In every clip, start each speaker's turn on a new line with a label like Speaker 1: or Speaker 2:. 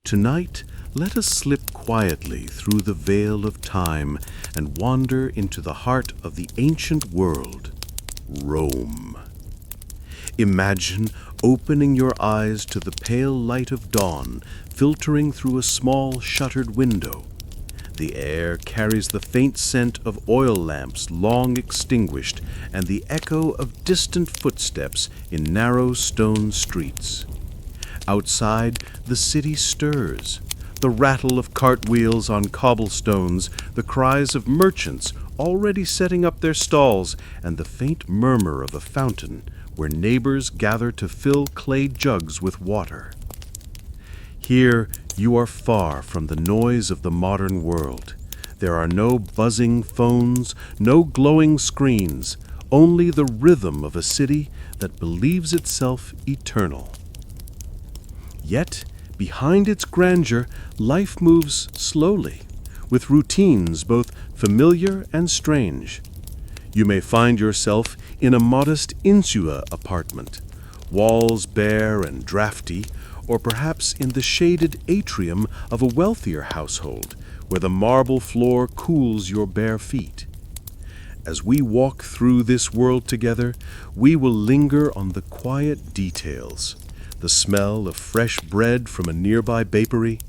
Speaker 1: Tonight, let us slip quietly through the veil of time and wander into the heart of the ancient world, Rome. Imagine opening your eyes to the pale light of dawn filtering through a small shuttered window. The air carries the faint scent of oil lamps long extinguished and the echo of distant footsteps in narrow stone streets. Outside, the city stirs. The rattle of cartwheels on cobblestones, the cries of merchants already setting up their stalls, and the faint murmur of a fountain where neighbors gather to fill clay jugs with water. Here, you are far from the noise of the modern world. There are no buzzing phones, no glowing screens, only the rhythm of a city that believes itself eternal. Yet, behind its grandeur, life moves slowly, with routines both familiar and strange. You may find yourself in a modest insula apartment, walls bare and drafty, or perhaps in the shaded atrium of a wealthier household, where the marble floor cools your bare feet. As we walk through this world together, we will linger on the quiet details. The smell of fresh bread from a nearby bakery,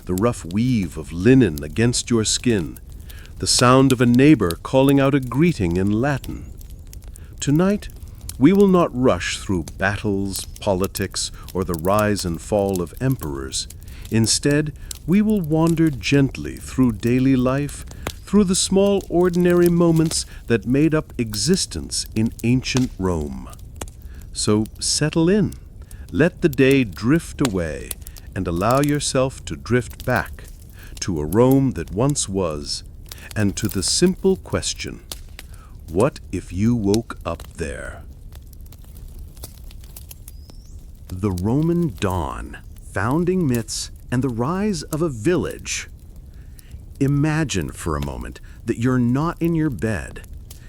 Speaker 1: the rough weave of linen against your skin, the sound of a neighbor calling out a greeting in Latin. Tonight, we will not rush through battles, politics, or the rise and fall of emperors. Instead, we will wander gently through daily life, through the small ordinary moments that made up existence in ancient Rome. So settle in. Let the day drift away and allow yourself to drift back to a Rome that once was, and to the simple question, what if you woke up there? The Roman dawn, founding myths, and the rise of a village. Imagine for a moment that you're not in your bed.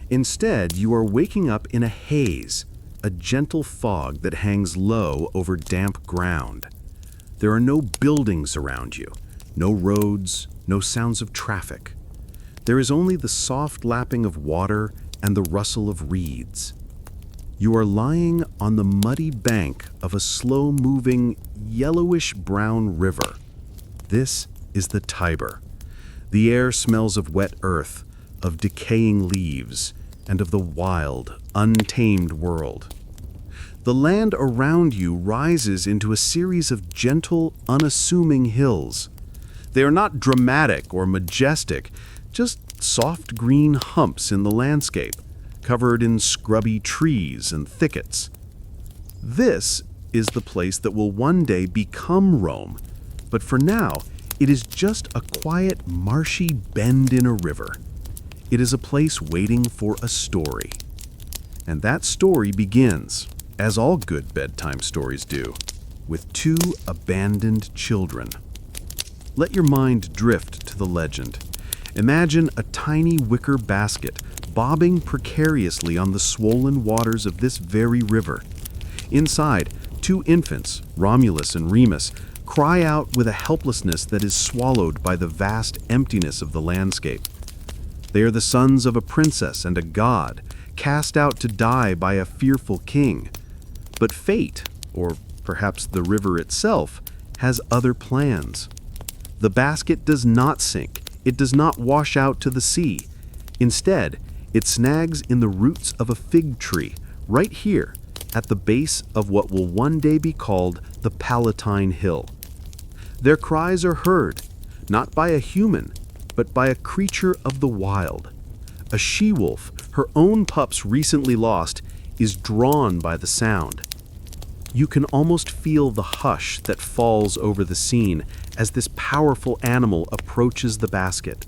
Speaker 1: Instead, you are waking up in a haze, a gentle fog that hangs low over damp ground. There are no buildings around you, no roads, no sounds of traffic. There is only the soft lapping of water and the rustle of reeds. You are lying on the muddy bank of a slow-moving, yellowish-brown river. This is the Tiber. The air smells of wet earth, of decaying leaves, and of the wild, untamed world. The land around you rises into a series of gentle, unassuming hills. They are not dramatic or majestic, just soft green humps in the landscape, covered in scrubby trees and thickets. This is the place that will one day become Rome, but for now, it is just a quiet, marshy bend in a river. It is a place waiting for a story. And that story begins, as all good bedtime stories do, with two abandoned children. Let your mind drift to the legend. Imagine a tiny wicker basket bobbing precariously on the swollen waters of this very river. Inside, two infants, Romulus and Remus, cry out with a helplessness that is swallowed by the vast emptiness of the landscape. They are the sons of a princess and a god, cast out to die by a fearful king. But fate, or perhaps the river itself, has other plans. The basket does not sink. It does not wash out to the sea. Instead, it snags in the roots of a fig tree, right here, at the base of what will one day be called the Palatine Hill. Their cries are heard, not by a human, but by a creature of the wild. A she-wolf, her own pups recently lost, is drawn by the sound. You can almost feel the hush that falls over the scene as this powerful animal approaches the basket.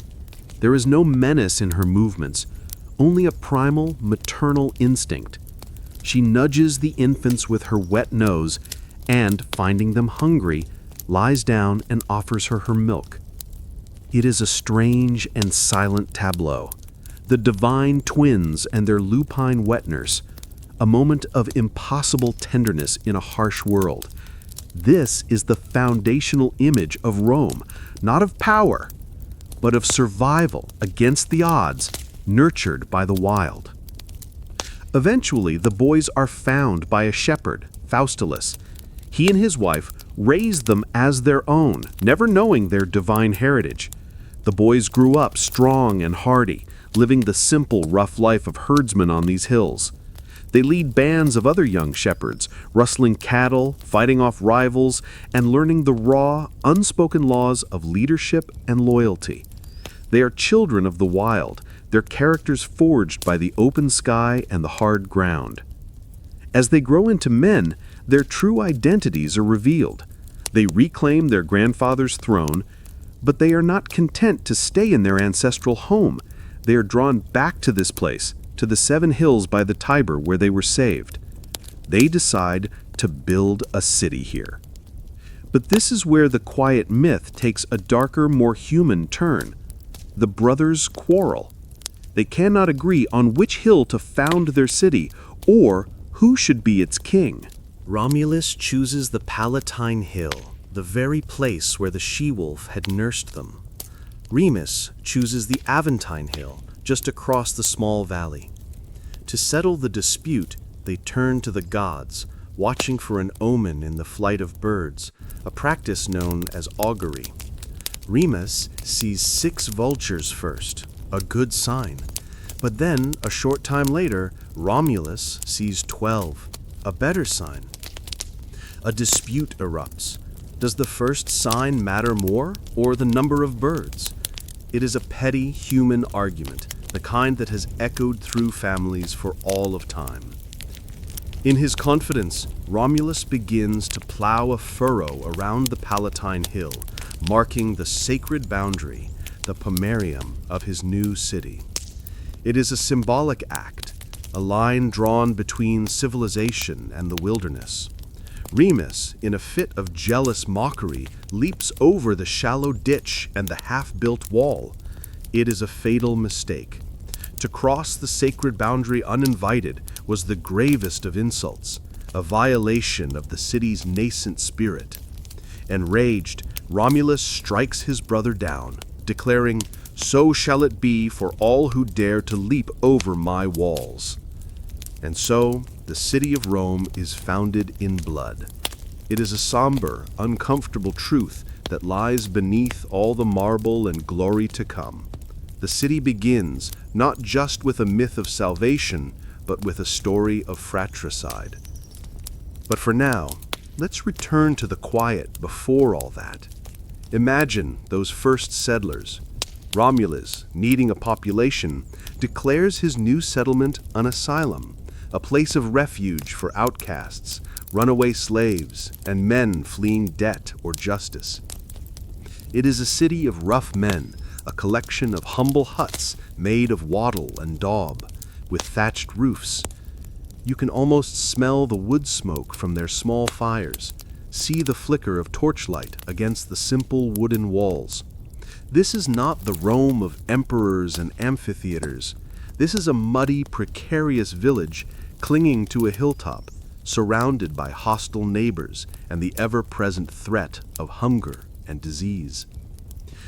Speaker 1: There is no menace in her movements, only a primal, maternal instinct. She nudges the infants with her wet nose and, finding them hungry, lies down and offers her milk. It is a strange and silent tableau. The divine twins and their lupine wet nurse, a moment of impossible tenderness in a harsh world. This is the foundational image of Rome, not of power, but of survival against the odds, nurtured by the wild. Eventually, the boys are found by a shepherd, Faustulus. He and his wife raised them as their own, never knowing their divine heritage. The boys grew up strong and hardy, living the simple, rough life of herdsmen on these hills. They lead bands of other young shepherds, rustling cattle, fighting off rivals, and learning the raw, unspoken laws of leadership and loyalty. They are children of the wild, their characters forged by the open sky and the hard ground. As they grow into men, their true identities are revealed. They reclaim their grandfather's throne, but they are not content to stay in their ancestral home. They are drawn back to this place, to the 7 hills by the Tiber where they were saved. They decide to build a city here. But this is where the quiet myth takes a darker, more human turn. The brothers quarrel. They cannot agree on which hill to found their city or who should be its king.
Speaker 2: Romulus chooses the Palatine Hill, the very place where the she-wolf had nursed them. Remus chooses the Aventine Hill, just across the small valley. To settle the dispute, they turn to the gods, watching for an omen in the flight of birds, a practice known as augury. Remus sees 6 vultures first, a good sign. But then, a short time later, Romulus sees 12, a better sign. A dispute erupts. Does the first sign matter more, or the number of birds? It is a petty human argument, the kind that has echoed through families for all of time. In his confidence, Romulus begins to plow a furrow around the Palatine Hill, marking the sacred boundary, the pomerium of his new city. It is a symbolic act, a line drawn between civilization and the wilderness. Remus, in a fit of jealous mockery, leaps over the shallow ditch and the half-built wall. It is a fatal mistake. To cross the sacred boundary uninvited was the gravest of insults, a violation of the city's nascent spirit. Enraged, Romulus strikes his brother down, declaring, "So shall it be for all who dare to leap over my walls." And so, the city of Rome is founded in blood. It is a somber, uncomfortable truth that lies beneath all the marble and glory to come. The city begins not just with a myth of salvation, but with a story of fratricide. But for now, let's return to the quiet before all that. Imagine those first settlers. Romulus, needing a population, declares his new settlement an asylum, a place of refuge for outcasts, runaway slaves, and men fleeing debt or justice. It is a city of rough men, a collection of humble huts made of wattle and daub, with thatched roofs. You can almost smell the wood smoke from their small fires, see the flicker of torchlight against the simple wooden walls. This is not the Rome of emperors and amphitheaters. This is a muddy, precarious village clinging to a hilltop, surrounded by hostile neighbors and the ever-present threat of hunger and disease.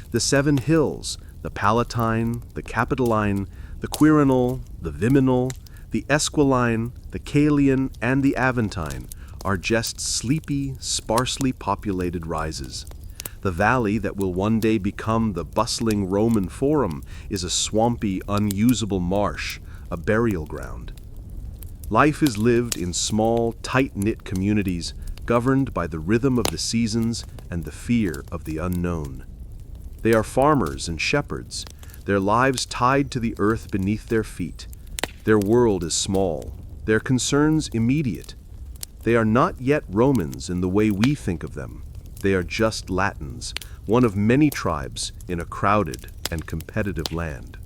Speaker 2: The 7 hills, the Palatine, the Capitoline, the Quirinal, the Viminal, the Esquiline, the Caelian, and the Aventine, are just sleepy, sparsely populated rises. The valley that will one day become the bustling Roman Forum is a swampy, unusable marsh, a burial ground. Life is lived in small, tight-knit communities, governed by the rhythm of the seasons and the fear of the unknown. They are farmers and shepherds, their lives tied to the earth beneath their feet. Their world is small, their concerns immediate. They are not yet Romans in the way we think of them. They are just Latins, one of many tribes in a crowded and competitive land.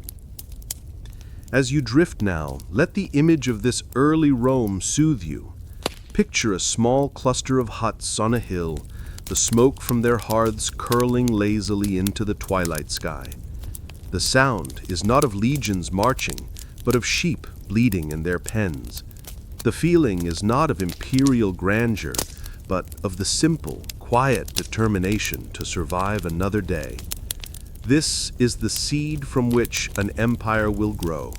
Speaker 2: As you drift now, let the image of this early Rome soothe you. Picture a small cluster of huts on a hill, the smoke from their hearths curling lazily into the twilight sky. The sound is not of legions marching, but of sheep bleating in their pens. The feeling is not of imperial grandeur, but of the simple, quiet determination to survive another day. This is the seed from which an empire will grow,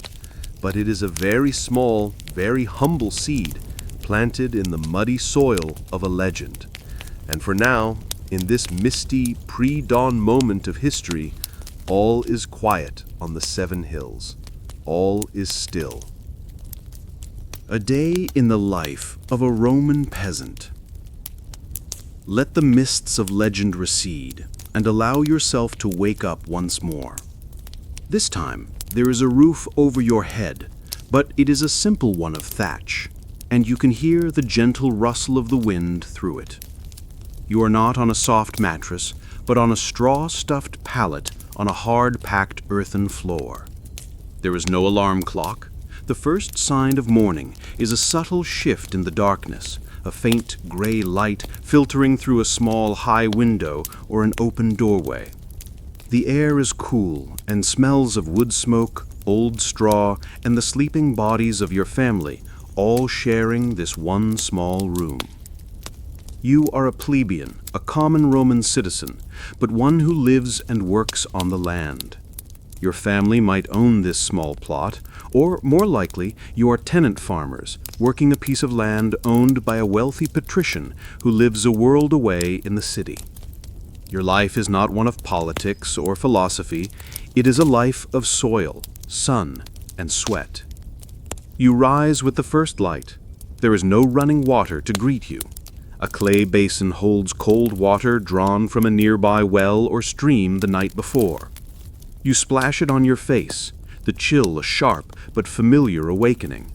Speaker 2: but it is a very small, very humble seed planted in the muddy soil of a legend. And for now, in this misty, pre-dawn moment of history, all is quiet on the 7 hills. All is still.
Speaker 1: A day in the life of a Roman peasant. Let the mists of legend recede and allow yourself to wake up once more. This time, there is a roof over your head, but it is a simple one of thatch, and you can hear the gentle rustle of the wind through it. You are not on a soft mattress, but on a straw-stuffed pallet on a hard-packed earthen floor. There is no alarm clock. The first sign of morning is a subtle shift in the darkness, a faint gray light filtering through a small high window or an open doorway. The air is cool and smells of wood smoke, old straw, and the sleeping bodies of your family, all sharing this one small room. You are a plebeian, a common Roman citizen, but one who lives and works on the land. Your family might own this small plot, or more likely, you are tenant farmers, working a piece of land owned by a wealthy patrician who lives a world away in the city. Your life is not one of politics or philosophy. It is a life of soil, sun, and sweat. You rise with the first light. There is no running water to greet you. A clay basin holds cold water drawn from a nearby well or stream the night before. You splash it on your face, the chill a sharp but familiar awakening.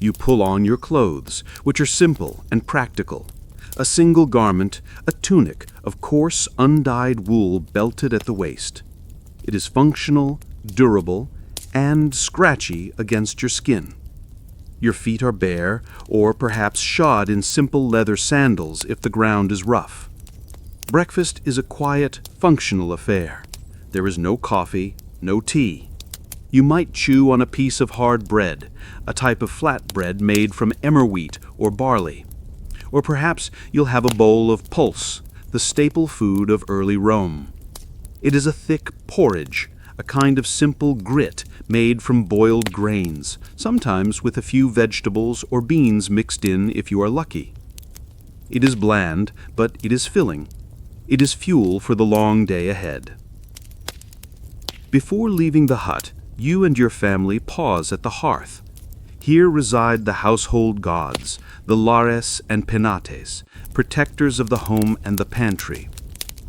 Speaker 1: You pull on your clothes, which are simple and practical. A single garment, a tunic of coarse, undyed wool belted at the waist. It is functional, durable, and scratchy against your skin. Your feet are bare, or perhaps shod in simple leather sandals if the ground is rough. Breakfast is a quiet, functional affair. There is no coffee, no tea. You might chew on a piece of hard bread, a type of flat bread made from emmer wheat or barley. Or perhaps you'll have a bowl of pulse, the staple food of early Rome. It is a thick porridge, a kind of simple grit made from boiled grains, sometimes with a few vegetables or beans mixed in if you are lucky. It is bland, but it is filling. It is fuel for the long day ahead. Before leaving the hut, you and your family pause at the hearth. Here reside the household gods, the lares and penates, protectors of the home and the pantry.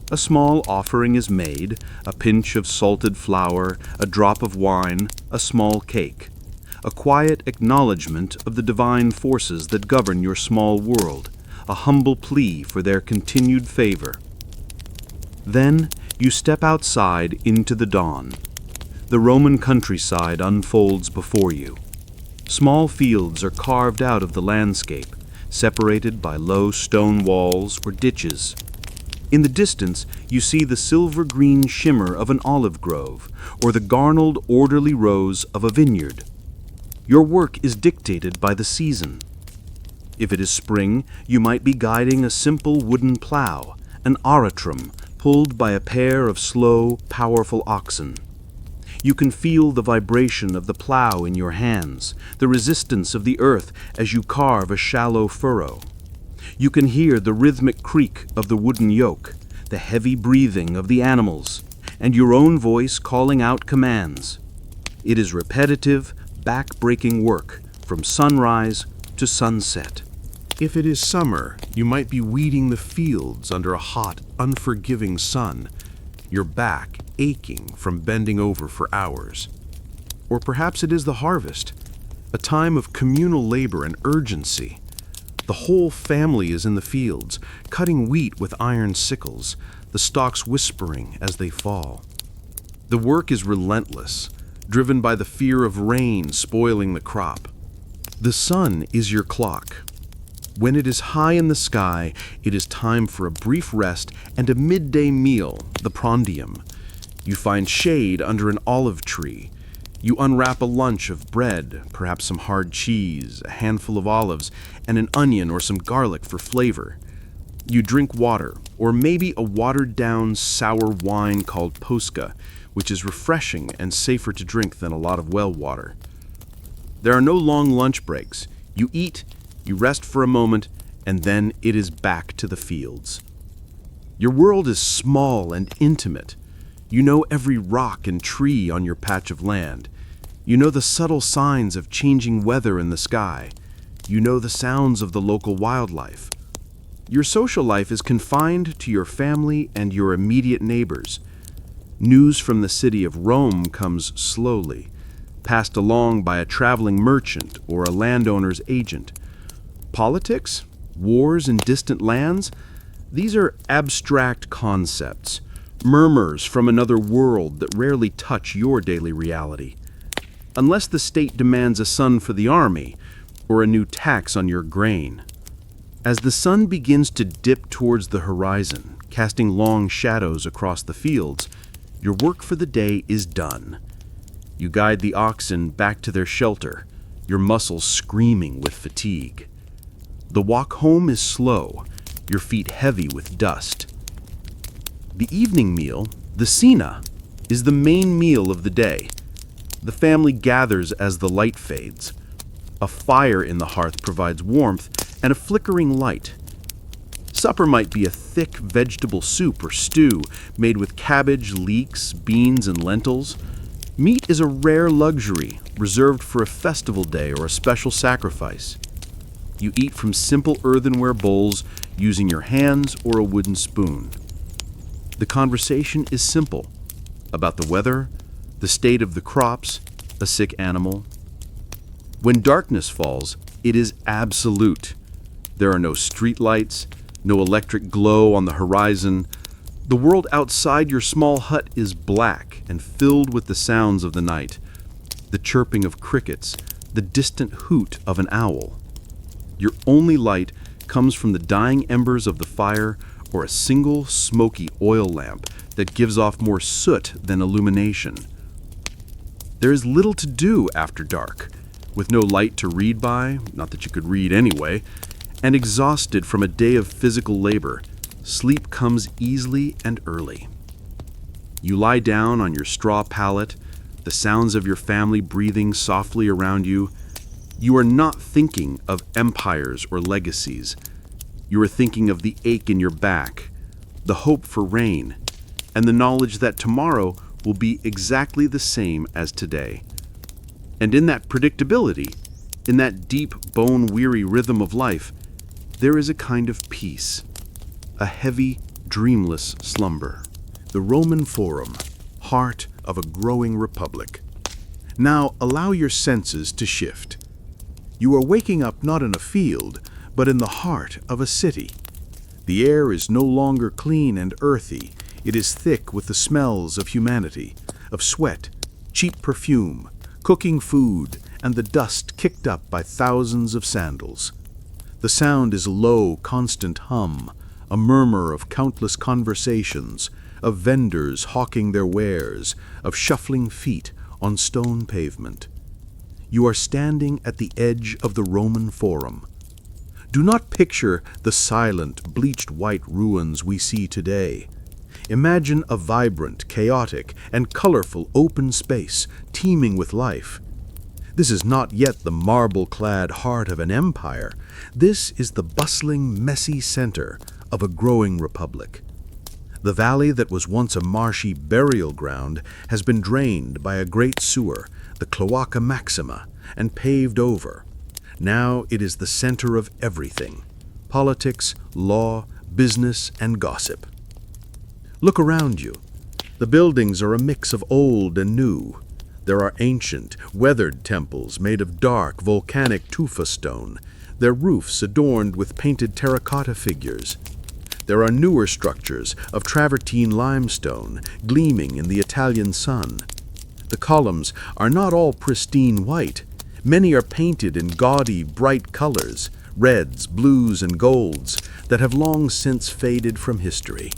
Speaker 1: A small offering is made, a pinch of salted flour, a drop of wine, a small cake. A quiet acknowledgement of the divine forces that govern your small world, a humble plea for their continued favor. Then you step outside into the dawn. The Roman countryside unfolds before you. Small fields are carved out of the landscape, separated by low stone walls or ditches. In the distance, you see the silver-green shimmer of an olive grove, or the garnered, orderly rows of a vineyard. Your work is dictated by the season. If it is spring, you might be guiding a simple wooden plow, an aratrum, pulled by a pair of slow, powerful oxen. You can feel the vibration of the plow in your hands, the resistance of the earth as you carve a shallow furrow. You can hear the rhythmic creak of the wooden yoke, the heavy breathing of the animals, and your own voice calling out commands. It is repetitive, back-breaking work from sunrise to sunset. If it is summer, you might be weeding the fields under a hot, unforgiving sun, your back aching from bending over for hours. Or perhaps it is the harvest, a time of communal labor and urgency. The whole family is in the fields, cutting wheat with iron sickles, the stalks whispering as they fall. The work is relentless, driven by the fear of rain spoiling the crop. The sun is your clock. When it is high in the sky, it is time for a brief rest and a midday meal, the prandium. You find shade under an olive tree. You unwrap a lunch of bread, perhaps some hard cheese, a handful of olives, and an onion or some garlic for flavor.
Speaker 2: You drink water, or maybe a watered-down sour wine called posca, which is refreshing and safer to drink than a lot of well water. There are no long lunch breaks. You eat, you rest for a moment, and then it is back to the fields. Your world is small and intimate. You know every rock and tree on your patch of land. You know the subtle signs of changing weather in the sky. You know the sounds of the local wildlife. Your social life is confined to your family and your immediate neighbors. News from the city of Rome comes slowly, passed along by a traveling merchant or a landowner's agent. Politics, wars in distant lands, these are abstract concepts, murmurs from another world that rarely touch your daily reality. Unless the state demands a son for the army or a new tax on your grain. As the sun begins to dip towards the horizon, casting long shadows across the fields, your work for the day is done. You guide the oxen back to their shelter, your muscles screaming with fatigue. The walk home is slow, your feet heavy with dust. The evening meal, the cena, is the main meal of the day. The family gathers as the light fades. A fire in the hearth provides warmth and a flickering light. Supper might be a thick vegetable soup or stew made with cabbage, leeks, beans, and lentils. Meat is a rare luxury reserved for a festival day or a special sacrifice. You eat from simple earthenware bowls using your hands or a wooden spoon. The conversation is simple, about the weather, the state of the crops, a sick animal. When darkness falls, it is absolute. There are no streetlights, no electric glow on the horizon. The world outside your small hut is black and filled with the sounds of the night, the chirping of crickets, the distant hoot of an owl. Your only light comes from the dying embers of the fire or a single smoky oil lamp that gives off more soot than illumination. There is little to do after dark, with no light to read by, not that you could read anyway, and exhausted from a day of physical labor, sleep comes easily and early. You lie down on your straw pallet, the sounds of your family breathing softly around you. You are not thinking of empires or legacies. You are thinking of the ache in your back, the hope for rain, and the knowledge that tomorrow will be exactly the same as today. And in that predictability, in that deep, bone-weary rhythm of life, there is a kind of peace, a heavy, dreamless slumber.
Speaker 1: The Roman Forum, heart of a growing republic. Now allow your senses to shift. You are waking up not in a field, but in the heart of a city. The air is no longer clean and earthy. It is thick with the smells of humanity, of sweat, cheap perfume, cooking food, and the dust kicked up by thousands of sandals. The sound is low, constant hum, a murmur of countless conversations, of vendors hawking their wares, of shuffling feet on stone pavement. You are standing at the edge of the Roman Forum. Do not picture the silent, bleached white ruins we see today. Imagine a vibrant, chaotic, and colorful open space teeming with life. This is not yet the marble-clad heart of an empire. This is the bustling, messy center of a growing republic. The valley that was once a marshy burial ground has been drained by a great sewer, the Cloaca Maxima, and paved over. Now it is the center of everything: politics, law, business, and gossip. Look around you. The buildings are a mix of old and new. There are ancient, weathered temples made of dark, volcanic tufa stone, their roofs adorned with painted terracotta figures. There are newer structures of travertine limestone, gleaming in the Italian sun. The columns are not all pristine white. Many are painted in gaudy, bright colors, reds, blues, and golds, that have long since faded from history.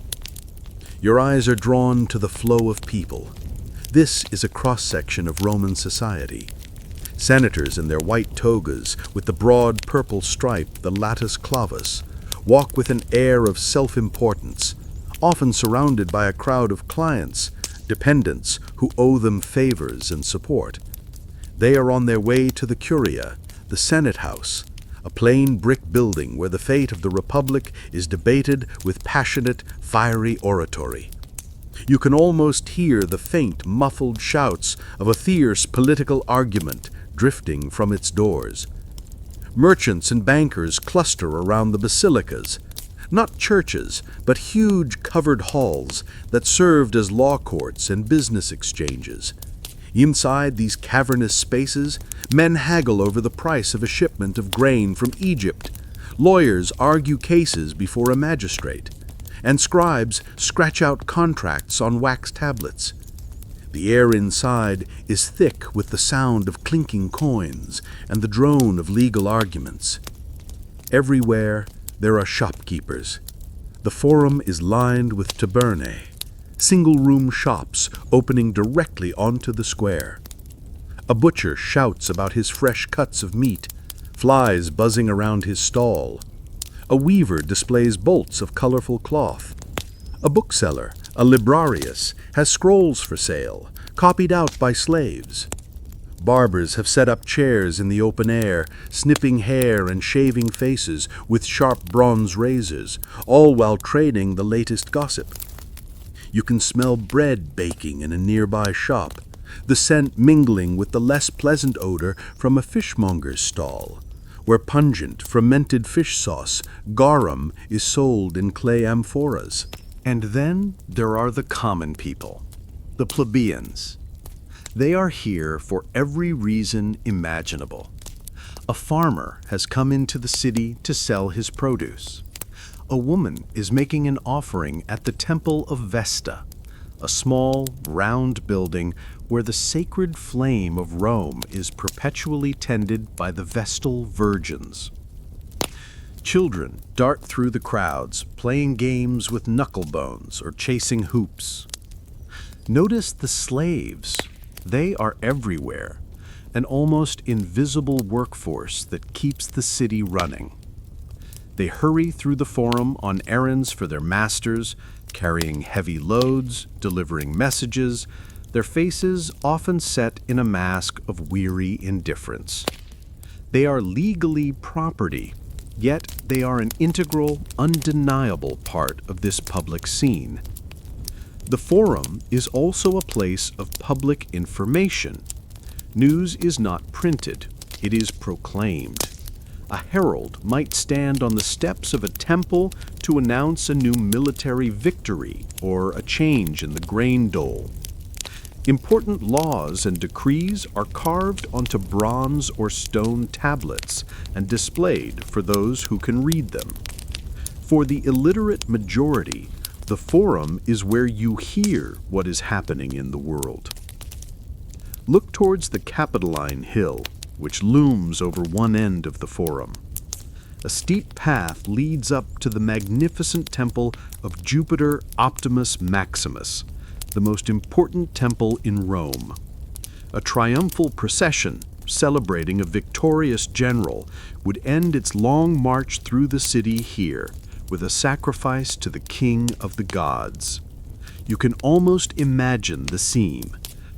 Speaker 1: Your eyes are drawn to the flow of people. This is a cross-section of Roman society. Senators in their white togas with the broad purple stripe, the latus clavus, walk with an air of self-importance, often surrounded by a crowd of clients, dependents who owe them favors and support. They are on their way to the Curia, the Senate House, a plain brick building where the fate of the Republic is debated with passionate, fiery oratory. You can almost hear the faint, muffled shouts of a fierce political argument drifting from its doors. Merchants and bankers cluster around the basilicas, not churches, but huge covered halls that served as law courts and business exchanges. Inside these cavernous spaces, men haggle over the price of a shipment of grain from Egypt. Lawyers argue cases before a magistrate, and scribes scratch out contracts on wax tablets. The air inside is thick with the sound of clinking coins and the drone of legal arguments. Everywhere there are shopkeepers. The forum is lined with tabernae, single-room shops opening directly onto the square. A butcher shouts about his fresh cuts of meat, flies buzzing around his stall. A weaver displays bolts of colorful cloth. A bookseller, a librarius, has scrolls for sale, copied out by slaves. Barbers have set up chairs in the open air, snipping hair and shaving faces with sharp bronze razors, all while trading the latest gossip. You can smell bread baking in a nearby shop, the scent mingling with the less pleasant odor from a fishmonger's stall, where pungent, fermented fish sauce, garum, is sold in clay amphoras.
Speaker 2: And then there are the common people, the plebeians. They are here for every reason imaginable. A farmer has come into the city to sell his produce. A woman is making an offering at the Temple of Vesta, a small, round building where the sacred flame of Rome is perpetually tended by the Vestal Virgins. Children dart through the crowds, playing games with knucklebones or chasing hoops. Notice the slaves. They are everywhere, an almost invisible workforce that keeps the city running. They hurry through the forum on errands for their masters, carrying heavy loads, delivering messages, their faces often set in a mask of weary indifference. They are legally property, yet they are an integral, undeniable part of this public scene. The forum is also a place of public information. News is not printed, it is proclaimed. A herald might stand on the steps of a temple to announce a new military victory or a change in the grain dole. Important laws and decrees are carved onto bronze or stone tablets and displayed for those who can read them. For the illiterate majority, the forum is where you hear what is happening in the world. Look towards the Capitoline Hill, which looms over one end of the forum. A steep path leads up to the magnificent temple of Jupiter Optimus Maximus, the most important temple in Rome. A triumphal procession celebrating a victorious general would end its long march through the city here with a sacrifice to the king of the gods. You can almost imagine the scene,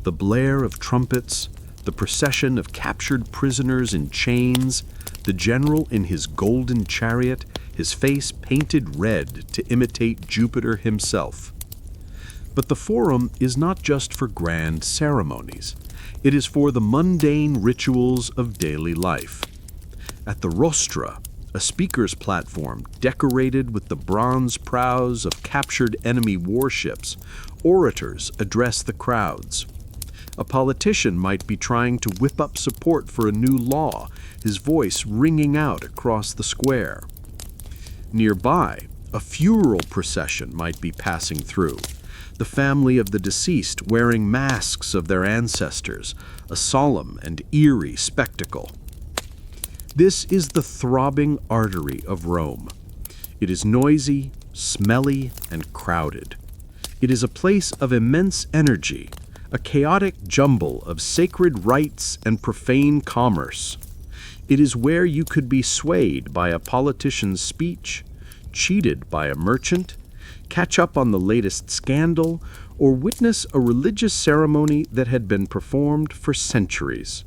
Speaker 2: the blare of trumpets, the procession of captured prisoners in chains, the general in his golden chariot, his face painted red to imitate Jupiter himself. But the forum is not just for grand ceremonies. It is for the mundane rituals of daily life. At the rostra, a speaker's platform decorated with the bronze prows of captured enemy warships, orators address the crowds. A politician might be trying to whip up support for a new law, his voice ringing out across the square. Nearby, a funeral procession might be passing through, the family of the deceased wearing masks of their ancestors, a solemn and eerie spectacle. This is the throbbing artery of Rome. It is noisy, smelly, and crowded. It is a place of immense energy, a chaotic jumble of sacred rites and profane commerce. It is where you could be swayed by a politician's speech,
Speaker 1: cheated by a merchant, catch up on the latest scandal, or witness a religious ceremony that had been performed for centuries.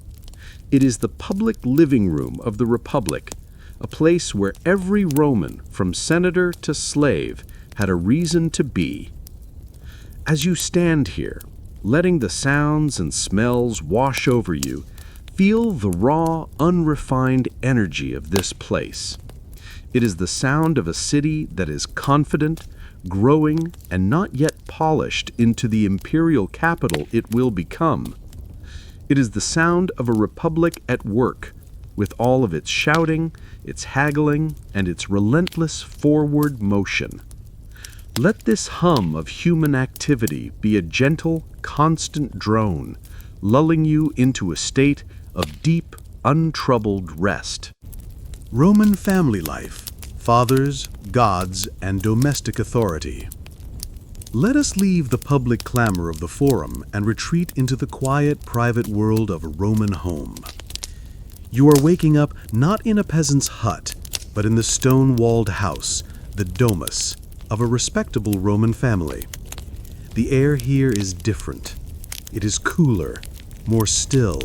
Speaker 1: It is the public living room of the Republic, a place where every Roman, from senator to slave, had a reason to be. As you stand here, letting the sounds and smells wash over you, feel the raw, unrefined energy of this place. It is the sound of a city that is confident, growing, and not yet polished into the imperial capital it will become. It is the sound of a republic at work, with all of its shouting, its haggling, and its relentless forward motion. Let this hum of human activity be a gentle, constant drone, lulling you into a state of deep, untroubled rest. Roman family life, fathers, gods, and domestic authority. Let us leave the public clamor of the forum and retreat into the quiet, private world of a Roman home. You are waking up not in a peasant's hut, but in the stone-walled house, the domus, of a respectable Roman family. The air here is different. It is cooler, more still.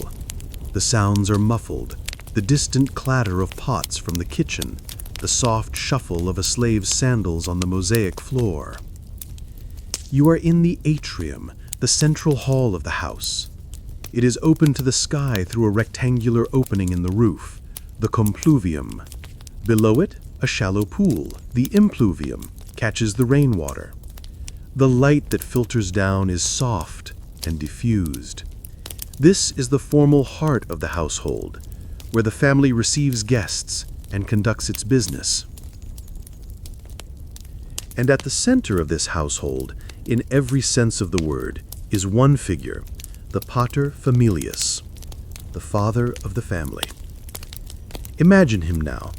Speaker 1: The sounds are muffled, the distant clatter of pots from the kitchen, the soft shuffle of a slave's sandals on the mosaic floor. You are in the atrium, the central hall of the house. It is open to the sky through a rectangular opening in the roof, the compluvium. Below it, a shallow pool, the impluvium, catches the rainwater. The light that filters down is soft and diffused. This is the formal heart of the household, where the family receives guests and conducts its business. And at the center of this household, in every sense of the word, is one figure, the pater familias, the father of the family. Imagine him now.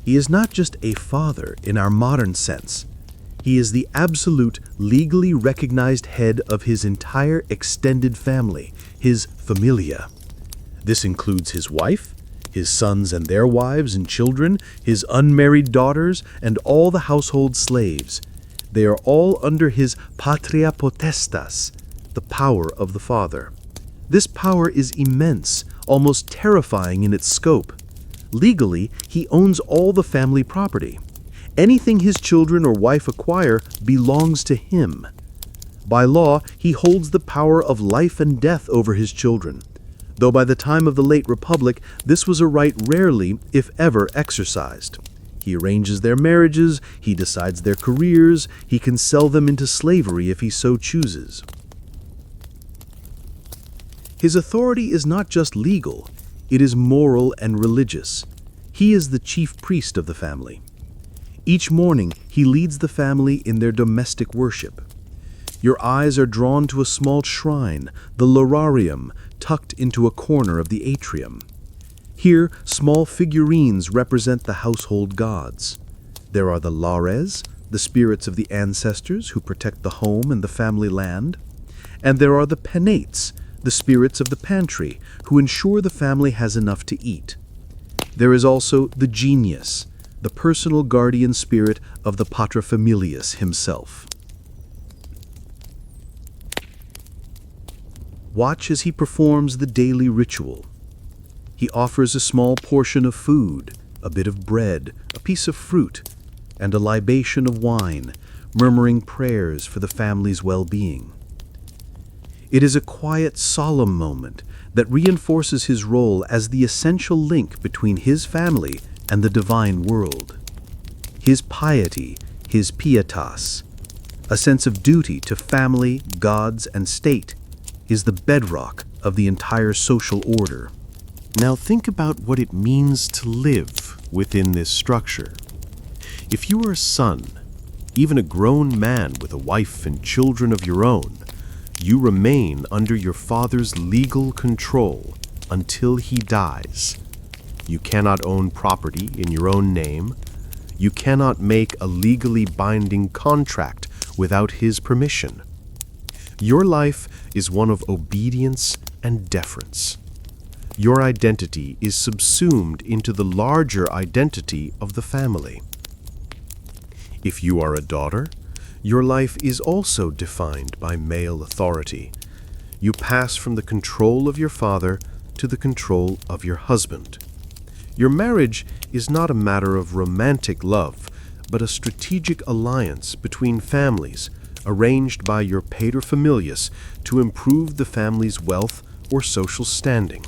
Speaker 1: He is not just a father in our modern sense. He is the absolute, legally recognized head of his entire extended family, his familia. This includes his wife, his sons and their wives and children, his unmarried daughters, and all the household slaves. They are all under his patria potestas, the power of the father. This power is immense, almost terrifying in its scope. Legally, he owns all the family property. Anything his children or wife acquire belongs to him. By law, he holds the power of life and death over his children, though by the time of the late Republic, this was a right rarely, if ever, exercised. He arranges their marriages, he decides their careers, he can sell them into slavery if he so chooses. His authority is not just legal, it is moral and religious. He is the chief priest of the family. Each morning, he leads the family in their domestic worship. Your eyes are drawn to a small shrine, the lorarium, tucked into a corner of the atrium. Here, small figurines represent the household gods. There are the lares, the spirits of the ancestors who protect the home and the family land. And there are the penates, the spirits of the pantry, who ensure the family has enough to eat. There is also the genius, the personal guardian spirit of the paterfamilias himself. Watch as he performs the daily ritual. He offers a small portion of food, a bit of bread, a piece of fruit, and a libation of wine, murmuring prayers for the family's well-being. It is a quiet, solemn moment that reinforces his role as the essential link between his family and the divine world. His piety, his pietas, a sense of duty to family, gods, and state, is the bedrock of the entire social order. Now think about what it means to live within this structure. If you are a son, even a grown man with a wife and children of your own, you remain under your father's legal control until he dies. You cannot own property in your own name. You cannot make a legally binding contract without his permission. Your life is one of obedience and deference. Your identity is subsumed into the larger identity of the family.
Speaker 2: If you are a daughter, your life is also defined by male authority. You pass from the control of your father to the control of your husband. Your marriage is not a matter of romantic love, but a strategic alliance between families arranged by your paterfamilias to improve the family's wealth or social standing.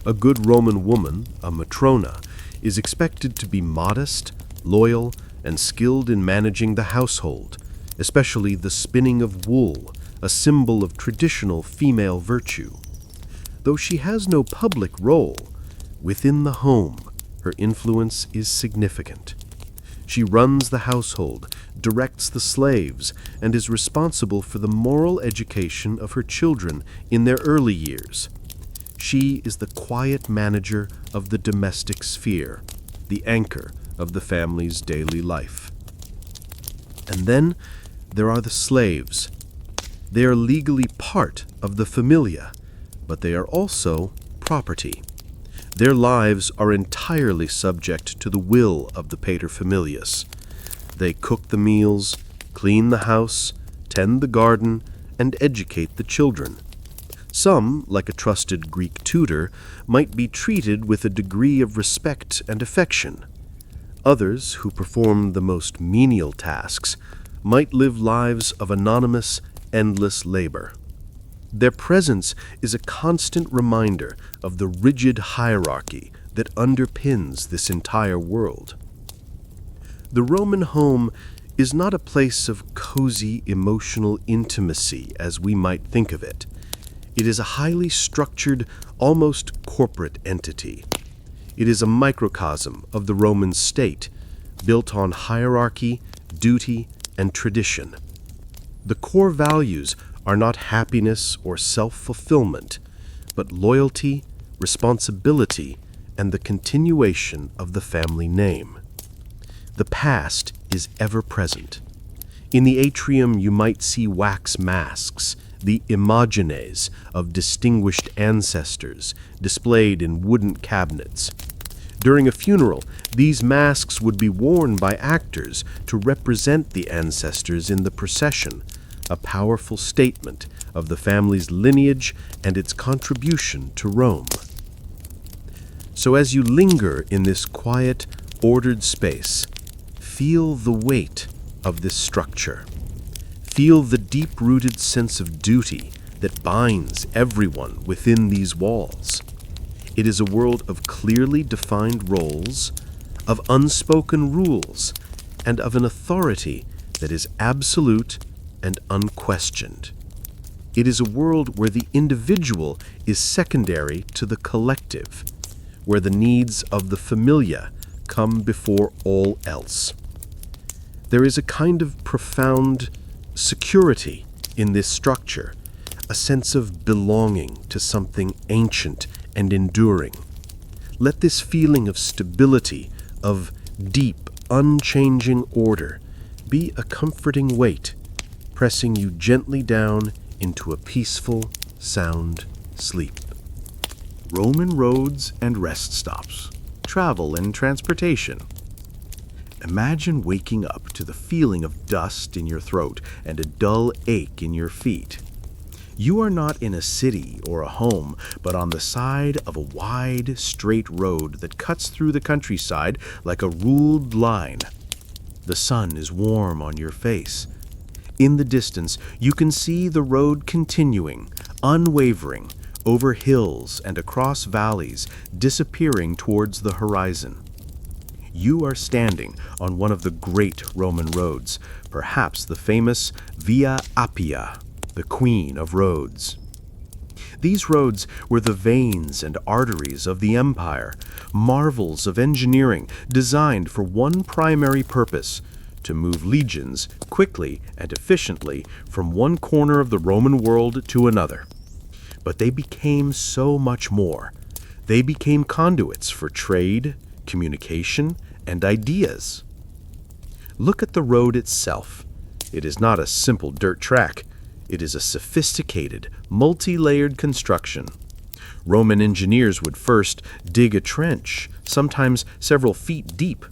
Speaker 2: A good Roman woman, a matrona, is expected to be modest, loyal, and skilled in managing the household, especially the spinning of wool, a symbol of traditional female virtue. Though she has no public role, within the home, her influence is significant. She runs the household, directs the slaves, and is responsible for the moral education of her children in their early years. She is the quiet manager of the domestic sphere, the anchor of the family's daily life. And then there are the slaves. They are legally part of the familia, but they are also property. Their lives are entirely subject to the will of the paterfamilias. They cook the meals, clean the house, tend the garden, and educate the children. Some, like a trusted Greek tutor, might be treated with a degree of respect and affection. Others, who perform the most menial tasks, might live lives of anonymous, endless labor. Their presence is a constant reminder of the rigid hierarchy that underpins this entire world. The Roman home is not a place of cozy emotional intimacy as we might think of it. It is a highly structured, almost corporate entity. It is a microcosm of the Roman state, built on hierarchy, duty, and tradition. The core values are not happiness or self-fulfillment, but loyalty, responsibility, and the continuation of the family name. The past is ever present. In the atrium you might see wax masks, the imagines of distinguished ancestors, displayed in wooden cabinets. During a funeral, these masks would be worn by actors to represent the ancestors in the procession, a powerful statement of the family's lineage and its contribution to Rome. So as you linger in this quiet, ordered space, feel the weight of this structure. Feel the deep-rooted sense of duty that binds everyone within these walls. It is a world of clearly defined roles, of unspoken rules, and of an authority that is absolute and unquestioned. It is a world where the individual is secondary to the collective, where the needs of the familia come before all else. There is a kind of profound security in this structure, a sense of belonging to something ancient and enduring. Let this feeling of stability, of deep, unchanging order, be a comforting weight, pressing you gently down into a peaceful, sound sleep.
Speaker 1: Roman roads and rest stops, travel and transportation. Imagine waking up to the feeling of dust in your throat and a dull ache in your feet. You are not in a city or a home, but on the side of a wide, straight road that cuts through the countryside like a ruled line. The sun is warm on your face. In the distance, you can see the road continuing, unwavering, over hills and across valleys, disappearing towards the horizon. You are standing on one of the great Roman roads, perhaps the famous Via Appia, the Queen of Roads. These roads were the veins and arteries of the empire, marvels of engineering designed for one primary purpose: to move legions quickly and efficiently from one corner of the Roman world to another. But they became so much more. They became conduits for trade, communication, and ideas. Look at the road itself. It is not a simple dirt track. It is a sophisticated, multi-layered construction. Roman engineers would first dig a trench, sometimes several feet deep.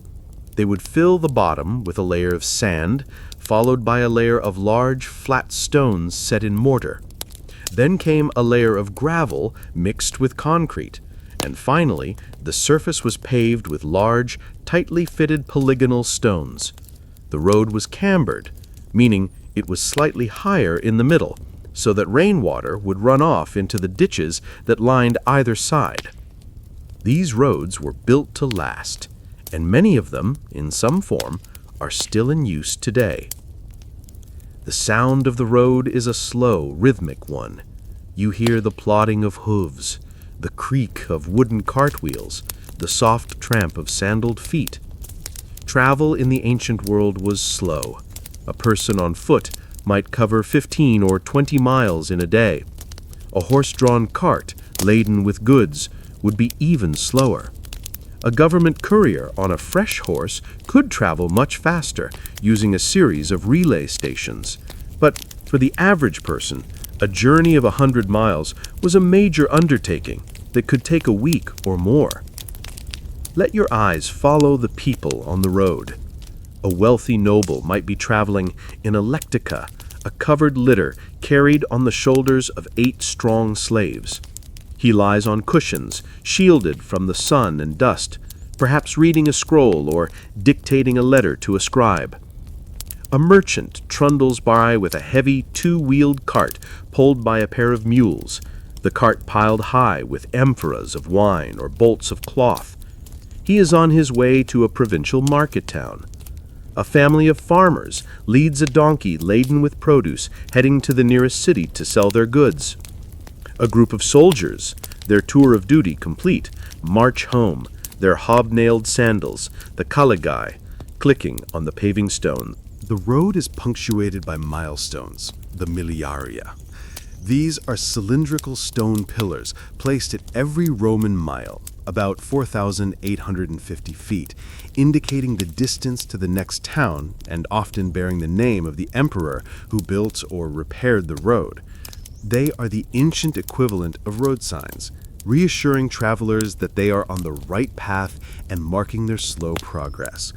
Speaker 2: They would fill the bottom with a layer of sand, followed by a layer of large, flat stones set in mortar. Then came a layer of gravel mixed with concrete, and finally, the surface was paved with large, tightly fitted polygonal stones. The road was cambered, meaning it was slightly higher in the middle, so that rainwater would run off into the ditches that lined either side. These roads were built to last, and many of them, in some form, are still in use today. The sound of the road is a slow, rhythmic one. You hear the plodding of hooves, the creak of wooden cartwheels, the soft tramp of sandaled feet. Travel in the ancient world was slow. A person on foot might cover 15 or 20 miles in a day. A horse-drawn cart laden with goods would be even slower. A government courier on a fresh horse could travel much faster, using a series of relay stations. But for the average person, a journey of 100 miles was a major undertaking that could take a week or more. Let your eyes follow the people on the road. A wealthy noble might be traveling in a lectica, a covered litter carried on the shoulders of 8 strong slaves. He lies on cushions, shielded from the sun and dust, perhaps reading a scroll or dictating a letter to a scribe. A merchant trundles by with a heavy 2-wheeled cart pulled by a pair of mules, the cart piled high with amphoras of wine or bolts of cloth. He is on his way to a provincial market town. A family of farmers leads a donkey laden with produce, heading to the nearest city to sell their goods. A group of soldiers, their tour of duty complete, march home, their hobnailed sandals, the kalagai, clicking on the paving stone.
Speaker 1: The road is punctuated by milestones, the miliaria. These are cylindrical stone pillars placed at every Roman mile, about 4,850 feet, indicating the distance to the next town and often bearing the name of the emperor who built or repaired the road. They are the ancient equivalent of road signs, reassuring travelers that they are on the right path and marking their slow progress.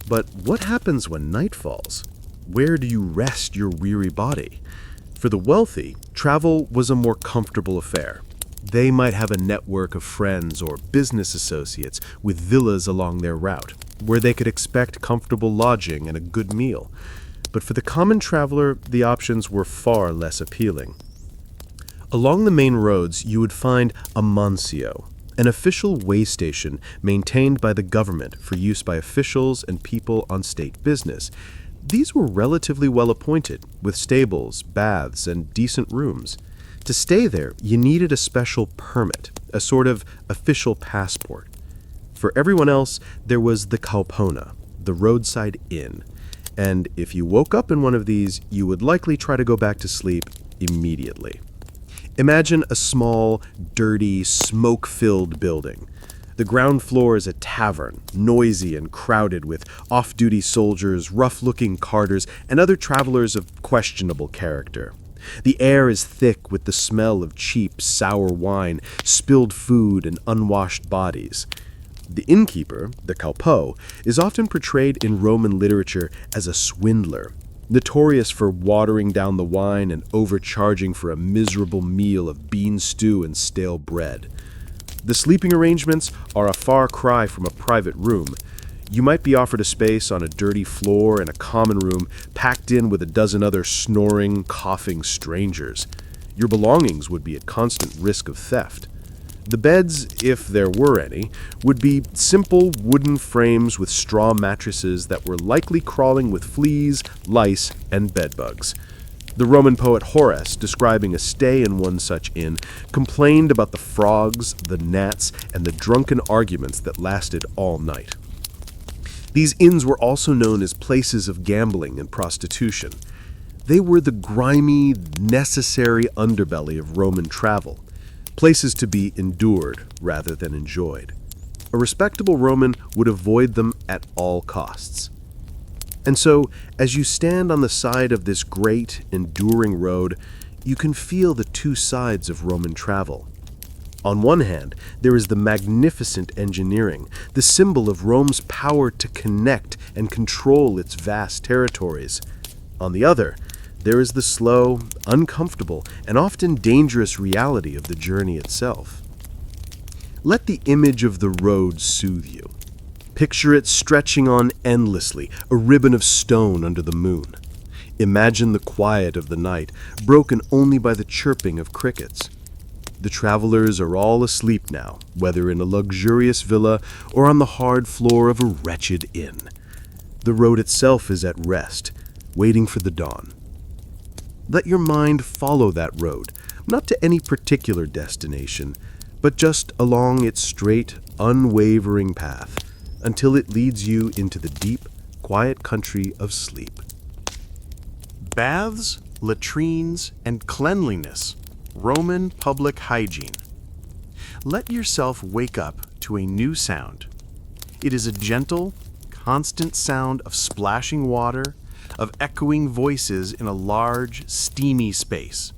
Speaker 1: But what happens when night falls? Where do you rest your weary body? For the wealthy, travel was a more comfortable affair. They might have a network of friends or business associates with villas along their route, where they could expect comfortable lodging and a good meal. But for the common traveler, the options were far less appealing. Along the main roads, you would find a mansio, an official way station maintained by the government for use by officials and people on state business. These were relatively well appointed, with stables, baths, and decent rooms. To stay there, you needed a special permit, a sort of official passport. For everyone else, there was the kaupona, the roadside inn. And if you woke up in one of these, you would likely try to go back to sleep immediately. Imagine a small, dirty, smoke-filled building. The ground floor is a tavern, noisy and crowded with off-duty soldiers, rough-looking carters, and other travelers of questionable character. The air is thick with the smell of cheap, sour wine, spilled food, and unwashed bodies. The innkeeper, the kaupo, is often portrayed in Roman literature as a swindler, notorious for watering down the wine and overcharging for a miserable meal of bean stew and stale bread. The sleeping arrangements are a far cry from a private room. You might be offered a space on a dirty floor in a common room, packed in with a dozen other snoring, coughing strangers. Your belongings would be at constant risk of theft. The beds, if there were any, would be simple wooden frames with straw mattresses that were likely crawling with fleas, lice, and bedbugs. The Roman poet Horace, describing a stay in one such inn, complained about the frogs, the gnats, and the drunken arguments that lasted all night. These inns were also known as places of gambling and prostitution. They were the grimy, necessary underbelly of Roman travel, places to be endured rather than enjoyed. A respectable Roman would avoid them at all costs. And so, as you stand on the side of this great, enduring road, you can feel the two sides of Roman travel.
Speaker 2: On one hand, there is the magnificent engineering, the symbol of Rome's power to connect and control its vast territories. On the other, there is the slow, uncomfortable, and often dangerous reality of the journey itself. Let the image of the road soothe you. Picture it stretching on endlessly, a ribbon of stone under the moon. Imagine the quiet of the night, broken only by the chirping of crickets. The travelers are all asleep now, whether in a luxurious villa or on the hard floor of a wretched inn. The road itself is at rest, waiting for the dawn. Let your mind follow that road, not to any particular destination, but just along its straight, unwavering path, until it leads you into the deep, quiet country of sleep.
Speaker 1: Baths, latrines, and cleanliness. Roman public hygiene. Let yourself wake up to a new sound. It is a gentle, constant sound of splashing water, of echoing voices in a large, steamy space.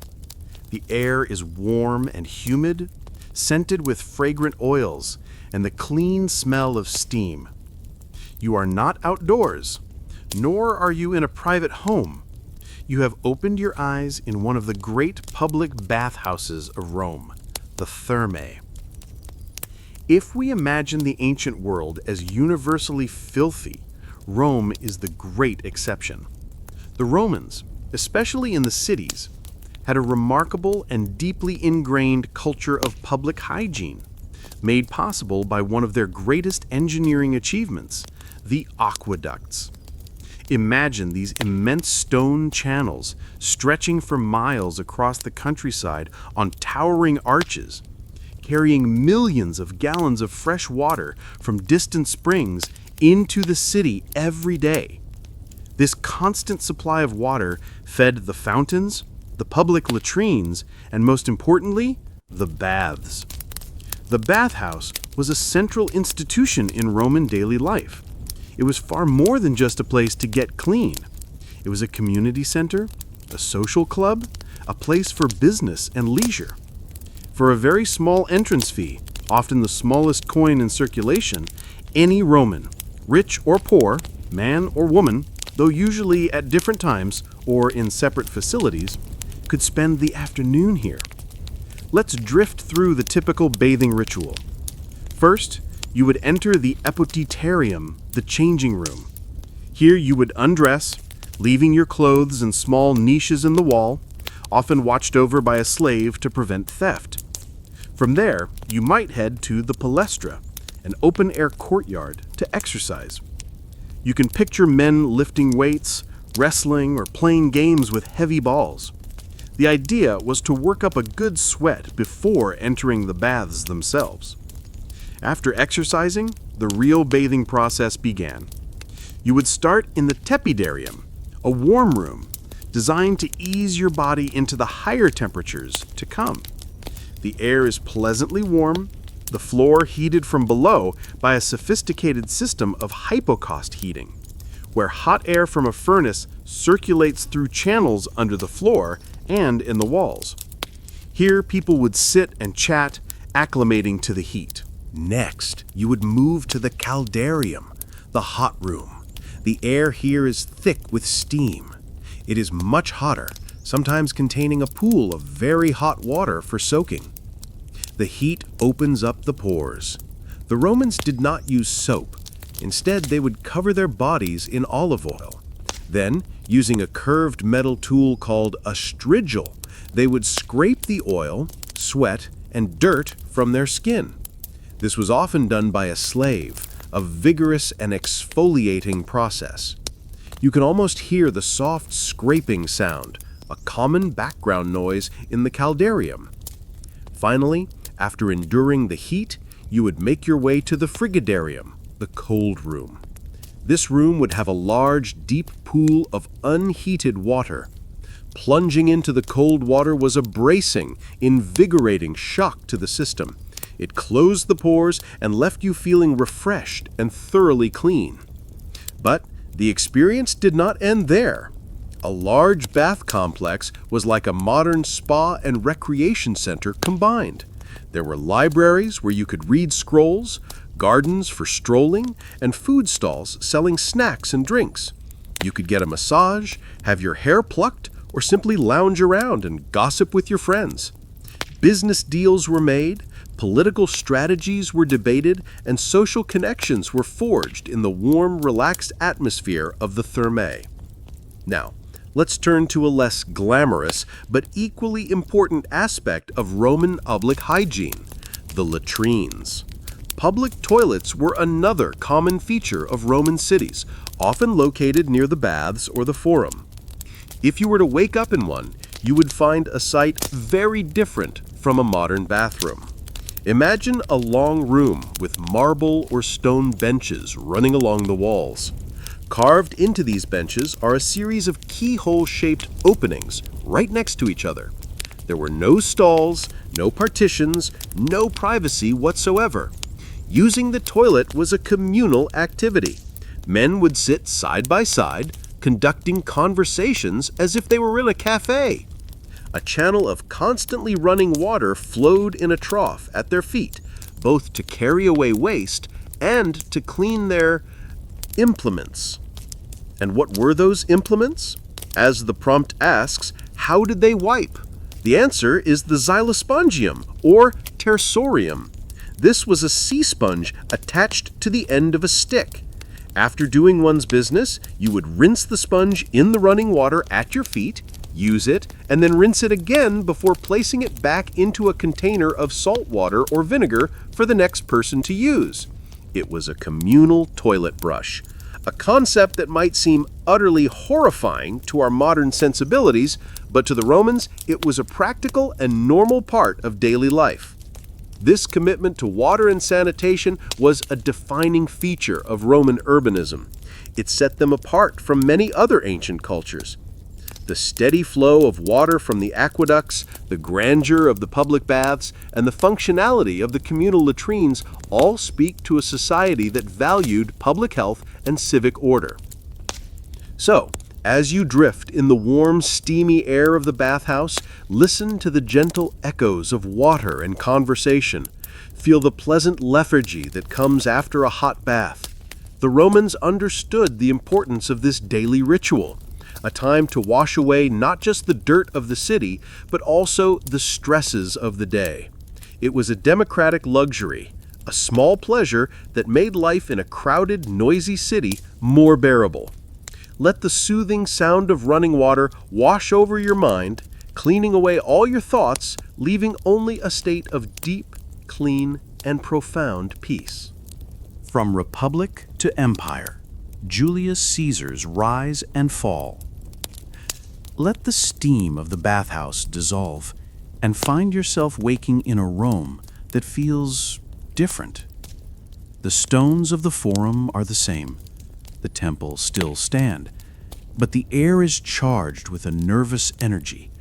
Speaker 1: The air is warm and humid, scented with fragrant oils and the clean smell of steam. You are not outdoors, nor are you in a private home. You have opened your eyes in one of the great public bathhouses of Rome, the Thermae. If we imagine the ancient world as universally filthy, Rome is the great exception. The Romans, especially in the cities, had a remarkable and deeply ingrained culture of public hygiene, made possible by one of their greatest engineering achievements, the aqueducts. Imagine these immense stone channels stretching for miles across the countryside on towering arches, carrying millions of gallons of fresh water from distant springs into the city every day. This constant supply of water fed the fountains, the public latrines, and most importantly, the baths. The bathhouse was a central institution in Roman daily life. It was far more than just a place to get clean. It was a community center, a social club, a place for business and leisure. For a very small entrance fee, often the smallest coin in circulation, any Roman, rich or poor, man or woman, though usually at different times or in separate facilities, could spend the afternoon here. Let's drift through the typical bathing ritual. First, you would enter the epotiterium, the changing room. Here you would undress, leaving your clothes in small niches in the wall, often watched over by a slave to prevent theft. From there, you might head to the palestra, an open-air courtyard, to exercise. You can picture men lifting weights, wrestling, or playing games with heavy balls. The idea was to work up a good sweat before entering the baths themselves. After exercising, the real bathing process began. You would start in the tepidarium, a warm room designed to ease your body into the higher temperatures to come. The air is pleasantly warm, the floor heated from below by a sophisticated system of hypocaust heating, where hot air from a furnace circulates through channels under the floor and in the walls. Here people would sit and chat, acclimating to the heat. Next, you would move to the caldarium, the hot room. The air here is thick with steam. It is much hotter, sometimes containing a pool of very hot water for soaking. The heat opens up the pores. The Romans did not use soap. Instead, they would cover their bodies in olive oil. Then, using a curved metal tool called a strigil, they would scrape the oil, sweat, and dirt from their skin. This was often done by a slave, a vigorous and exfoliating process. You can almost hear the soft scraping sound, a common background noise in the caldarium. Finally, after enduring the heat, you would make your way to the frigidarium, the cold room. This room would have a large, deep pool of unheated water. Plunging into the cold water was a bracing, invigorating shock to the system. It closed the pores and left you feeling refreshed and thoroughly clean. But the experience did not end there. A large bath complex was like a modern spa and recreation center combined.
Speaker 2: There were libraries where you could read scrolls, gardens for strolling, and food stalls selling snacks and drinks. You could get a massage, have your hair plucked, or simply lounge around and gossip with your friends. Business deals were made, political strategies were debated, and social connections were forged in the warm, relaxed atmosphere of the Thermae. Now, let's turn to a less glamorous but equally important aspect of Roman public hygiene: the latrines. Public toilets were another common feature of Roman cities, often located near the baths or the forum. If you were to wake up in one, you would find a sight very different from a modern bathroom. Imagine a long room with marble or stone benches running along the walls. Carved into these benches are a series of keyhole-shaped openings right next to each other. There were no stalls, no partitions, no privacy whatsoever. Using the toilet was a communal activity. Men would sit side by side, conducting conversations as if they were in a cafe. A channel of constantly running water flowed in a trough at their feet, both to carry away waste and to clean their implements. And what were those implements? As the prompt asks, how did they wipe? The answer is the xylospongium, or tersorium. This was a sea sponge attached to the end of a stick. After doing one's business, you would rinse the sponge in the running water at your feet, use it, and then rinse it again before placing it back into a container of salt water or vinegar for the next person to use. It was a communal toilet brush, a concept that might seem utterly horrifying to our modern sensibilities, but to the Romans, it was a practical and normal part of daily life. This commitment to water and sanitation was a defining feature of Roman urbanism. It set them apart from many other ancient cultures. The steady flow of water from the aqueducts, the grandeur of the public baths, and the functionality of the communal latrines all speak to a society that valued public health and civic order. So, as you drift in the warm, steamy air of the bathhouse, listen to the gentle echoes of water and conversation. Feel the pleasant lethargy that comes after a hot bath. The Romans understood the importance of this daily ritual, a time to wash away not just the dirt of the city, but also the stresses of the day. It was a democratic luxury, a small pleasure that made life in a crowded, noisy city more bearable. Let the soothing sound of running water wash over your mind, cleaning away all your thoughts, leaving only a state of deep, clean, and profound peace.
Speaker 1: From Republic to Empire, Julius Caesar's rise and fall. Let the steam of the bathhouse dissolve and find yourself waking in a Rome that feels different. The stones of the Forum are the same. The temples still stand, but the air is charged with a nervous energy.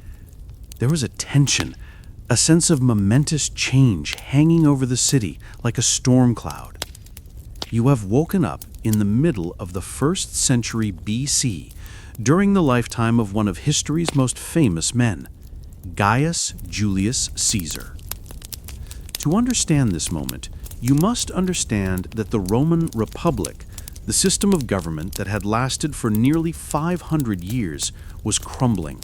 Speaker 1: There is a tension, a sense of momentous change hanging over the city like a storm cloud. You have woken up in the middle of the 1st century BC, during the lifetime of one of history's most famous men, Gaius Julius Caesar. To understand this moment, you must understand that the Roman Republic, the system of government that had lasted for nearly 500 years, was crumbling.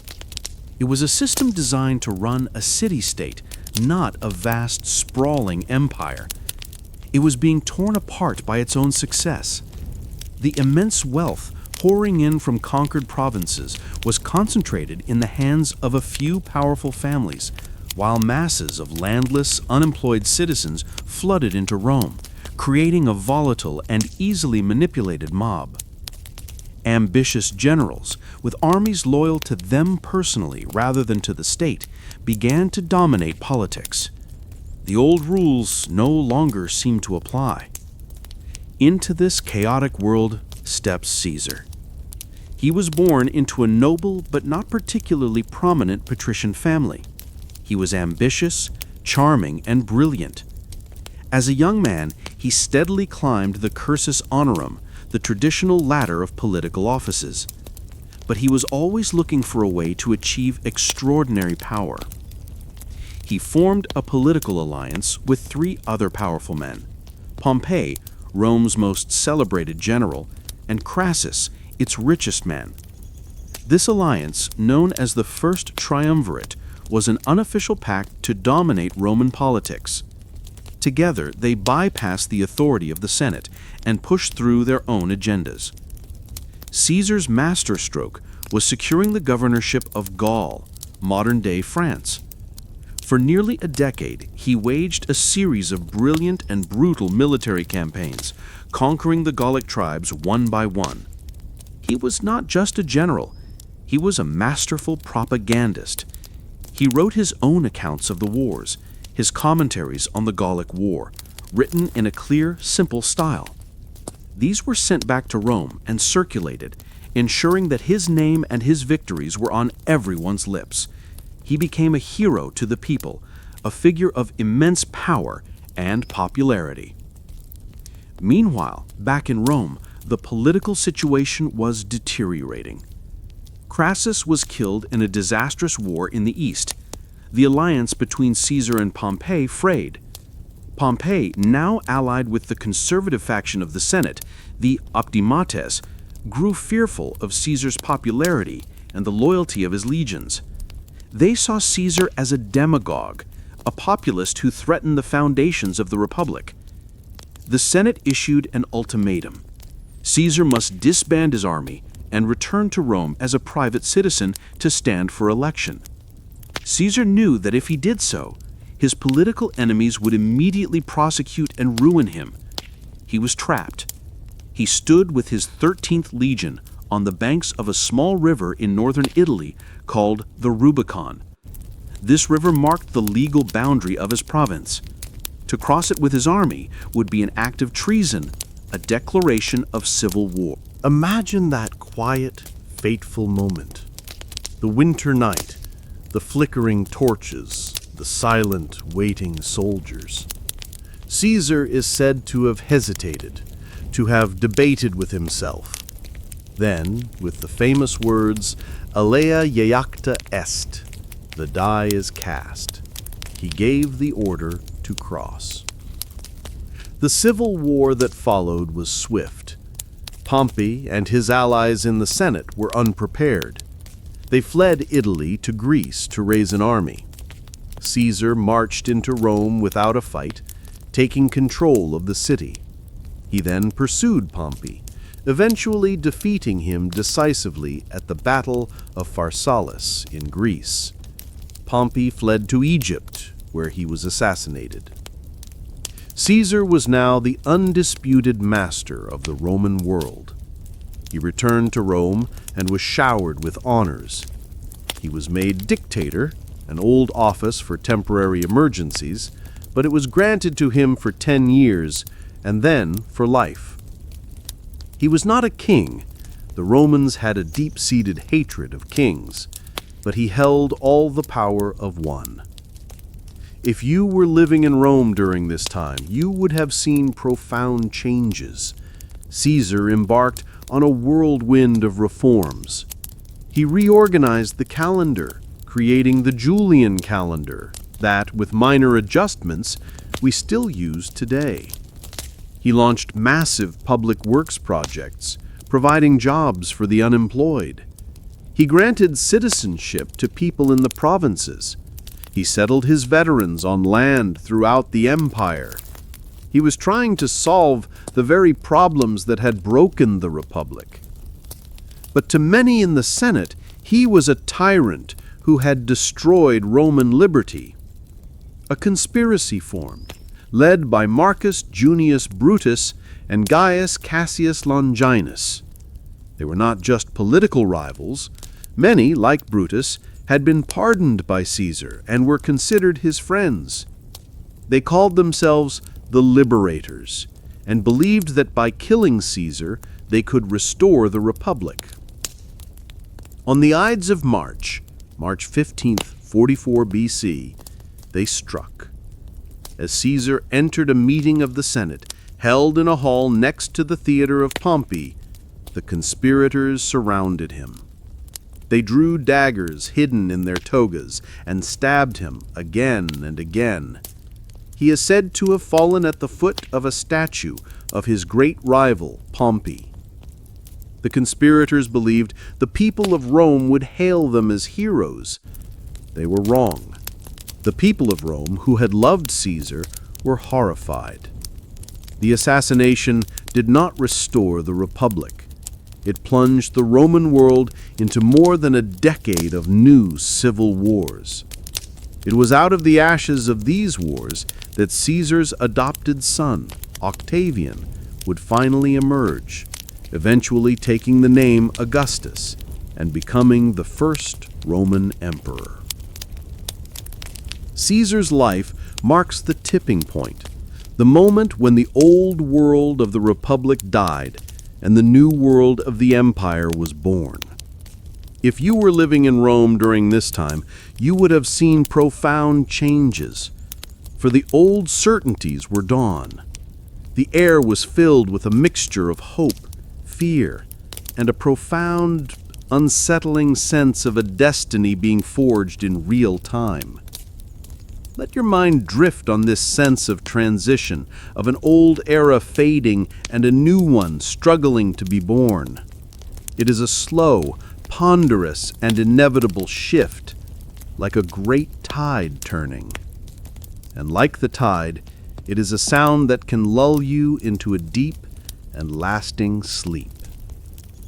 Speaker 1: It was a system designed to run a city-state, not a vast, sprawling empire. It was being torn apart by its own success. The immense wealth pouring in from conquered provinces was concentrated in the hands of a few powerful families, while masses of landless, unemployed citizens flooded into Rome, creating a volatile and easily manipulated mob. Ambitious generals, with armies loyal to them personally rather than to the state, began to dominate politics. The old rules no longer seemed to apply. Into this chaotic world steps Caesar. He was born into a noble but not particularly prominent patrician family. He was ambitious, charming, and brilliant. As a young man, he steadily climbed the cursus honorum, the traditional ladder of political offices. But he was always looking for a way to achieve extraordinary power.
Speaker 2: He formed a political alliance with three other powerful men: Pompey, Rome's most celebrated general, and Crassus, its richest man. This alliance, known as the First Triumvirate, was an unofficial pact to dominate Roman politics. Together, they bypassed the authority of the Senate and pushed through their own agendas. Caesar's masterstroke was securing the governorship of Gaul, modern-day France. For nearly a decade, he waged a series of brilliant and brutal military campaigns, conquering the Gallic tribes one by one. He was not just a general, he was a masterful propagandist. He wrote his own accounts of the wars, his commentaries on the Gallic War, written in a clear, simple style. These were sent back to Rome and circulated, ensuring that his name and his victories were on everyone's lips. He became a hero to the people, a figure of immense power and popularity. Meanwhile, back in Rome, the political situation was deteriorating. Crassus was killed in a disastrous war in the east. The alliance between Caesar and Pompey frayed. Pompey, now allied with the conservative faction of the Senate, the Optimates, grew fearful of Caesar's popularity and the loyalty of his legions. They saw Caesar as a demagogue, a populist who threatened the foundations of the Republic. The Senate issued an ultimatum. Caesar must disband his army and return to Rome as a private citizen to stand for election. Caesar knew that if he did so, his political enemies would immediately prosecute and ruin him. He was trapped. He stood with his 13th Legion on the banks of a small river in northern Italy called the Rubicon. This river marked the legal boundary of his province. To cross it with his army would be an act of treason, a declaration of civil war.
Speaker 3: Imagine that quiet, fateful moment. The winter night, the flickering torches, the silent, waiting soldiers. Caesar is said to have hesitated, to have debated with himself. Then, with the famous words, "Alea iacta est," the die is cast, he gave the order to cross. The civil war that followed was swift. Pompey and his allies in the Senate were unprepared. They fled Italy to Greece to raise an army. Caesar marched into Rome without a fight, taking control of the city. He then pursued Pompey, eventually defeating him decisively at the Battle of Pharsalus in Greece. Pompey fled to Egypt, where he was assassinated. Caesar was now the undisputed master of the Roman world. He returned to Rome and was showered with honors. He was made dictator, an old office for temporary emergencies, but it was granted to him for 10 years and then for life. He was not a king. The Romans had a deep-seated hatred of kings, but he held all the power of one. If you were living in Rome during this time, you would have seen profound changes. Caesar embarked on a whirlwind of reforms. He reorganized the calendar, creating the Julian calendar that, with minor adjustments, we still use today. He launched massive public works projects, providing jobs for the unemployed. He granted citizenship to people in the provinces. He settled his veterans on land throughout the empire. He was trying to solve the very problems that had broken the Republic. But to many in the Senate, he was a tyrant who had destroyed Roman liberty. A conspiracy formed, led by Marcus Junius Brutus and Gaius Cassius Longinus. They were not just political rivals. Many, like Brutus, had been pardoned by Caesar and were considered his friends. They called themselves the Liberators and believed that by killing Caesar, they could restore the Republic. On the Ides of March 15th, 44 BC, they struck. As Caesar entered a meeting of the Senate, held in a hall next to the theater of Pompey, the conspirators surrounded him. They drew daggers hidden in their togas and stabbed him again and again. He is said to have fallen at the foot of a statue of his great rival, Pompey. The conspirators believed the people of Rome would hail them as heroes. They were wrong. The people of Rome, who had loved Caesar, were horrified. The assassination did not restore the Republic. It plunged the Roman world into more than a decade of new civil wars. It was out of the ashes of these wars that Caesar's adopted son, Octavian, would finally emerge, eventually taking the name Augustus and becoming the first Roman emperor. Caesar's life marks the tipping point, the moment when the old world of the Republic died and the new world of the empire was born. If you were living in Rome during this time, you would have seen profound changes, for the old certainties were gone. The air was filled with a mixture of hope, fear, and a profound, unsettling sense of a destiny being forged in real time. Let your mind drift on this sense of transition, of an old era fading and a new one struggling to be born. It is a slow, ponderous, and inevitable shift, like a great tide turning. And like the tide, it is a sound that can lull you into a deep and lasting sleep.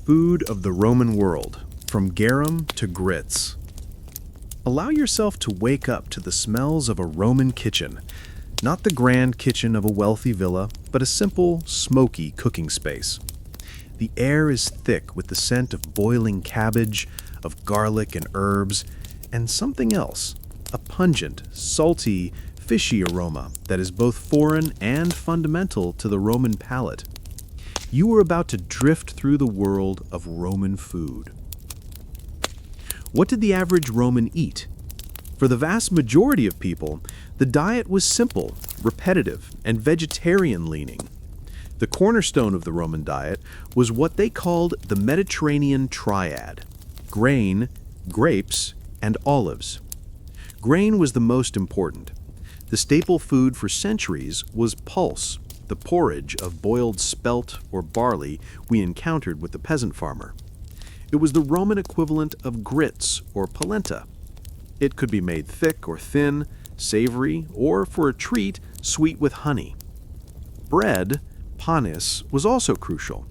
Speaker 2: Food of the Roman world, from garum to grits. Allow yourself to wake up to the smells of a Roman kitchen, not the grand kitchen of a wealthy villa, but a simple, smoky cooking space. The air is thick with the scent of boiling cabbage, of garlic and herbs, and something else, a pungent, salty, fishy aroma that is both foreign and fundamental to the Roman palate. You are about to drift through the world of Roman food. What did the average Roman eat? For the vast majority of people, the diet was simple, repetitive, and vegetarian-leaning. The cornerstone of the Roman diet was what they called the Mediterranean triad: grain, grapes, and olives. Grain was the most important. The staple food for centuries was pulse, the porridge of boiled spelt or barley we encountered with the peasant farmer. It was the Roman equivalent of grits or polenta. It could be made thick or thin, savory, or for a treat, sweet with honey. Bread, panis, was also crucial.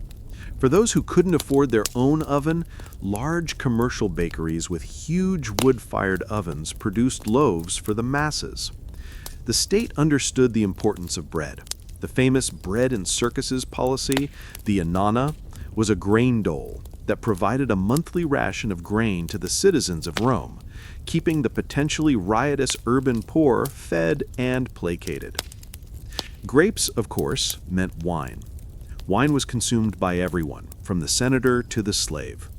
Speaker 2: For those who couldn't afford their own oven, large commercial bakeries with huge wood-fired ovens produced loaves for the masses. The state understood the importance of bread. The famous bread in circuses policy, the annona, was a grain dole that provided a monthly ration of grain to the citizens of Rome, keeping the potentially riotous urban poor fed and placated. Grapes, of course, meant wine. Wine was consumed by everyone, from the senator to the slave.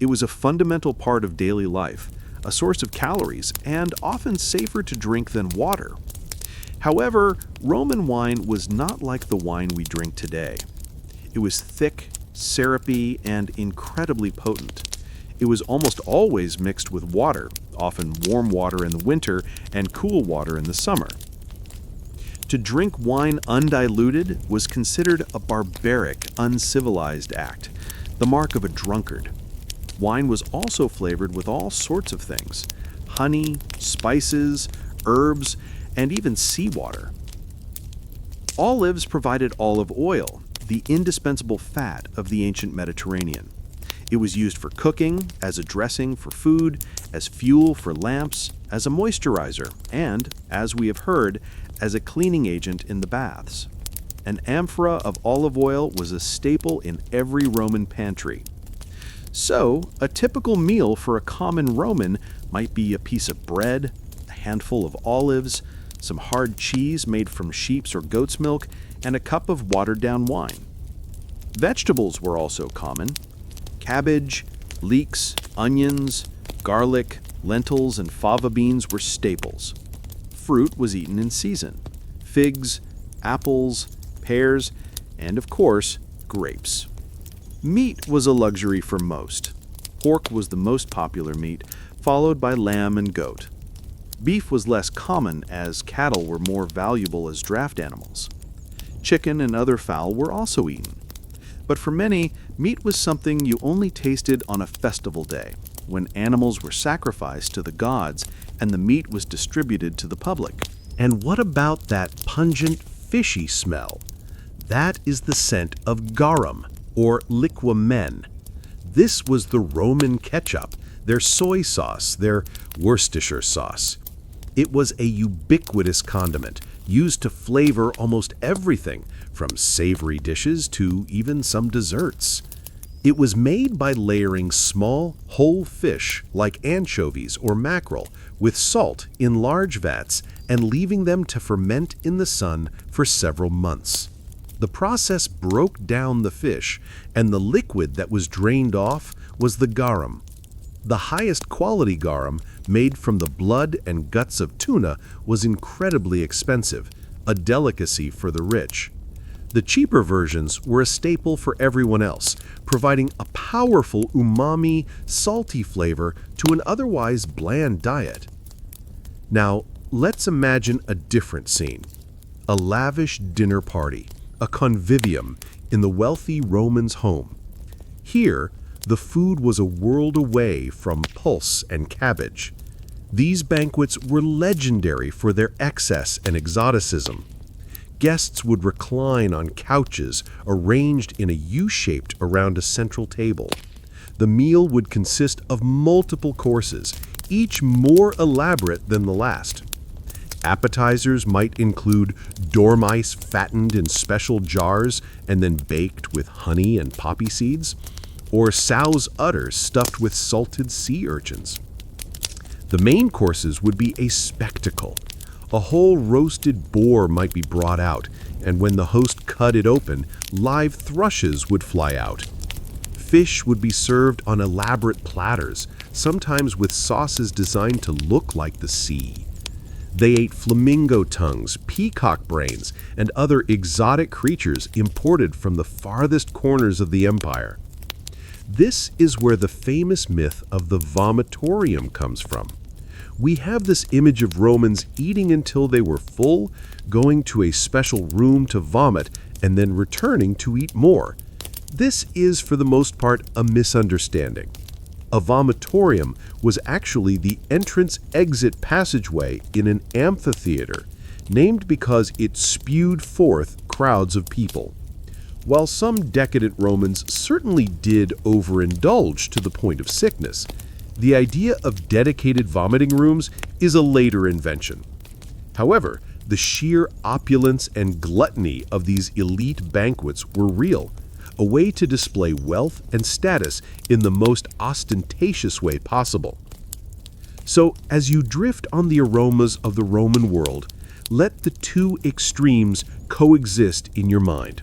Speaker 2: It was a fundamental part of daily life, a source of calories, and often safer to drink than water. However, Roman wine was not like the wine we drink today. It was thick, syrupy, and incredibly potent. It was almost always mixed with water, often warm water in the winter and cool water in the summer. To drink wine undiluted was considered a barbaric, uncivilized act, the mark of a drunkard. Wine was also flavored with all sorts of things: honey, spices, herbs, and even seawater. Olives provided olive oil, the indispensable fat of the ancient Mediterranean. It was used for cooking, as a dressing for food, as fuel for lamps, as a moisturizer, and, as we have heard, as a cleaning agent in the baths. An amphora of olive oil was a staple in every Roman pantry. So, a typical meal for a common Roman might be a piece of bread, a handful of olives, some hard cheese made from sheep's or goat's milk, and a cup of watered-down wine. Vegetables were also common. Cabbage, leeks, onions, garlic, lentils, and fava beans were staples. Fruit was eaten in season: figs, apples, pears, and of course, grapes. Meat was a luxury for most.
Speaker 3: Pork was the most popular meat, followed by lamb and goat. Beef was less common as cattle were more valuable as draft animals. Chicken and other fowl were also eaten. But for many, meat was something you only tasted on a festival day, when animals were sacrificed to the gods and the meat was distributed to the public.
Speaker 2: And what about that pungent, fishy smell? That is the scent of garum, or liquamen. This was the Roman ketchup, their soy sauce, their Worcestershire sauce. It was a ubiquitous condiment, used to flavor almost everything, from savory dishes to even some desserts. It was made by layering small, whole fish, like anchovies or mackerel, with salt in large vats and leaving them to ferment in the sun for several months. The process broke down the fish, and the liquid that was drained off was the garum. The highest quality garum, made from the blood and guts of tuna, was incredibly expensive, a delicacy for the rich. The cheaper versions were a staple for everyone else, providing a powerful umami, salty flavor to an otherwise bland diet. Now, let's imagine a different scene. A lavish dinner party, a convivium in the wealthy Roman's home. Here, the food was a world away from pulse and cabbage. These banquets were legendary for their excess and exoticism. Guests would recline on couches arranged in a U-shaped around a central table. The meal would consist of multiple courses, each more elaborate than the last. Appetizers might include dormice fattened in special jars and then baked with honey and poppy seeds, or sow's udder stuffed with salted sea urchins. The main courses would be a spectacle. A whole roasted boar might be brought out, and when the host cut it open, live thrushes would fly out. Fish would be served on elaborate platters, sometimes with sauces designed to look like the sea. They ate flamingo tongues, peacock brains, and other exotic creatures imported from the farthest corners of the empire. This is where the famous myth of the vomitorium comes from. We have this image of Romans eating until they were full, going to a special room to vomit, and then returning to eat more. This is, for the most part, a misunderstanding. A vomitorium was actually the entrance-exit passageway in an amphitheater, named because it spewed forth crowds of people. While some decadent Romans certainly did overindulge to the point of sickness, the idea of dedicated vomiting rooms is a later invention. However, the sheer opulence and gluttony of these elite banquets were real, a way to display wealth and status in the most ostentatious way possible. So, as you drift on the aromas of the Roman world, let the two extremes coexist in your mind.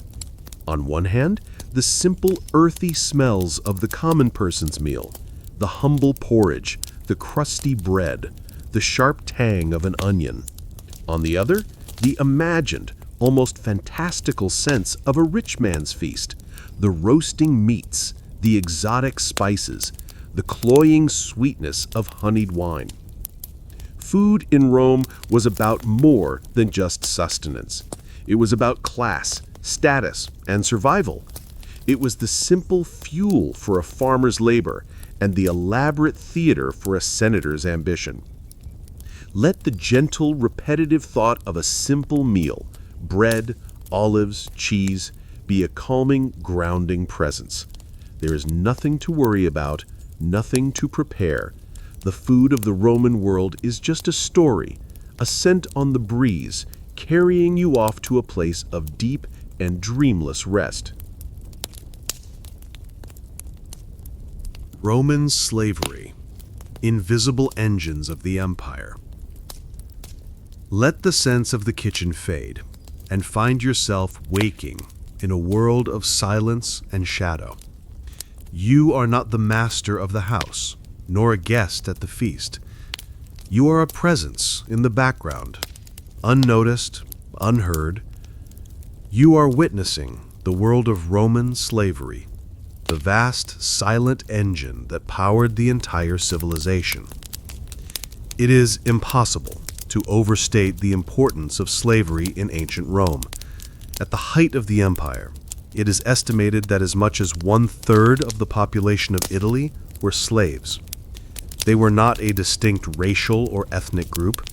Speaker 2: On one hand, the simple earthy smells of the common person's meal, the humble porridge, the crusty bread, the sharp tang of an onion. On the other, the imagined, almost fantastical sense of a rich man's feast, the roasting meats, the exotic spices, the cloying sweetness of honeyed wine. Food in Rome was about more than just sustenance. It was about class, status, and survival. It was the simple fuel for a farmer's labor and the elaborate theater for a senator's ambition. Let the gentle, repetitive thought of a simple meal, bread, olives, cheese, be a calming, grounding presence. There is nothing to worry about, nothing to prepare. The food of the Roman world is just a story, a scent on the breeze, carrying you off to a place of deep and dreamless rest. Roman slavery, invisible engines of the empire. Let the sense of the kitchen fade, and find yourself waking in a world of silence and shadow. You are not the master of the house, nor a guest at the feast. You are a presence in the background, unnoticed, unheard. You are witnessing the world of Roman slavery.
Speaker 3: the vast, silent engine that powered the entire civilization. It is impossible to overstate the importance of slavery in ancient Rome. At the height of the empire, it is estimated that as much as 1/3 of the population of Italy were slaves. They were not a distinct racial or ethnic group.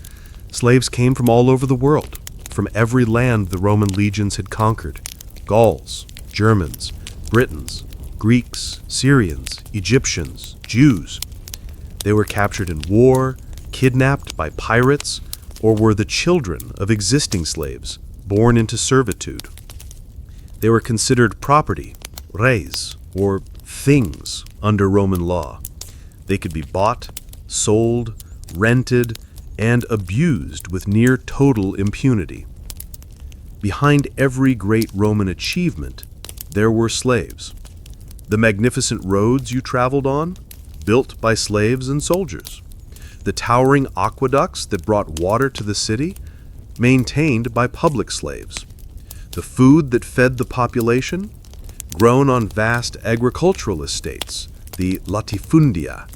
Speaker 3: Slaves came from all over the world, from every land the Roman legions had conquered: Gauls, Germans, Britons, Greeks, Syrians, Egyptians, Jews. They were captured in war, kidnapped by pirates, or were the children of existing slaves born into servitude. They were considered property, res, or things under Roman law. They could be bought, sold, rented, and abused with near total impunity. Behind every great Roman achievement, there were slaves. The magnificent roads you traveled on, built by slaves and soldiers. The towering aqueducts that brought water to the city, maintained by public slaves. The food that fed the population, grown on vast agricultural estates, the latifundia,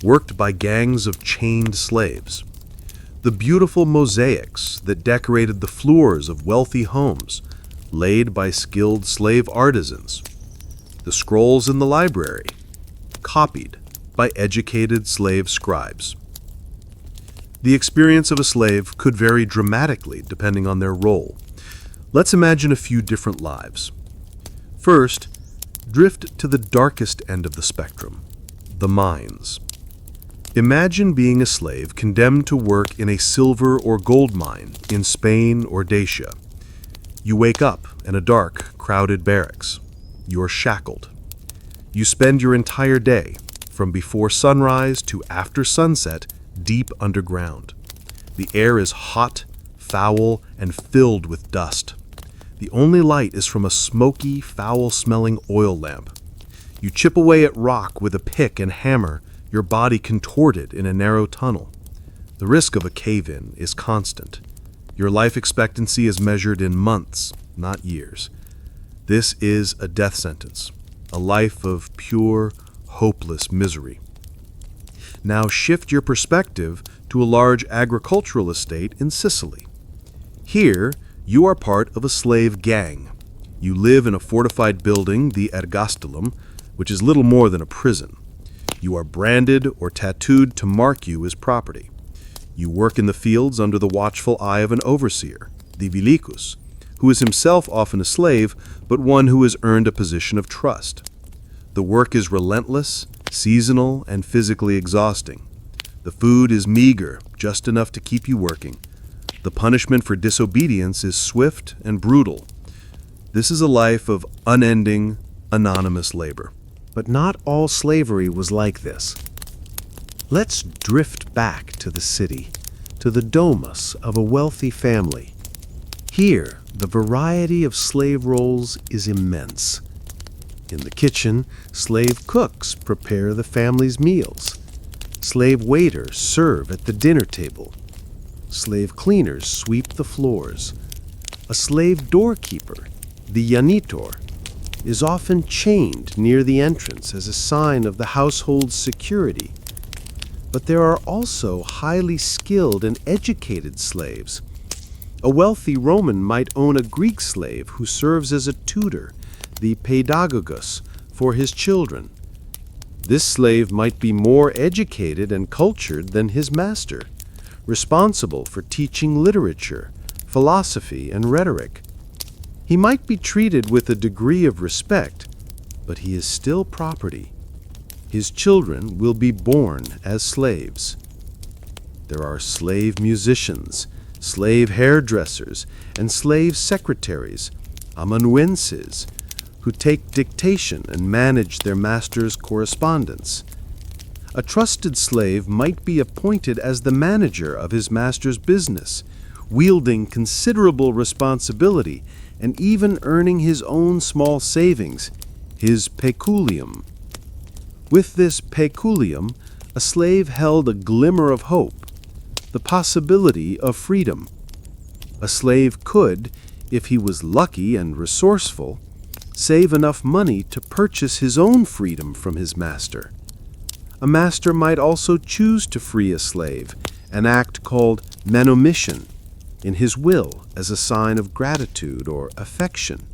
Speaker 3: worked by gangs of chained slaves. The beautiful mosaics that decorated the floors of wealthy homes, laid by skilled slave artisans. The scrolls in the library, copied by educated slave scribes. The experience of a slave could vary dramatically depending on their role. Let's imagine a few different lives. First, drift to the darkest end of the spectrum, the mines. Imagine being a slave condemned to work in a silver or gold mine in Spain or Dacia. You wake up in a dark, crowded barracks. You're shackled. You spend your entire day, from before sunrise to after sunset, deep underground. The air is hot, foul, and filled with dust. The only light is from a smoky, foul-smelling oil lamp. You chip away at rock with a pick and hammer, your body contorted in a narrow tunnel. The risk of a cave-in is constant. Your life expectancy is measured in months, not years. This is a death sentence, a life of pure, hopeless misery. Now shift your perspective to a large agricultural estate in Sicily. Here, you are part of a slave gang. You live in a fortified building, the ergastulum, which is little more than a prison. You are branded or tattooed to mark you as property. You work in the fields under the watchful eye of an overseer, the vilikus, who is himself often a slave, but one who has earned a position of trust. The work is relentless, seasonal, and physically exhausting. The food is meager, just enough to keep you working. The punishment for disobedience is swift and brutal. This is a life of unending, anonymous labor.
Speaker 2: But not all slavery was like this. Let's drift back to the city, to the domus of a wealthy family. Here, the variety of slave roles is immense. In the kitchen, slave cooks prepare the family's meals. Slave waiters serve at the dinner table. Slave cleaners sweep the floors. A slave doorkeeper, the janitor, is often chained near the entrance as a sign of the household's security. But there are also highly skilled and educated slaves. A wealthy Roman might own a Greek slave who serves as a tutor, the pedagogus, for his children. This slave might be more educated and cultured than his master, responsible for teaching literature, philosophy, and rhetoric. He might be treated with a degree of respect, but he is still property. His children will be born as slaves. There are slave musicians, slave hairdressers, and slave secretaries, amanuenses, who take dictation and manage their master's correspondence. A trusted slave might be appointed as the manager of his master's business, wielding considerable responsibility and even earning his own small savings, his peculium. With this peculium, a slave held a glimmer of hope, the possibility of freedom. A slave could, if he was lucky and resourceful,
Speaker 3: save enough money to purchase his own freedom from his master. A master might also choose to free a slave, an act called manumission, in his will as a sign of gratitude or affection.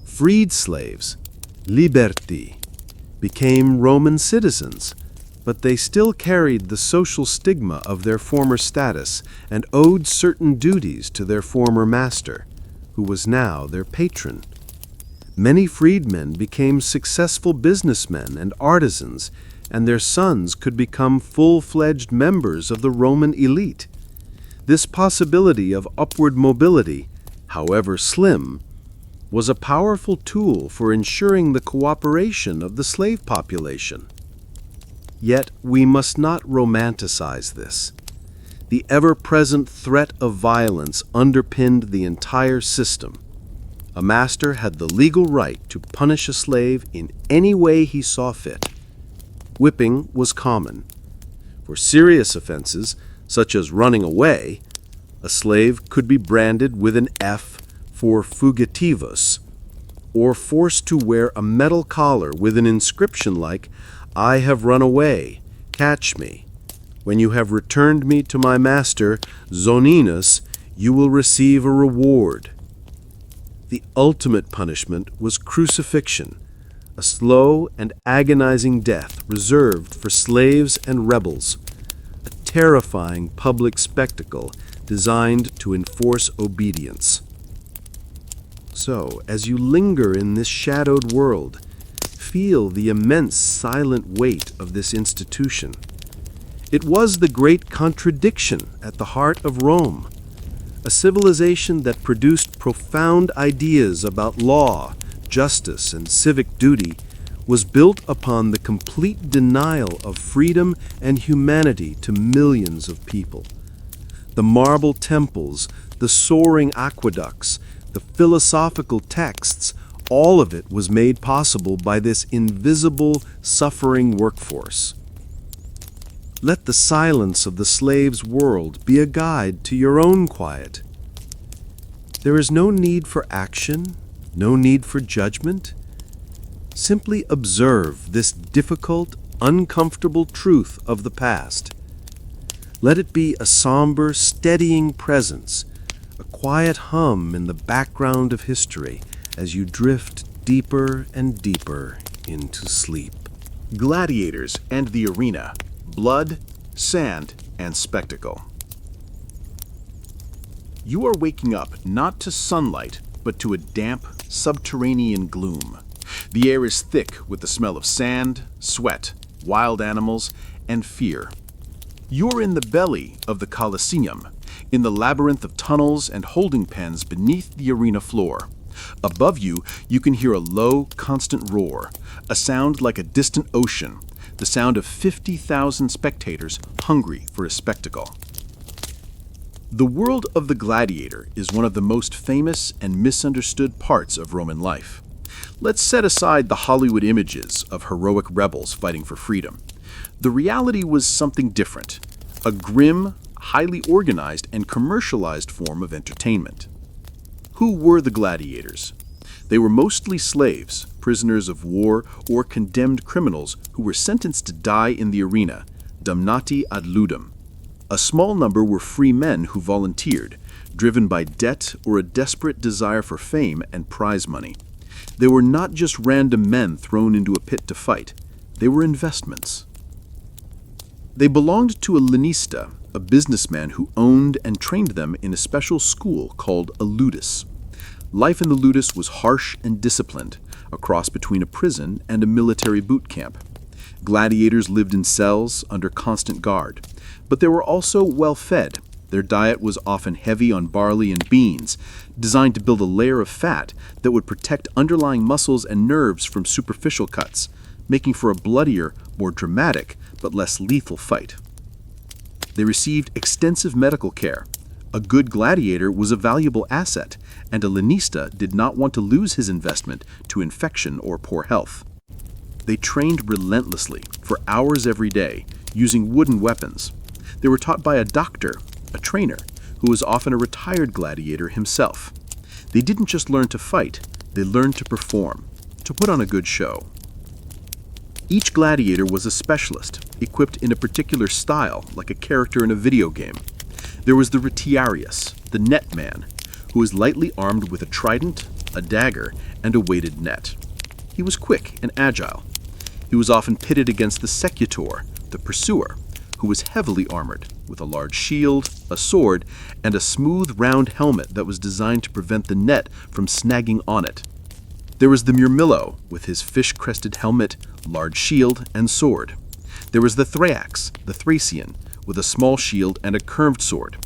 Speaker 3: Freed slaves, liberti, became Roman citizens, but they still carried the social stigma of their former status and owed certain duties to their former master, who was now their patron. Many freedmen became successful businessmen and artisans, and their sons could become full-fledged members of the Roman elite. This possibility of upward mobility, however slim, was a powerful tool for ensuring the cooperation of the slave population. Yet we must not romanticize this. The ever-present threat of violence underpinned the entire system. A master had the legal right to punish a slave in any way he saw fit. Whipping was common. For serious offenses, such as running away, a slave could be branded with an F for fugitivus, or forced to wear a metal collar with an inscription like, "I have run away, catch me. When you have returned me to my master, Zoninus, you will receive a reward." The ultimate punishment was crucifixion, a slow and agonizing death reserved for slaves and rebels, a terrifying public spectacle designed to enforce obedience. So, as you linger in this shadowed world, feel the immense silent weight of this institution. It was the great contradiction at the heart of Rome, a civilization that produced profound ideas about law, justice, and civic duty, was built upon the complete denial of freedom and humanity to millions of people. The marble temples, the soaring aqueducts, the philosophical texts, all of it was made possible by this invisible, suffering workforce. Let the silence of the slave's world be a guide to your own quiet. There is no need for action, no need for judgment. Simply observe this difficult, uncomfortable truth of the past. Let it be a somber, steadying presence, a quiet hum in the background of history as you drift deeper and deeper into sleep.
Speaker 1: Gladiators and the arena. Blood, sand, and spectacle. You are waking up not to sunlight, but to a damp, subterranean gloom. The air is thick with the smell of sand, sweat, wild animals, and fear. You're in the belly of the Colosseum, in the labyrinth of tunnels and holding pens beneath the arena floor. Above you, you can hear a low, constant roar, a sound like a distant ocean, the sound of 50,000 spectators hungry for a spectacle. The world of the gladiator is one of the most famous and misunderstood parts of Roman life. Let's set aside the Hollywood images of heroic rebels fighting for freedom. The reality was something different, a grim, highly organized, and commercialized form of entertainment. Who were the gladiators? They were mostly slaves, prisoners of war, or condemned criminals who were sentenced to die in the arena, damnati ad ludum. A small number were free men who volunteered, driven by debt or a desperate desire for fame and prize money. They were not just random men thrown into a pit to fight. They were investments. They belonged to a lanista, a businessman who owned and trained them in a special school called a ludus. Life in the ludus was harsh and disciplined, a cross between a prison and a military boot camp. Gladiators lived in cells under constant guard, but they were also well-fed. Their diet was often heavy on barley and beans, designed to build a layer of fat that would protect underlying muscles and nerves from superficial cuts, making for a bloodier, more dramatic, but less lethal fight. They received extensive medical care. A good gladiator was a valuable asset, and a lanista did not want to lose his investment to infection or poor health. They trained relentlessly, for hours every day, using wooden weapons. They were taught by a doctor, a trainer, who was often a retired gladiator himself. They didn't just learn to fight,
Speaker 3: They learned to perform, to put on a good show. Each gladiator was a specialist, equipped in a particular style, like a character in a video game. There was the retiarius, the net man, who was lightly armed with a trident, a dagger, and a weighted net. He was quick and agile. He was often pitted against the secutor, the pursuer, who was heavily armored, with a large shield, a sword, and a smooth round helmet that was designed to prevent the net from snagging on it. There was the murmillo, with his fish-crested helmet, large shield, and sword. There was the thrax, the Thracian, with a small shield and a curved sword.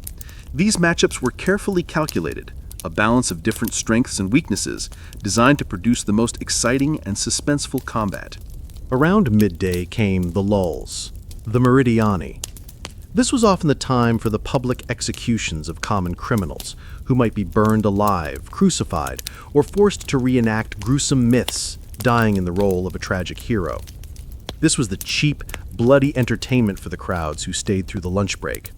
Speaker 3: These matchups were carefully calculated, a balance of different strengths and weaknesses, designed to produce the most exciting and suspenseful combat.
Speaker 2: Around midday came the lulls, the meridiani. This was often the time for the public executions of common criminals, who might be burned alive, crucified, or forced to reenact gruesome myths, dying in the role of a tragic hero. This was the cheap, bloody entertainment for the crowds who stayed through the lunch break.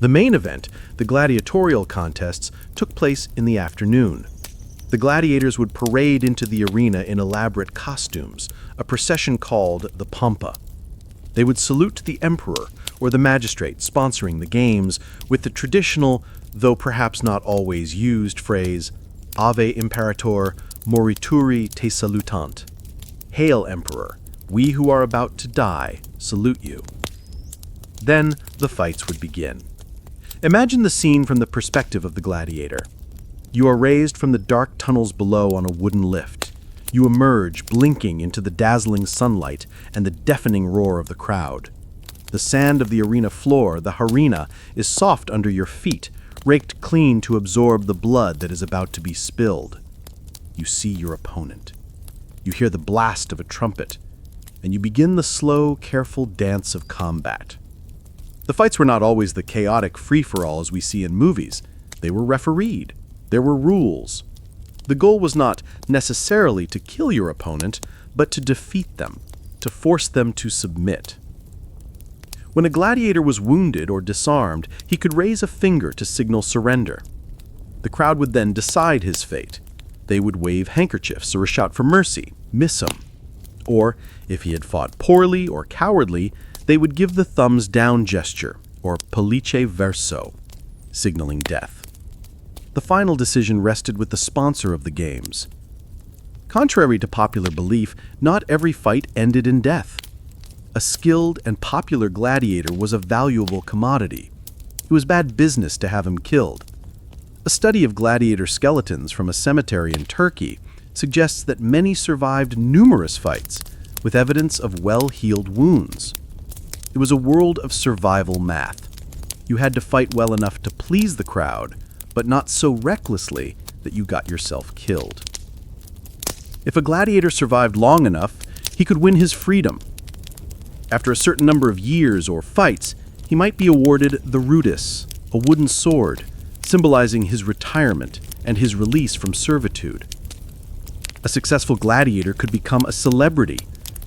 Speaker 2: The main event, the gladiatorial contests, took place in the afternoon. The gladiators would parade into the arena in elaborate costumes, a procession called the Pampa. They would salute the emperor or the magistrate sponsoring the games with the traditional, though perhaps not always used, phrase, Ave Imperator, morituri te salutant. Hail, Emperor, we who are about to die salute you. Then the fights would begin. Imagine the scene from the perspective of the gladiator. You are raised from the dark tunnels below on a wooden lift. You emerge, blinking, into the dazzling sunlight and the deafening roar of the crowd. The sand of the arena floor, the harina, is soft under your feet, raked clean to absorb the blood that is about to be spilled. You see your opponent. You hear the blast of a trumpet, and you begin the slow, careful dance of combat. The fights were not always the chaotic free-for-alls we see in movies. They were refereed. There were rules. The goal was not necessarily to kill your opponent, but to defeat them, to force them to submit. When a gladiator was wounded or disarmed, he could raise a finger to signal surrender. The crowd would then decide his fate. They would wave handkerchiefs or shout for mercy, miss him. Or, if he had fought poorly or cowardly, they would give the thumbs down gesture, or pollice verso, signaling death. The final decision rested with the sponsor of the games. Contrary to popular belief, not every fight ended in death. A skilled and popular gladiator was a valuable commodity. It was bad business to have him killed. A study of gladiator skeletons from a cemetery in Turkey suggests that many survived numerous fights, with evidence of well-healed wounds. It was a world of survival math. You had to fight well enough to please the crowd, but not so recklessly that you got yourself killed. If a gladiator survived long enough, he could win his freedom. After a certain number of years or fights, he might be awarded the rudis, a wooden sword, symbolizing his retirement and his release from servitude. A successful gladiator could become a celebrity,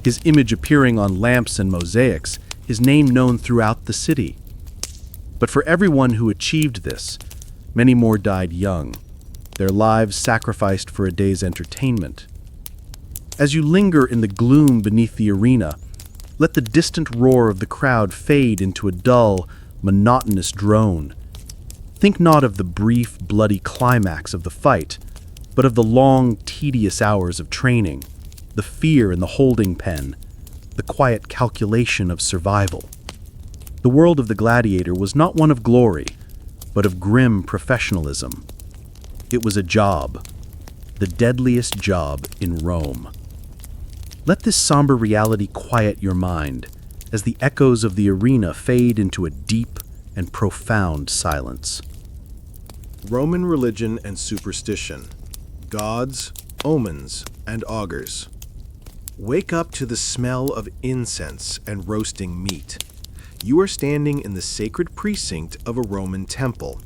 Speaker 2: his image appearing on lamps and mosaics, his name known throughout the city. But for everyone who achieved this, many more died young, their lives sacrificed for a day's entertainment. As you linger in the gloom beneath the arena, let the distant roar of the crowd fade into a dull, monotonous drone. Think not of the brief, bloody climax of the fight, but of the long, tedious hours of training, the fear in the holding pen, the quiet calculation of survival. The world of the gladiator was not one of glory, but of grim professionalism. It was a job, the deadliest job in Rome. Let this somber reality quiet your mind as the echoes of the arena fade into a deep and profound silence.
Speaker 3: Roman religion and superstition, gods, omens, and augurs. Wake up to the smell of incense and roasting meat. You are standing in the sacred precinct of a Roman temple.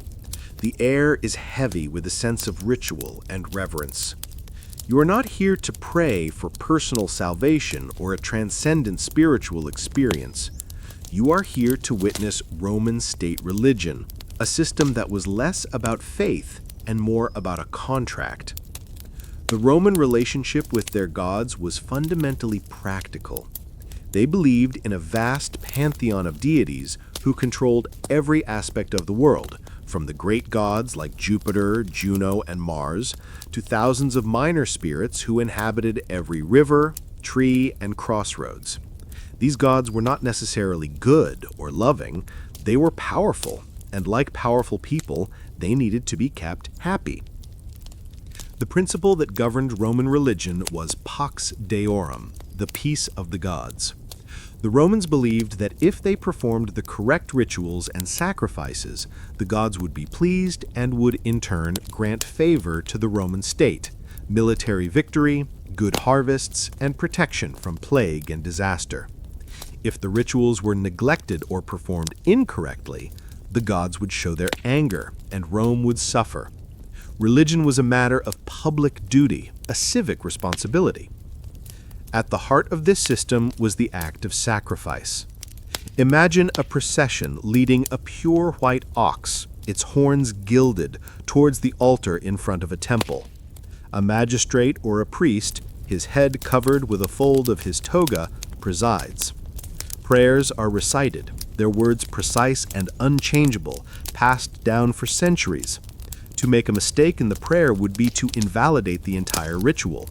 Speaker 3: The air is heavy with a sense of ritual and reverence. You are not here to pray for personal salvation or a transcendent spiritual experience. You are here to witness Roman state religion, a system that was less about faith and more about a contract.
Speaker 2: The Roman relationship with their gods was fundamentally practical. They believed in a vast pantheon of deities who controlled every aspect of the world, from the great gods like Jupiter, Juno, and Mars, to thousands of minor spirits who inhabited every river, tree, and crossroads. These gods were not necessarily good or loving, they were powerful, and like powerful people, they needed to be kept happy. The principle that governed Roman religion was pax deorum, the peace of the gods. The Romans believed that if they performed the correct rituals and sacrifices, the gods would be pleased and would in turn grant favor to the Roman state, military victory, good harvests, and protection from plague and disaster. If the rituals were neglected or performed incorrectly, the gods would show their anger and Rome would suffer. Religion was a matter of public duty, a civic responsibility. At the heart of this system was the act of sacrifice. Imagine a procession leading a pure white ox, its horns gilded, towards the altar in front of a temple. A magistrate or a priest, his head covered with a fold of his toga, presides. Prayers are recited, their words precise and unchangeable, passed down for centuries. To make a mistake in the prayer would be to invalidate the entire ritual.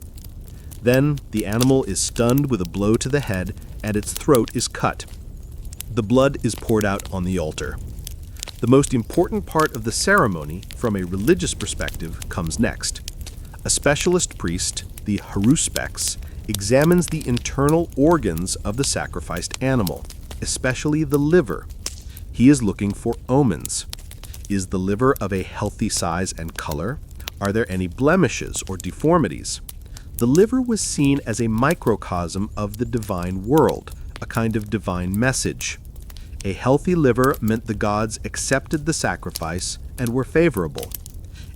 Speaker 2: Then, the animal is stunned with a blow to the head and its throat is cut. The blood is poured out on the altar. The most important part of the ceremony, from a religious perspective, comes next. A specialist priest, the haruspex, examines the internal organs of the sacrificed animal, especially the liver. He is looking for omens. Is the liver of a healthy size and color? Are there any blemishes or deformities? The liver was seen as a microcosm of the divine world, a kind of divine message. A healthy liver meant the gods accepted the sacrifice and were favorable.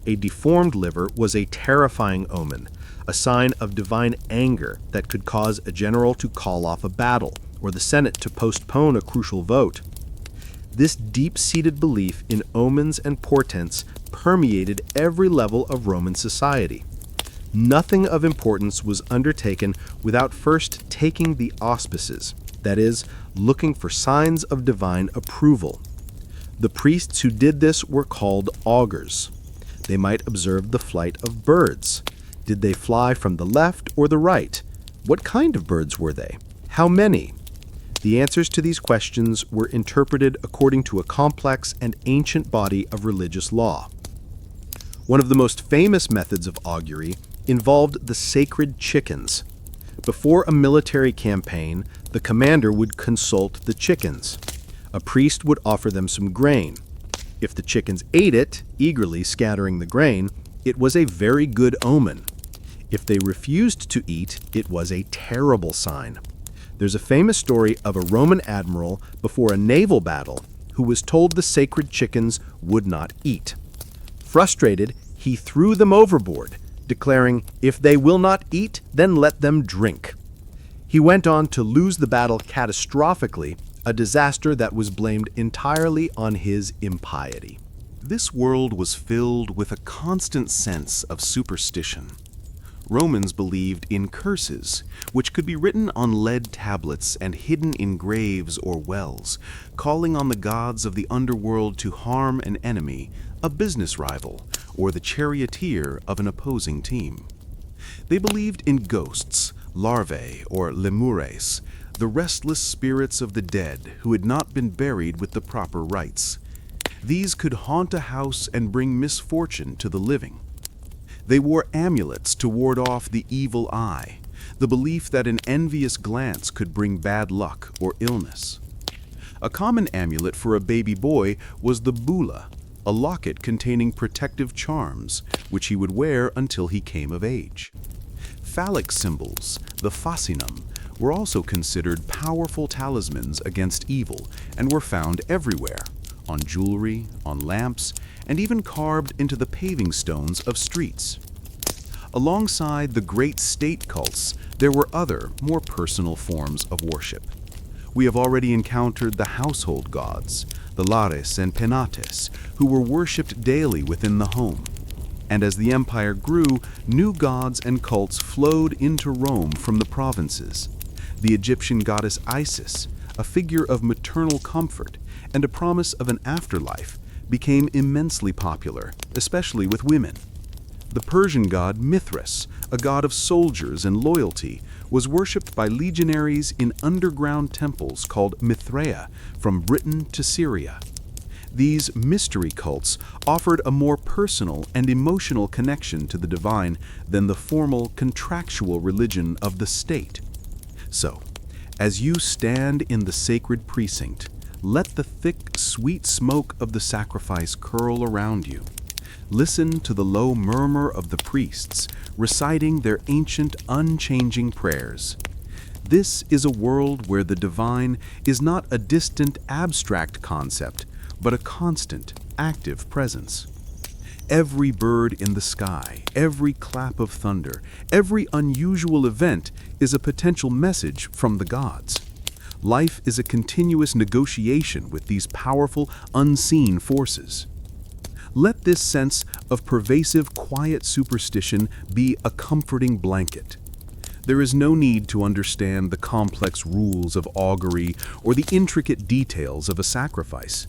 Speaker 2: A deformed liver was a terrifying omen, a sign of divine anger that could cause a general to call off a battle or the Senate to postpone a crucial vote. This deep-seated belief in omens and portents permeated every level of Roman society. Nothing of importance was undertaken without first taking the auspices, that is, looking for signs of divine approval. The priests who did this were called augurs. They might observe the flight of birds. Did they fly from the left or the right? What kind of birds were they? How many? The answers to these questions were interpreted according to a complex and ancient body of religious law. One of the most famous methods of augury involved the sacred chickens. Before a military campaign, the commander would consult the chickens. A priest would offer them some grain. If the chickens ate it, eagerly scattering the grain, it was a very good omen. If they refused to eat, it was a terrible sign. There's a famous story of a Roman admiral before a naval battle who was told the sacred chickens would not eat. Frustrated, he threw them overboard, declaring, "If they will not eat, then let them drink." He went on to lose the battle catastrophically, a disaster that was blamed entirely on his impiety.
Speaker 4: This world was filled with a constant sense of superstition. Romans believed in curses, which could be written on lead tablets and hidden in graves or wells, calling on the gods of the underworld to harm an enemy, a business rival, or the charioteer of an opposing team. They believed in ghosts, larvae, or lemures, the restless spirits of the dead who had not been buried with the proper rites. These could haunt a house and bring misfortune to the living. They wore amulets to ward off the evil eye, the belief that an envious glance could bring bad luck or illness. A common amulet for a baby boy was the bulla, a locket containing protective charms, which he would wear until he came of age. Phallic symbols, the fascinum, were also considered powerful talismans against evil and were found everywhere, on jewelry, on lamps, and even carved into the paving stones of streets. Alongside the great state cults, there were other, more personal forms of worship. We have already encountered the household gods, the lares and penates, who were worshipped daily within the home. And as the empire grew, new gods and cults flowed into Rome from the provinces. The Egyptian goddess Isis, a figure of maternal comfort and a promise of an afterlife, became immensely popular, especially with women. The Persian god Mithras, a god of soldiers and loyalty, was worshipped by legionaries in underground temples called Mithraea from Britain to Syria. These mystery cults offered a more personal and emotional connection to the divine than the formal contractual religion of the state. So, as you stand in the sacred precinct, let the thick, sweet smoke of the sacrifice curl around you. Listen to the low murmur of the priests reciting their ancient, unchanging prayers. This is a world where the divine is not a distant, abstract concept, but a constant, active presence. Every bird in the sky, every clap of thunder, every unusual event is a potential message from the gods. Life is a continuous negotiation with these powerful, unseen forces. Let this sense of pervasive, quiet superstition be a comforting blanket. There is no need to understand the complex rules of augury or the intricate details of a sacrifice.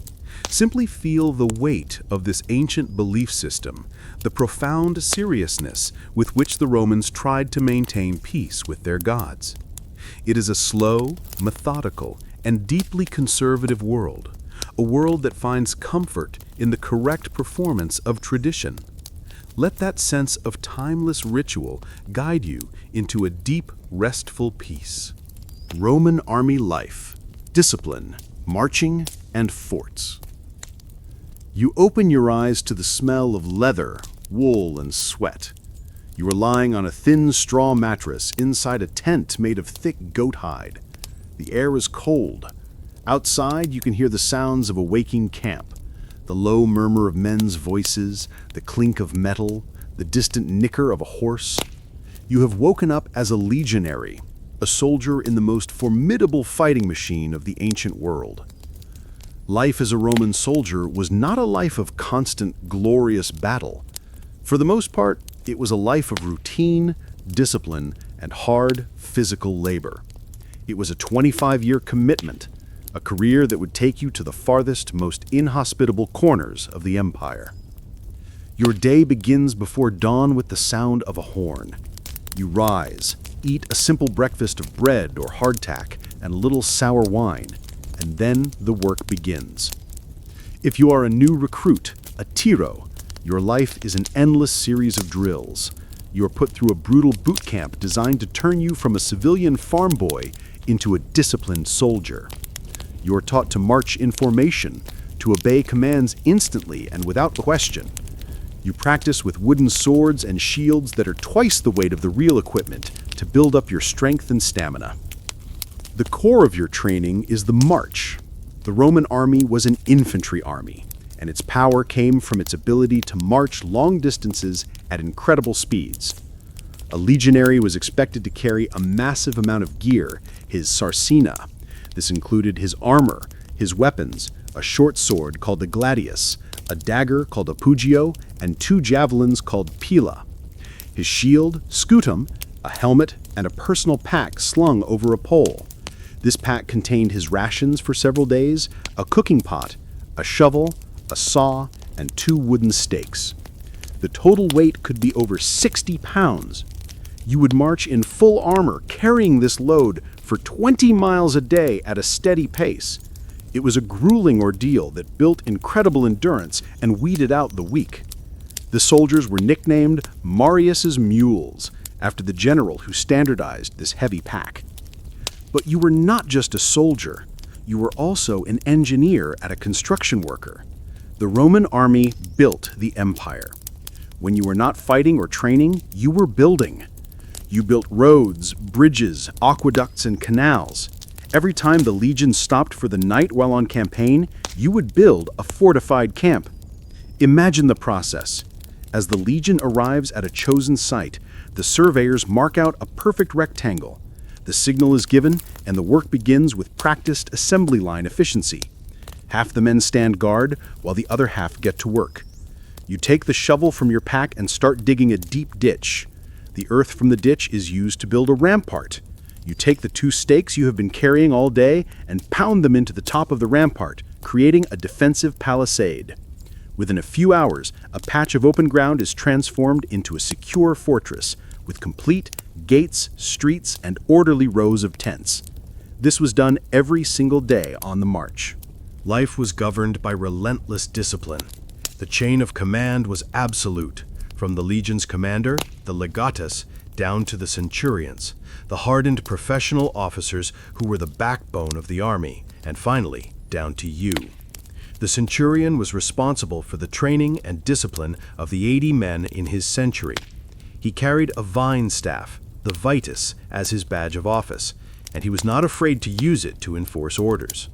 Speaker 4: Simply feel the weight of this ancient belief system, the profound seriousness with which the Romans tried to maintain peace with their gods. It is a slow, methodical, and deeply conservative world, a world that finds comfort in the correct performance of tradition. Let that sense of timeless ritual guide you into a deep, restful peace.
Speaker 3: Roman army life, discipline, marching, and forts. You open your eyes to the smell of leather, wool, and sweat. You are lying on a thin straw mattress inside a tent made of thick goat hide. The air is cold. Outside, you can hear the sounds of a waking camp, the low murmur of men's voices, the clink of metal, the distant nicker of a horse. You have woken up as a legionary, a soldier in the most formidable fighting machine of the ancient world. Life as a Roman soldier was not a life of constant, glorious battle. For the most part, it was a life of routine, discipline, and hard physical labor. It was a 25-year commitment, a career that would take you to the farthest, most inhospitable corners of the empire. Your day begins before dawn with the sound of a horn. You rise, eat a simple breakfast of bread or hardtack and a little sour wine, and then the work begins. If you are a new recruit, a tiro, your life is an endless series of drills. You are put through a brutal boot camp designed to turn you from a civilian farm boy into a disciplined soldier. You are taught to march in formation, to obey commands instantly and without question. You practice with wooden swords and shields that are twice the weight of the real equipment to build up your strength and stamina. The core of your training is the march. The Roman army was an infantry army, and its power came from its ability to march long distances at incredible speeds. A legionary was expected to carry a massive amount of gear, his sarcina. This included his armor, his weapons, a short sword called the gladius, a dagger called a pugio, and 2 javelins called pila. His shield, scutum, a helmet, and a personal pack slung over a pole. This pack contained his rations for several days, a cooking pot, a shovel, a saw, and 2 wooden stakes. The total weight could be over 60 pounds. You would march in full armor, carrying this load for 20 miles a day at a steady pace. It was a grueling ordeal that built incredible endurance and weeded out the weak. The soldiers were nicknamed Marius's Mules, after the general who standardized this heavy pack. But you were not just a soldier. You were also an engineer and a construction worker. The Roman army built the empire. When you were not fighting or training, you were building. You built roads, bridges, aqueducts, and canals. Every time the legion stopped for the night while on campaign, you would build a fortified camp. Imagine the process. As the legion arrives at a chosen site, the surveyors mark out a perfect rectangle. The signal is given, and the work begins with practiced assembly line efficiency. Half the men stand guard, while the other half get to work. You take the shovel from your pack and start digging a deep ditch. The earth from the ditch is used to build a rampart. You take the 2 stakes you have been carrying all day and pound them into the top of the rampart, creating a defensive palisade. Within a few hours, a patch of open ground is transformed into a secure fortress, with complete gates, streets, and orderly rows of tents. This was done every single day on the march. Life was governed by relentless discipline. The chain of command was absolute, from the legion's commander, the legatus, down to the centurions, the hardened professional officers who were the backbone of the army, and finally, down to you. The centurion was responsible for the training and discipline of the 80 men in his century. He carried a vine staff, the vitus, as his badge of office, and he was not afraid to use it to enforce orders.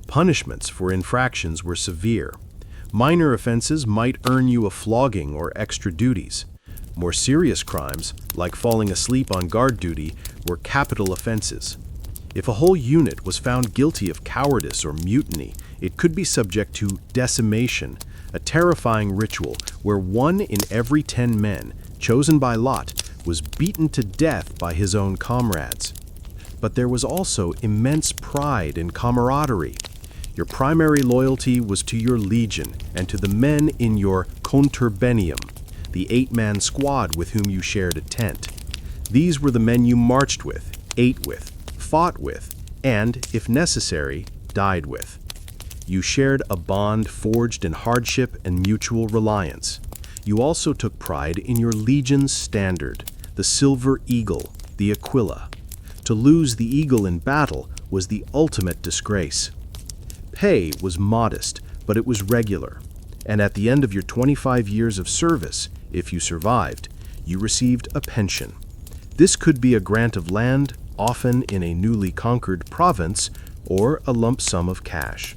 Speaker 3: Punishments for infractions were severe. Minor offenses might earn you a flogging or extra duties. More serious crimes, like falling asleep on guard duty, were capital offenses. If a whole unit was found guilty of cowardice or mutiny, it could be subject to decimation, a terrifying ritual where 1 in every 10 men, chosen by lot, was beaten to death by his own comrades. But there was also immense pride and camaraderie. Your primary loyalty was to your legion and to the men in your conturbenium, the 8-man squad with whom you shared a tent. These were the men you marched with, ate with, fought with, and, if necessary, died with. You shared a bond forged in hardship and mutual reliance. You also took pride in your legion's standard, the silver eagle, the Aquila. To lose the eagle in battle was the ultimate disgrace. Pay was modest, but it was regular, and at the end of your 25 years of service, if you survived, you received a pension. This could be a grant of land, often in a newly conquered province, or a lump sum of cash.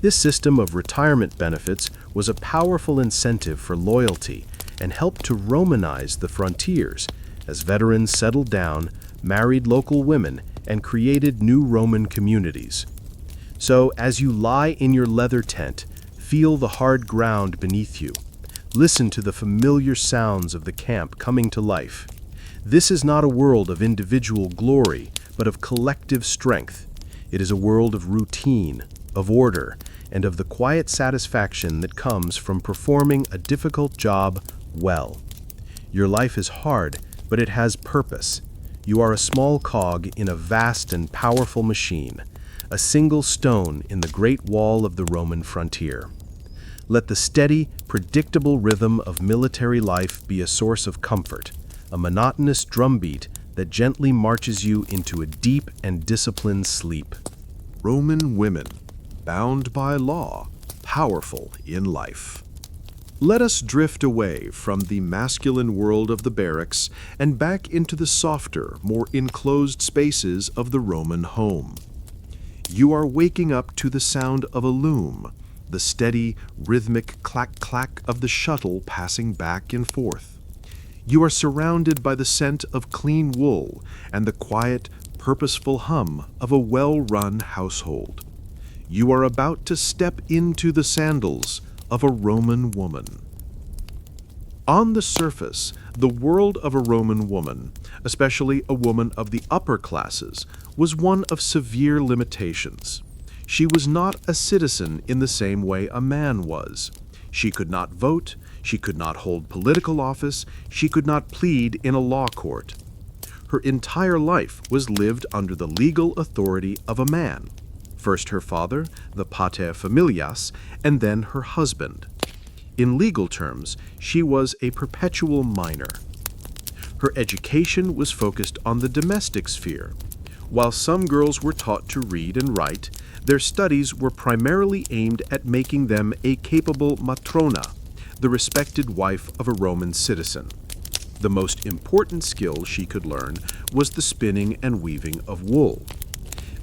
Speaker 3: This system of retirement benefits was a powerful incentive for loyalty and helped to Romanize the frontiers as veterans settled down, married local women, and created new Roman communities. So, as you lie in your leather tent, feel the hard ground beneath you. Listen to the familiar sounds of the camp coming to life. This is not a world of individual glory, but of collective strength. It is a world of routine, of order, and of the quiet satisfaction that comes from performing a difficult job well. Your life is hard, but it has purpose. You are a small cog in a vast and powerful machine, a single stone in the great wall of the Roman frontier. Let the steady, predictable rhythm of military life be a source of comfort, a monotonous drumbeat that gently marches you into a deep and disciplined sleep.
Speaker 4: Roman women, bound by law, powerful in life.
Speaker 3: Let us drift away from the masculine world of the barracks and back into the softer, more enclosed spaces of the Roman home. You are waking up to the sound of a loom, the steady, rhythmic clack-clack of the shuttle passing back and forth. You are surrounded by the scent of clean wool and the quiet, purposeful hum of a well-run household. You are about to step into the sandals of a Roman woman. On the surface, the world of a Roman woman, especially a woman of the upper classes, was one of severe limitations. She was not a citizen in the same way a man was. She could not vote, she could not hold political office, she could not plead in a law court. Her entire life was lived under the legal authority of a man. First her father, the pater familias, and then her husband. In legal terms, she was a perpetual minor. Her education was focused on the domestic sphere. While some girls were taught to read and write, their studies were primarily aimed at making them a capable matrona, the respected wife of a Roman citizen. The most important skill she could learn was the spinning and weaving of wool.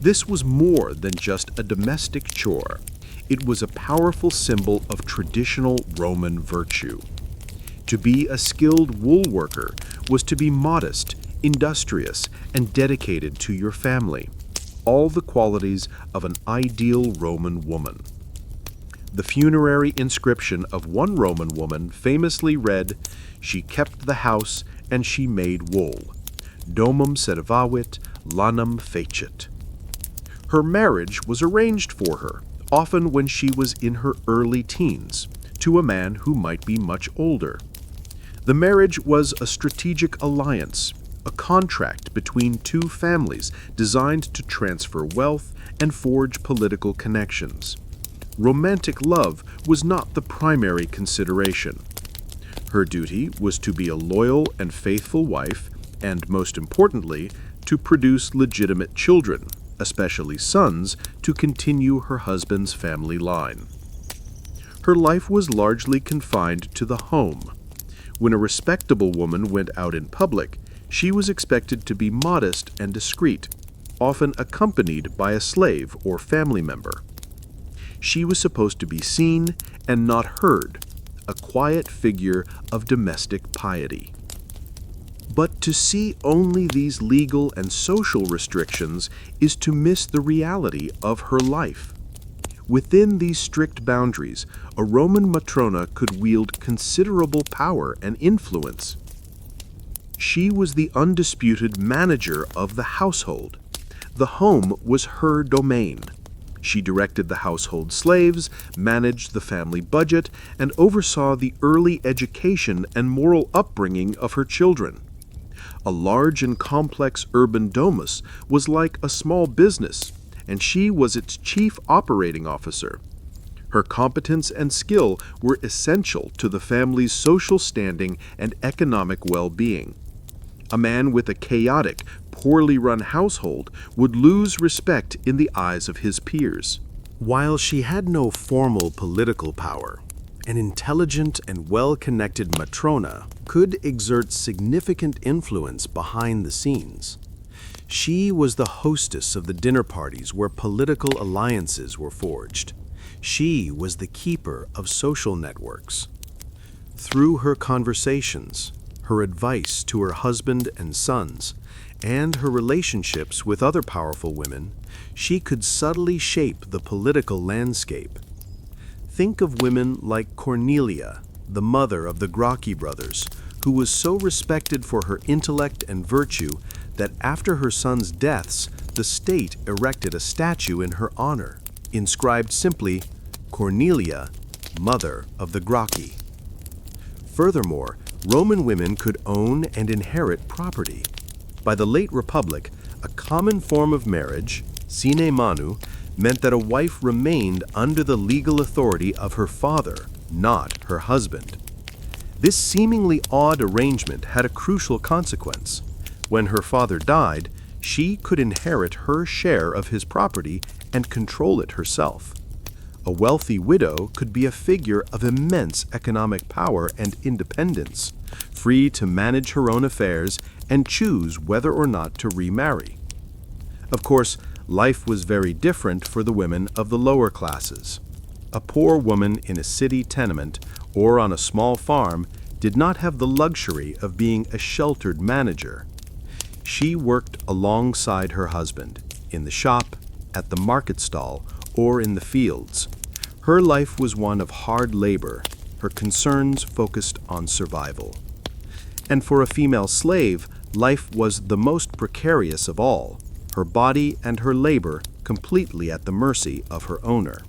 Speaker 3: This was more than just a domestic chore. It was a powerful symbol of traditional Roman virtue. To be a skilled wool worker was to be modest, industrious, and dedicated to your family, all the qualities of an ideal Roman woman. The funerary inscription of one Roman woman famously read, "She kept the house and she made wool. Domum servavit, lanum fecit." Her marriage was arranged for her, often when she was in her early teens, to a man who might be much older. The marriage was a strategic alliance, a contract between two families designed to transfer wealth and forge political connections. Romantic love was not the primary consideration. Her duty was to be a loyal and faithful wife, and most importantly, to produce legitimate children, especially sons, to continue her husband's family line. Her life was largely confined to the home. When a respectable woman went out in public, she was expected to be modest and discreet, often accompanied by a slave or family member. She was supposed to be seen and not heard, a quiet figure of domestic piety. But to see only these legal and social restrictions is to miss the reality of her life. Within these strict boundaries, a Roman matrona could wield considerable power and influence. She was the undisputed manager of the household. The home was her domain. She directed the household slaves, managed the family budget, and oversaw the early education and moral upbringing of her children. A large and complex urban domus was like a small business, and she was its chief operating officer. Her competence and skill were essential to the family's social standing and economic well-being. A man with a chaotic, poorly run household would lose respect in the eyes of his peers.
Speaker 2: While she had no formal political power, an intelligent and well-connected matrona could exert significant influence behind the scenes. She was the hostess of the dinner parties where political alliances were forged. She was the keeper of social networks. Through her conversations, her advice to her husband and sons, and her relationships with other powerful women, she could subtly shape the political landscape. Think of women like Cornelia, the mother of the Gracchi brothers, who was so respected for her intellect and virtue that after her sons' deaths, the state erected a statue in her honor, inscribed simply, "Cornelia, mother of the Gracchi." Furthermore, Roman women could own and inherit property. By the late Republic, a common form of marriage, sine manu, meant that a wife remained under the legal authority of her father, not her husband. This seemingly odd arrangement had a crucial consequence. When her father died, she could inherit her share of his property and control it herself. A wealthy widow could be a figure of immense economic power and independence, free to manage her own affairs and choose whether or not to remarry. Of course, life was very different for the women of the lower classes. A poor woman in a city tenement or on a small farm did not have the luxury of being a sheltered manager. She worked alongside her husband, in the shop, at the market stall, or in the fields. Her life was one of hard labor, her concerns focused on survival. And for a female slave, life was the most precarious of all, her body and her labor completely at the mercy of her owner.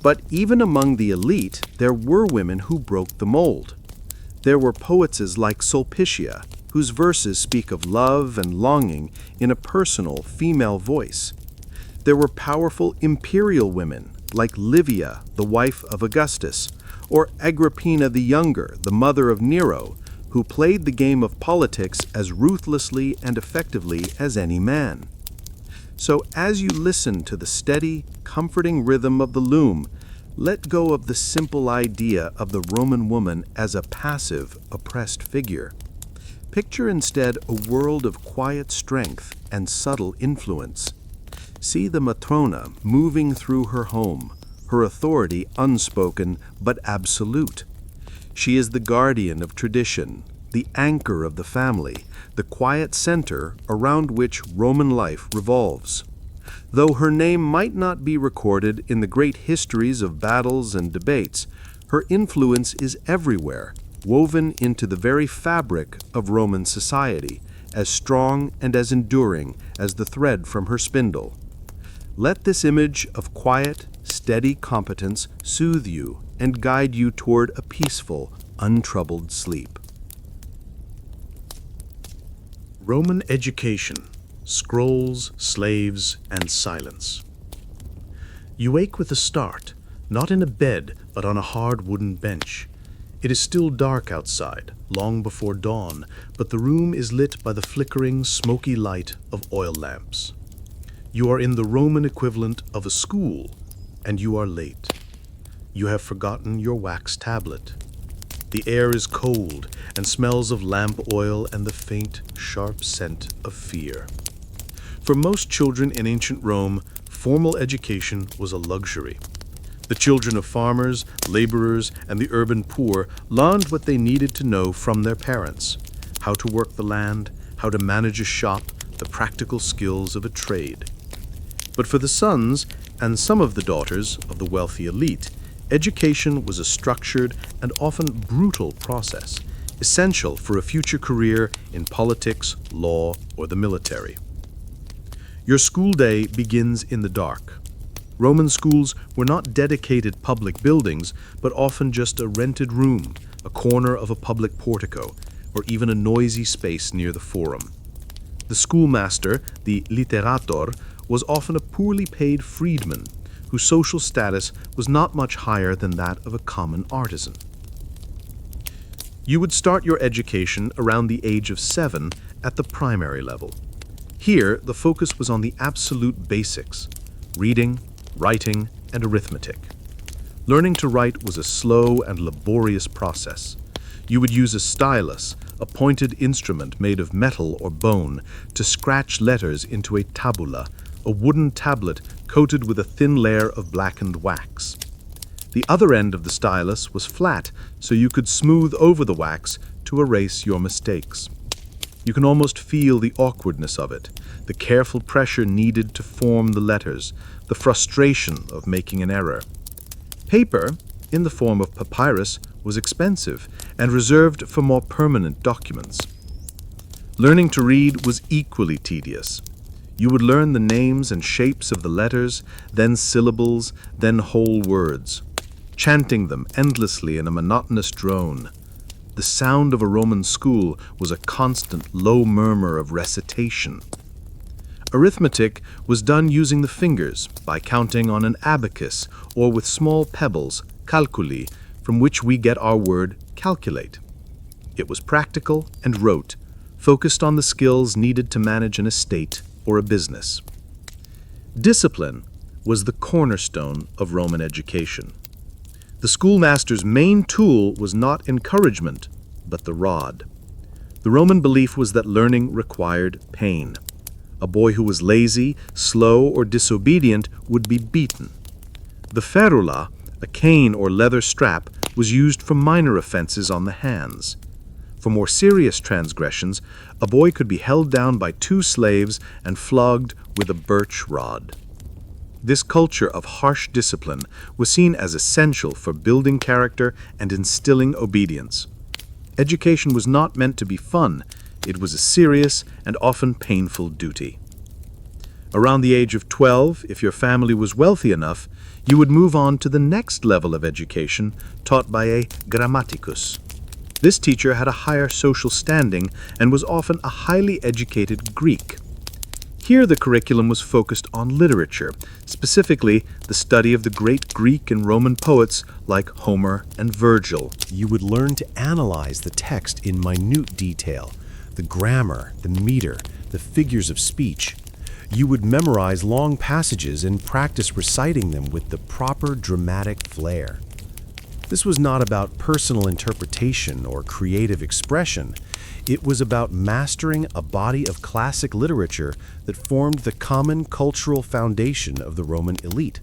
Speaker 2: But even among the elite, there were women who broke the mold. There were poetesses like Sulpicia, whose verses speak of love and longing in a personal female voice. There were powerful imperial women like Livia, the wife of Augustus, or Agrippina the Younger, the mother of Nero, who played the game of politics as ruthlessly and effectively as any man. So as you listen to the steady, comforting rhythm of the loom, let go of the simple idea of the Roman woman as a passive, oppressed figure. Picture instead a world of quiet strength and subtle influence. See the matrona moving through her home, her authority unspoken but absolute. She is the guardian of tradition, the anchor of the family, the quiet center around which Roman life revolves.
Speaker 3: Though her name might not be recorded in the great histories of battles and debates, her influence is everywhere, woven into the very fabric of Roman society, as strong and as enduring as the thread from her spindle. Let this image of quiet, steady competence soothe you and guide you toward a peaceful, untroubled sleep.
Speaker 1: Roman education, scrolls, slaves, and silence. You wake with a start, not in a bed, but on a hard wooden bench. It is still dark outside, long before dawn, but the room is lit by the flickering, smoky light of oil lamps. You are in the Roman equivalent of a school, and you are late. You have forgotten your wax tablet. The air is cold and smells of lamp oil and the faint, sharp scent of fear. For most children in ancient Rome, formal education was a luxury. The children of farmers, laborers, and the urban poor learned what they needed to know from their parents: how to work the land, how to manage a shop, the practical skills of a trade. But for the sons and some of the daughters of the wealthy elite, education was a structured and often brutal process, essential for a future career in politics, law, or the military. Your school day begins in the dark. Roman schools were not dedicated public buildings, but often just a rented room, a corner of a public portico, or even a noisy space near the forum. The schoolmaster, the literator, was often a poorly paid freedman, whose social status was not much higher than that of a common artisan. You would start your education around the age of 7 at the primary level. Here, the focus was on the absolute basics: reading, writing, and arithmetic. Learning to write was a slow and laborious process. You would use a stylus, a pointed instrument made of metal or bone, to scratch letters into a tabula, a wooden tablet coated with a thin layer of blackened wax. The other end of the stylus was flat, so you could smooth over the wax to erase your mistakes. You can almost feel the awkwardness of it, the careful pressure needed to form the letters, the frustration of making an error. Paper, in the form of papyrus, was expensive and reserved for more permanent documents. Learning to read was equally tedious. You would learn the names and shapes of the letters, then syllables, then whole words, chanting them endlessly in a monotonous drone. The sound of a Roman school was a constant low murmur of recitation. Arithmetic was done using the fingers, by counting on an abacus or with small pebbles, calculi, from which we get our word calculate. It was practical and rote, focused on the skills needed to manage an estate or a business. Discipline was the cornerstone of Roman education. The schoolmaster's main tool was not encouragement, but the rod. The Roman belief was that learning required pain. A boy who was lazy, slow, or disobedient would be beaten. The ferula, a cane or leather strap, was used for minor offenses on the hands. For more serious transgressions, a boy could be held down by 2 slaves and flogged with a birch rod. This culture of harsh discipline was seen as essential for building character and instilling obedience. Education was not meant to be fun. It was a serious and often painful duty. Around the age of 12, if your family was wealthy enough, you would move on to the next level of education, taught by a grammaticus. This teacher had a higher social standing and was often a highly educated Greek. Here the curriculum was focused on literature, specifically the study of the great Greek and Roman poets like Homer and Virgil.
Speaker 2: You would learn to analyze the text in minute detail, the grammar, the meter, the figures of speech. You would memorize long passages and practice reciting them with the proper dramatic flair. This was not about personal interpretation or creative expression. It was about mastering a body of classic literature that formed the common cultural foundation of the Roman elite.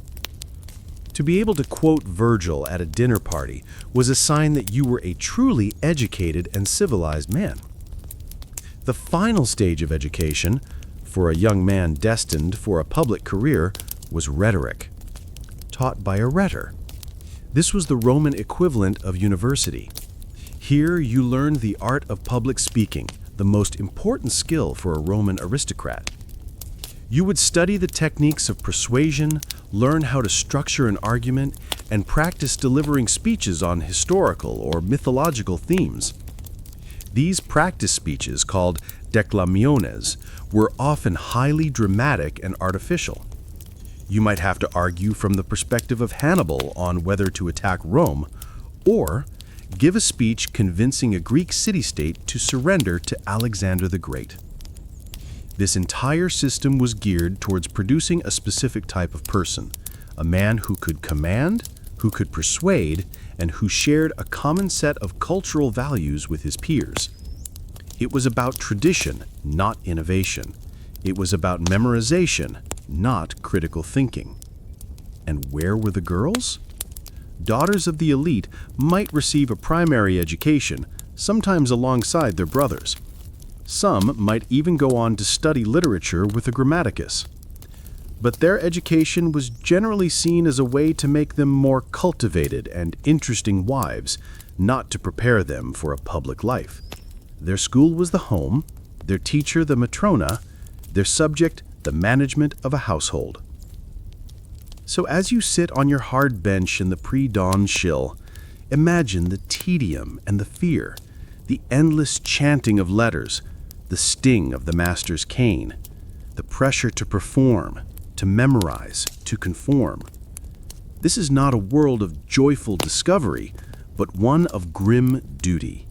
Speaker 2: To be able to quote Virgil at a dinner party was a sign that you were a truly educated and civilized man. The final stage of education,
Speaker 1: for a young man destined for a public career was rhetoric, taught by a rhetor. This was the Roman equivalent of university. Here you learned the art of public speaking, the most important skill for a Roman aristocrat. You would study the techniques of persuasion, learn how to structure an argument, and practice delivering speeches on historical or mythological themes. These practice speeches, called declamationes, were often highly dramatic and artificial. You might have to argue from the perspective of Hannibal on whether to attack Rome, or give a speech convincing a Greek city-state to surrender to Alexander the Great. This entire system was geared towards producing a specific type of person, a man who could command, who could persuade, and who shared a common set of cultural values with his peers. It was about tradition, not innovation. It was about memorization, not critical thinking. And where were the girls? Daughters of the elite might receive a primary education, sometimes alongside their brothers. Some might even go on to study literature with a grammaticus. But their education was generally seen as a way to make them more cultivated and interesting wives, not to prepare them for a public life. Their school was the home, their teacher the matrona, their subject the management of a household. So as you sit on your hard bench in the pre-dawn chill, imagine the tedium and the fear, the endless chanting of letters, the sting of the master's cane, the pressure to perform, to memorize, to conform. This is not a world of joyful discovery, but one of grim duty.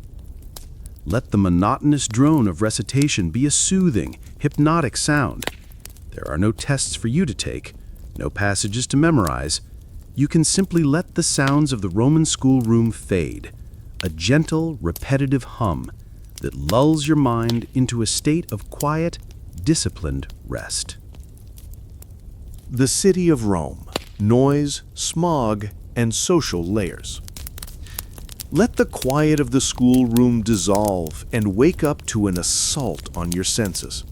Speaker 1: Let the monotonous drone of recitation be a soothing, hypnotic sound. There are no tests for you to take, no passages to memorize. You can simply let the sounds of the Roman schoolroom fade, a gentle, repetitive hum that lulls your mind into a state of quiet, disciplined rest.
Speaker 3: The city of Rome: noise, smog, and social layers. Let the quiet of the schoolroom dissolve and wake up to an assault on your senses.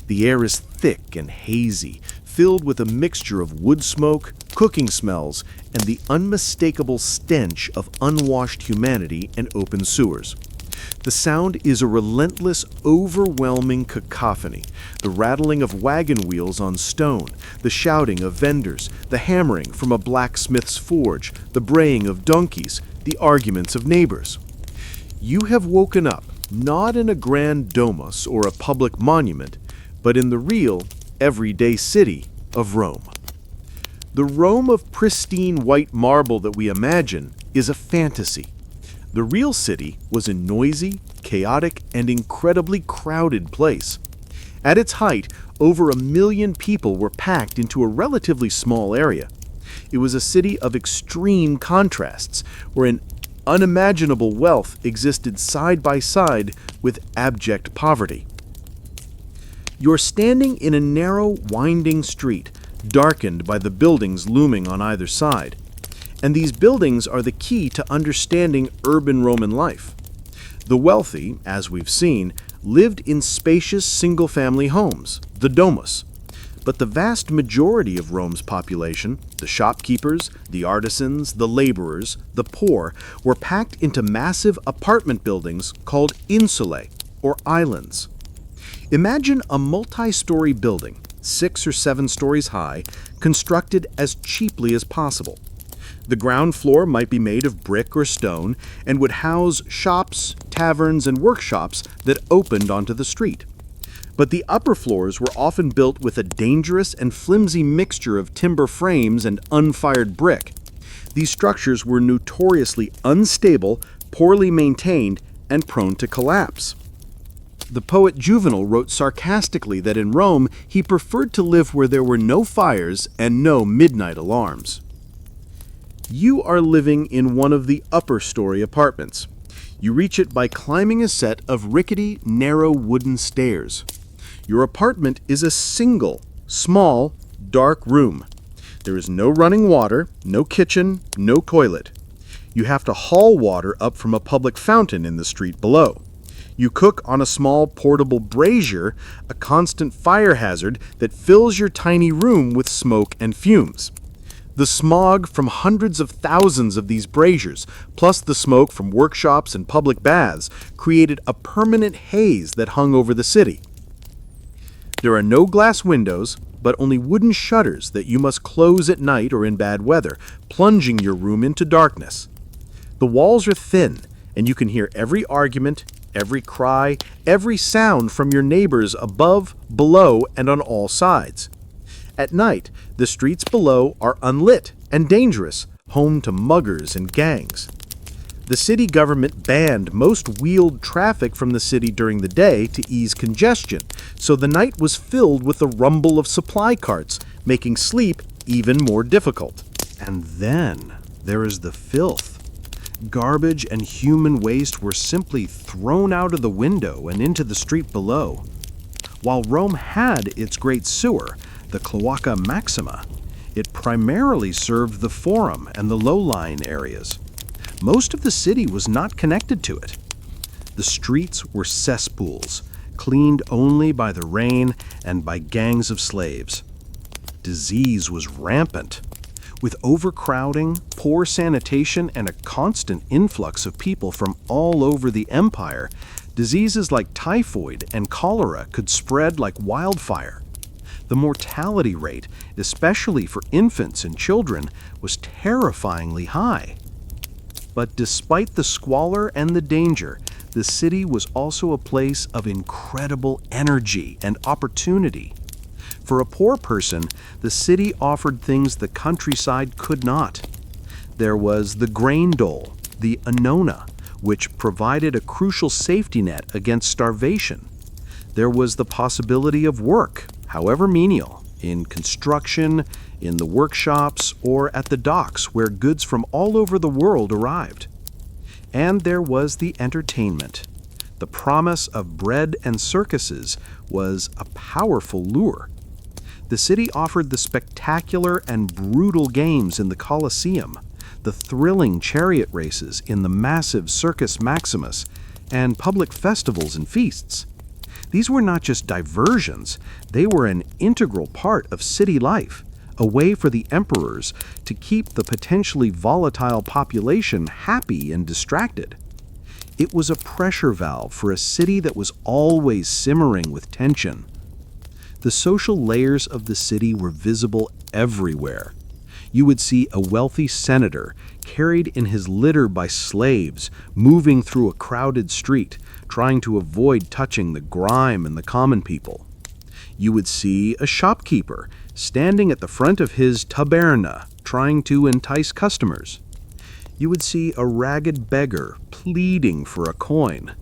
Speaker 3: The air is thick and hazy, filled with a mixture of wood smoke, cooking smells, and the unmistakable stench of unwashed humanity and open sewers. The sound is a relentless, overwhelming cacophony, the rattling of wagon wheels on stone, the shouting of vendors, the hammering from a blacksmith's forge, the braying of donkeys, the arguments of neighbors. You have woken up, not in a grand domus or a public monument, but in the real, everyday city of Rome. The Rome of pristine white marble that we imagine is a fantasy. The real city was a noisy, chaotic, and incredibly crowded place. At its height, over 1 million people were packed into a relatively small area. It was a city of extreme contrasts, where an unimaginable wealth existed side by side with abject poverty. You're standing in a narrow, winding street, darkened by the buildings looming on either side. And these buildings are the key to understanding urban Roman life. The wealthy, as we've seen, lived in spacious single-family homes, the domus. But the vast majority of Rome's population, the shopkeepers, the artisans, the laborers, the poor, were packed into massive apartment buildings called insulae, or islands. Imagine a multi-story building, 6 or 7 stories high, constructed as cheaply as possible. The ground floor might be made of brick or stone and would house shops, taverns, and workshops that opened onto the street. But the upper floors were often built with a dangerous and flimsy mixture of timber frames and unfired brick. These structures were notoriously unstable, poorly maintained, and prone to collapse. The poet Juvenal wrote sarcastically that in Rome he preferred to live where there were no fires and no midnight alarms. You are living in one of the upper story apartments. You reach it by climbing a set of rickety, narrow wooden stairs. Your apartment is a single, small, dark room. There is no running water, no kitchen, no toilet. You have to haul water up from a public fountain in the street below. You cook on a small portable brazier, a constant fire hazard that fills your tiny room with smoke and fumes. The smog from hundreds of thousands of these braziers, plus the smoke from workshops and public baths, created a permanent haze that hung over the city. There are no glass windows, but only wooden shutters that you must close at night or in bad weather, plunging your room into darkness. The walls are thin, and you can hear every argument, every cry, every sound from your neighbors above, below, and on all sides. At night, the streets below are unlit and dangerous, home to muggers and gangs. The city government banned most wheeled traffic from the city during the day to ease congestion, so the night was filled with the rumble of supply carts, making sleep even more difficult.
Speaker 2: And then there is the filth. Garbage and human waste were simply thrown out of the window and into the street below. While Rome had its great sewer, the Cloaca Maxima, it primarily served the Forum and the low-lying areas. Most of the city was not connected to it. The streets were cesspools, cleaned only by the rain and by gangs of slaves. Disease was rampant. With overcrowding, poor sanitation, and a constant influx of people from all over the empire, diseases like typhoid and cholera could spread like wildfire. The mortality rate, especially for infants and children, was terrifyingly high. But despite the squalor and the danger, the city was also a place of incredible energy and opportunity. For a poor person, the city offered things the countryside could not. There was the grain dole, the annona, which provided a crucial safety net against starvation. There was the possibility of work, however menial, in construction, in the workshops, or at the docks where goods from all over the world arrived. And there was the entertainment. The promise of bread and circuses was a powerful lure. The city offered the spectacular and brutal games in the Colosseum, the thrilling chariot races in the massive Circus Maximus, and public festivals and feasts. These were not just diversions, they were an integral part of city life, a way for the emperors to keep the potentially volatile population happy and distracted. It was a pressure valve for a city that was always simmering with tension. The social layers of the city were visible everywhere. You would see a wealthy senator carried in his litter by slaves, moving through a crowded street, trying to avoid touching the grime and the common people. You would see a shopkeeper standing at the front of his taberna, trying to entice customers. You would see a ragged beggar pleading for a coin.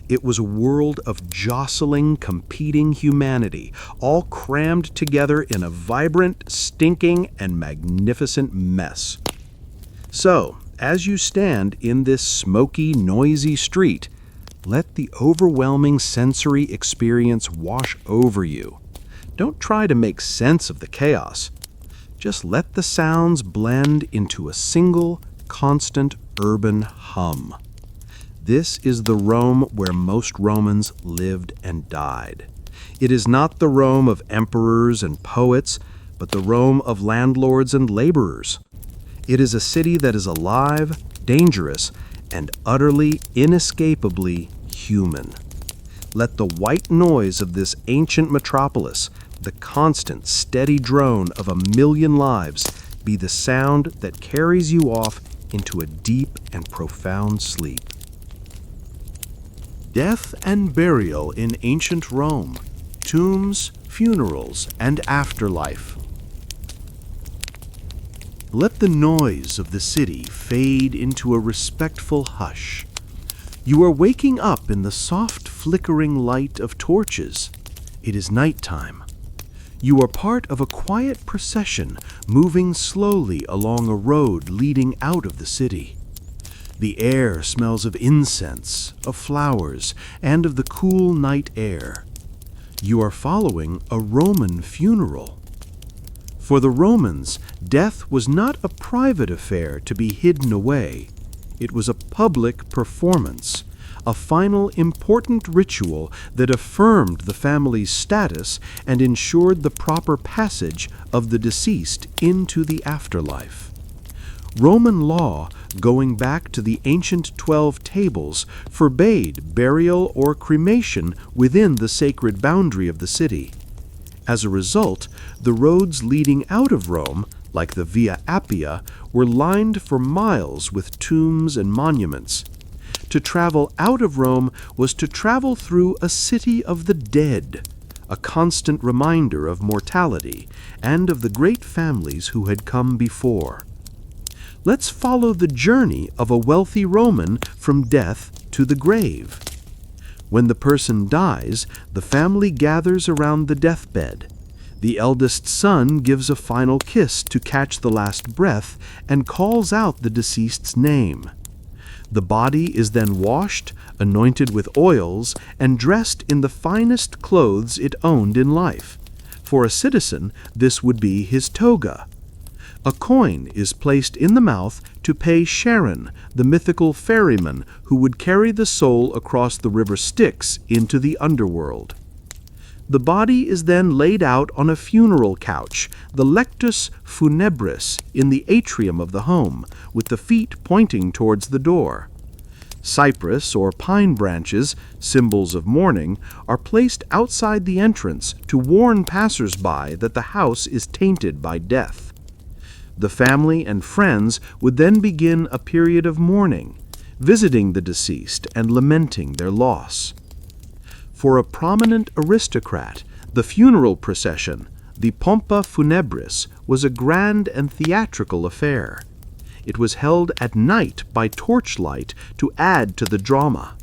Speaker 2: It was a world of jostling, competing humanity, all crammed together in a vibrant, stinking, and magnificent mess. So, as you stand in this smoky, noisy street, let the overwhelming sensory experience wash over you. Don't try to make sense of the chaos. Just let the sounds blend into a single, constant urban hum. This is the Rome where most Romans lived and died. It is not the Rome of emperors and poets, but the Rome of landlords and laborers. It is a city that is alive, dangerous, and utterly, inescapably human. Let the white noise of this ancient metropolis, the constant, steady drone of a million lives, be the sound that carries you off into a deep and profound sleep.
Speaker 1: Death and burial in ancient Rome, tombs, funerals, and afterlife. Let the noise of the city fade into a respectful hush. You are waking up in the soft flickering light of torches. It is nighttime. You are part of a quiet procession moving slowly along a road leading out of the city. The air smells of incense, of flowers, and of the cool night air. You are following a Roman funeral. For the Romans, death was not a private affair to be hidden away. It was a public performance,
Speaker 3: a final important ritual that affirmed the family's status and ensured the proper passage of the deceased into the afterlife. Roman law, going back to the ancient 12 tables, forbade burial or cremation within the sacred boundary of the city. As a result, the roads leading out of Rome, like the Via Appia, were lined for miles with tombs and monuments. To travel out of Rome was to travel through a city of the dead, a constant reminder of mortality and of the great families who had come before. Let's follow the journey of a wealthy Roman from death to the grave. When the person dies, the family gathers around the deathbed. The eldest son gives a final kiss to catch the last breath and calls out the deceased's name. The body is then washed, anointed with oils, and dressed in the finest clothes it owned in life. For a citizen, this would be his toga. A coin is placed in the mouth to pay Charon, the mythical ferryman who would carry the soul across the river Styx into the underworld. The body is then laid out on a funeral couch, the lectus funebris, in the atrium of the home, with the feet pointing towards the door. Cypress or pine branches, symbols of mourning, are placed outside the entrance to warn passers-by that the house is tainted by death. The family and friends would then begin a period of mourning, visiting the deceased and lamenting their loss. For a prominent aristocrat, the funeral procession, the pompa funebris, was a grand and theatrical affair. It was held at night by torchlight to add to the drama.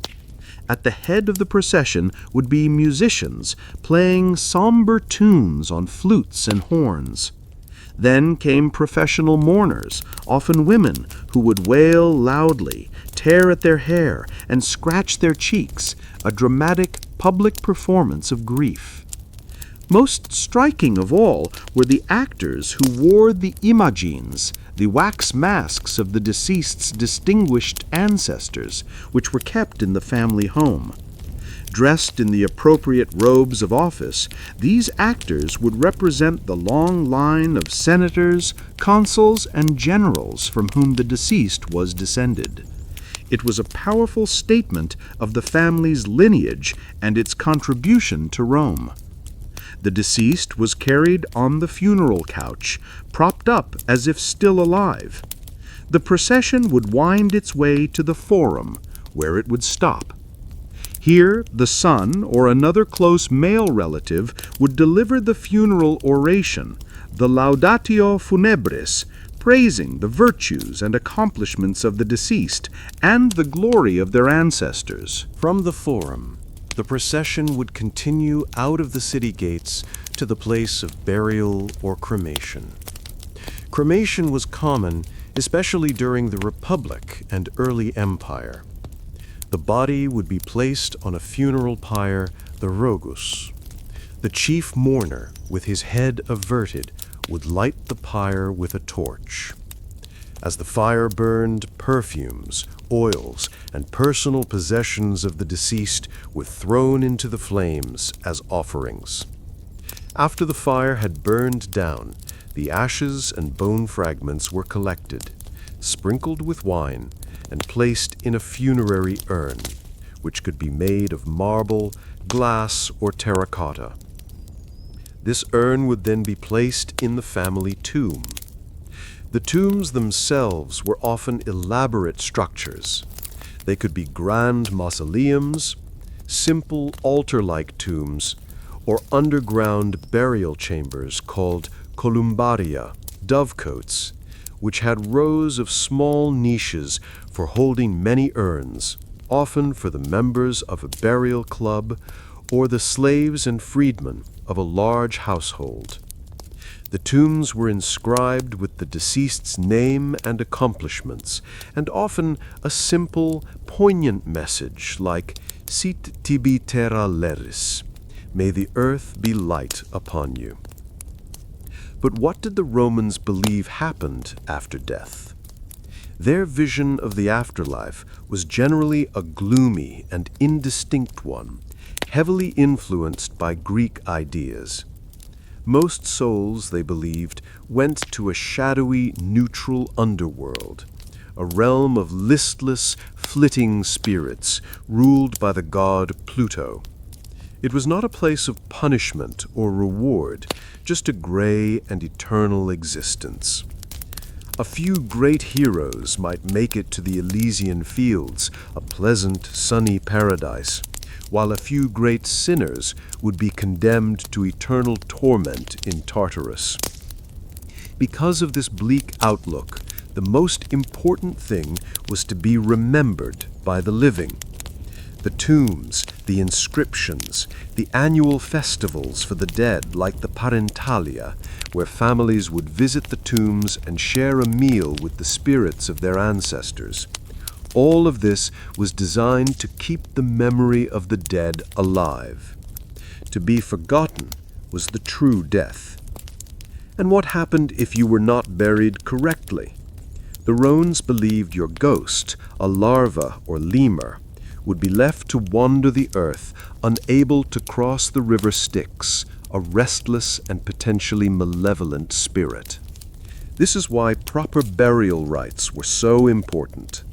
Speaker 3: At the head of the procession would be musicians playing somber tunes on flutes and horns. Then came professional mourners, often women, who would wail loudly, tear at their hair, and scratch their cheeks, a dramatic public performance of grief. Most striking of all were the actors who wore the imagines, the wax masks of the deceased's distinguished ancestors, which were kept in the family home. Dressed in the appropriate robes of office, these actors would represent the long line of senators, consuls, and generals from whom the deceased was descended. It was a powerful statement of the family's lineage and its contribution to Rome. The deceased was carried on the funeral couch, propped up as if still alive. The procession would wind its way to the forum, where it would stop. Here, the son or another close male relative would deliver the funeral oration, the laudatio funebris, praising the virtues and accomplishments of the deceased and the glory of their ancestors.
Speaker 2: From the forum, the procession would continue out of the city gates to the place of burial or cremation. Cremation was common, especially during the Republic and early Empire. The body would be placed on a funeral pyre, the rogus. The chief mourner, with his head averted, would light the pyre with a torch. As the fire burned, perfumes, oils, and personal possessions of the deceased were thrown into the flames as offerings. After the fire had burned down, the ashes and bone fragments were collected, sprinkled with wine, and placed in a funerary urn, which could be made of marble, glass, or terracotta. This urn would then be placed in the family tomb. The tombs themselves were often elaborate structures. They could be grand mausoleums, simple altar-like tombs, or underground burial chambers called columbaria, dovecotes, which had rows of small niches for holding many urns, often for the members of a burial club or the slaves and freedmen of a large household. The tombs were inscribed with the deceased's name and accomplishments, and often a simple, poignant message like "Sit tibi terra leris," "May the earth be light upon you." But what did the Romans believe happened after death?
Speaker 3: Their vision of the afterlife was generally a gloomy and indistinct one, heavily influenced by Greek ideas. Most souls, they believed, went to a shadowy, neutral underworld, a realm of listless, flitting spirits ruled by the god Pluto. It was not a place of punishment or reward, just a gray and eternal existence. A few great heroes might make it to the Elysian fields, a pleasant, sunny paradise, while a few great sinners would be condemned to eternal torment in Tartarus. Because of this bleak outlook, the most important thing was to be remembered by the living. The tombs, the inscriptions, the annual festivals for the dead like the Parentalia, where families would visit the tombs and share a meal with the spirits of their ancestors. All of this was designed to keep the memory of the dead alive. To be forgotten was the true death. And what happened if you were not buried correctly? The Roans believed your ghost, a larva or lemur, would be left to wander the earth, unable to cross the river Styx, a restless and potentially malevolent spirit. This is why proper burial rites were so important.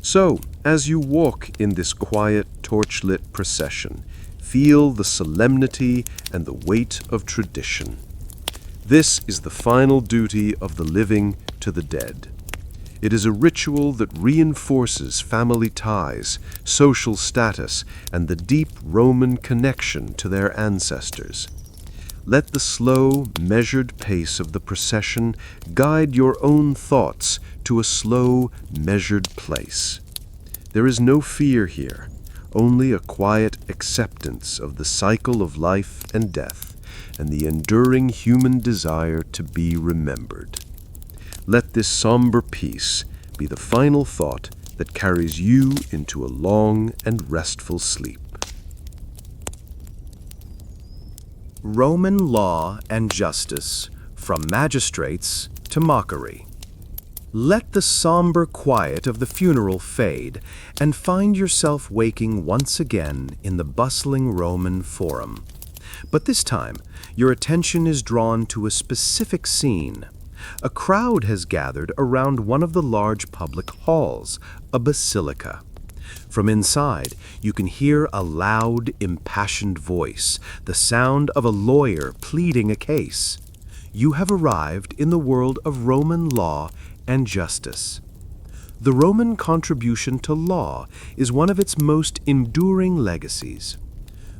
Speaker 3: So, as you walk in this quiet, torchlit procession, feel the solemnity and the weight of tradition. This is the final duty of the living to the dead. It is a ritual that reinforces family ties, social status, and the deep Roman connection to their ancestors. Let the slow, measured pace of the procession guide your own thoughts to a slow, measured place. There is no fear here, only a quiet acceptance of the cycle of life and death, and the enduring human desire to be remembered. Let this somber peace be the final thought that carries you into a long and restful sleep.
Speaker 2: Roman law and justice, from magistrates to mockery. Let the somber quiet of the funeral fade, and find yourself waking once again in the bustling Roman forum. But this time, your attention is drawn to a specific scene. A crowd has gathered around one of the large public halls, a basilica. From inside, you can hear a loud, impassioned voice, the sound of a lawyer pleading a case. You have arrived in the world of Roman law and justice. The Roman contribution to law is one of its most enduring legacies.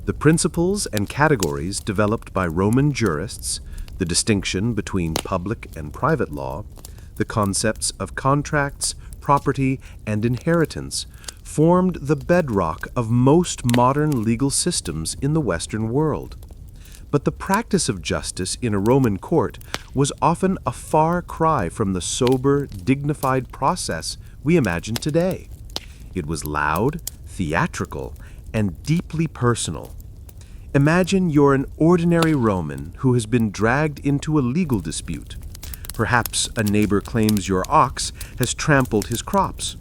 Speaker 2: The principles and categories developed by Roman jurists, the distinction between public and private law, the concepts of contracts, property, and inheritance, formed the bedrock of most modern legal systems in the Western world. But the practice of justice in a Roman court was often a far cry from the sober, dignified process we imagine today. It was loud, theatrical, and deeply personal. Imagine you're an ordinary Roman who has been dragged into a legal dispute. Perhaps a neighbor claims your ox has trampled his crops,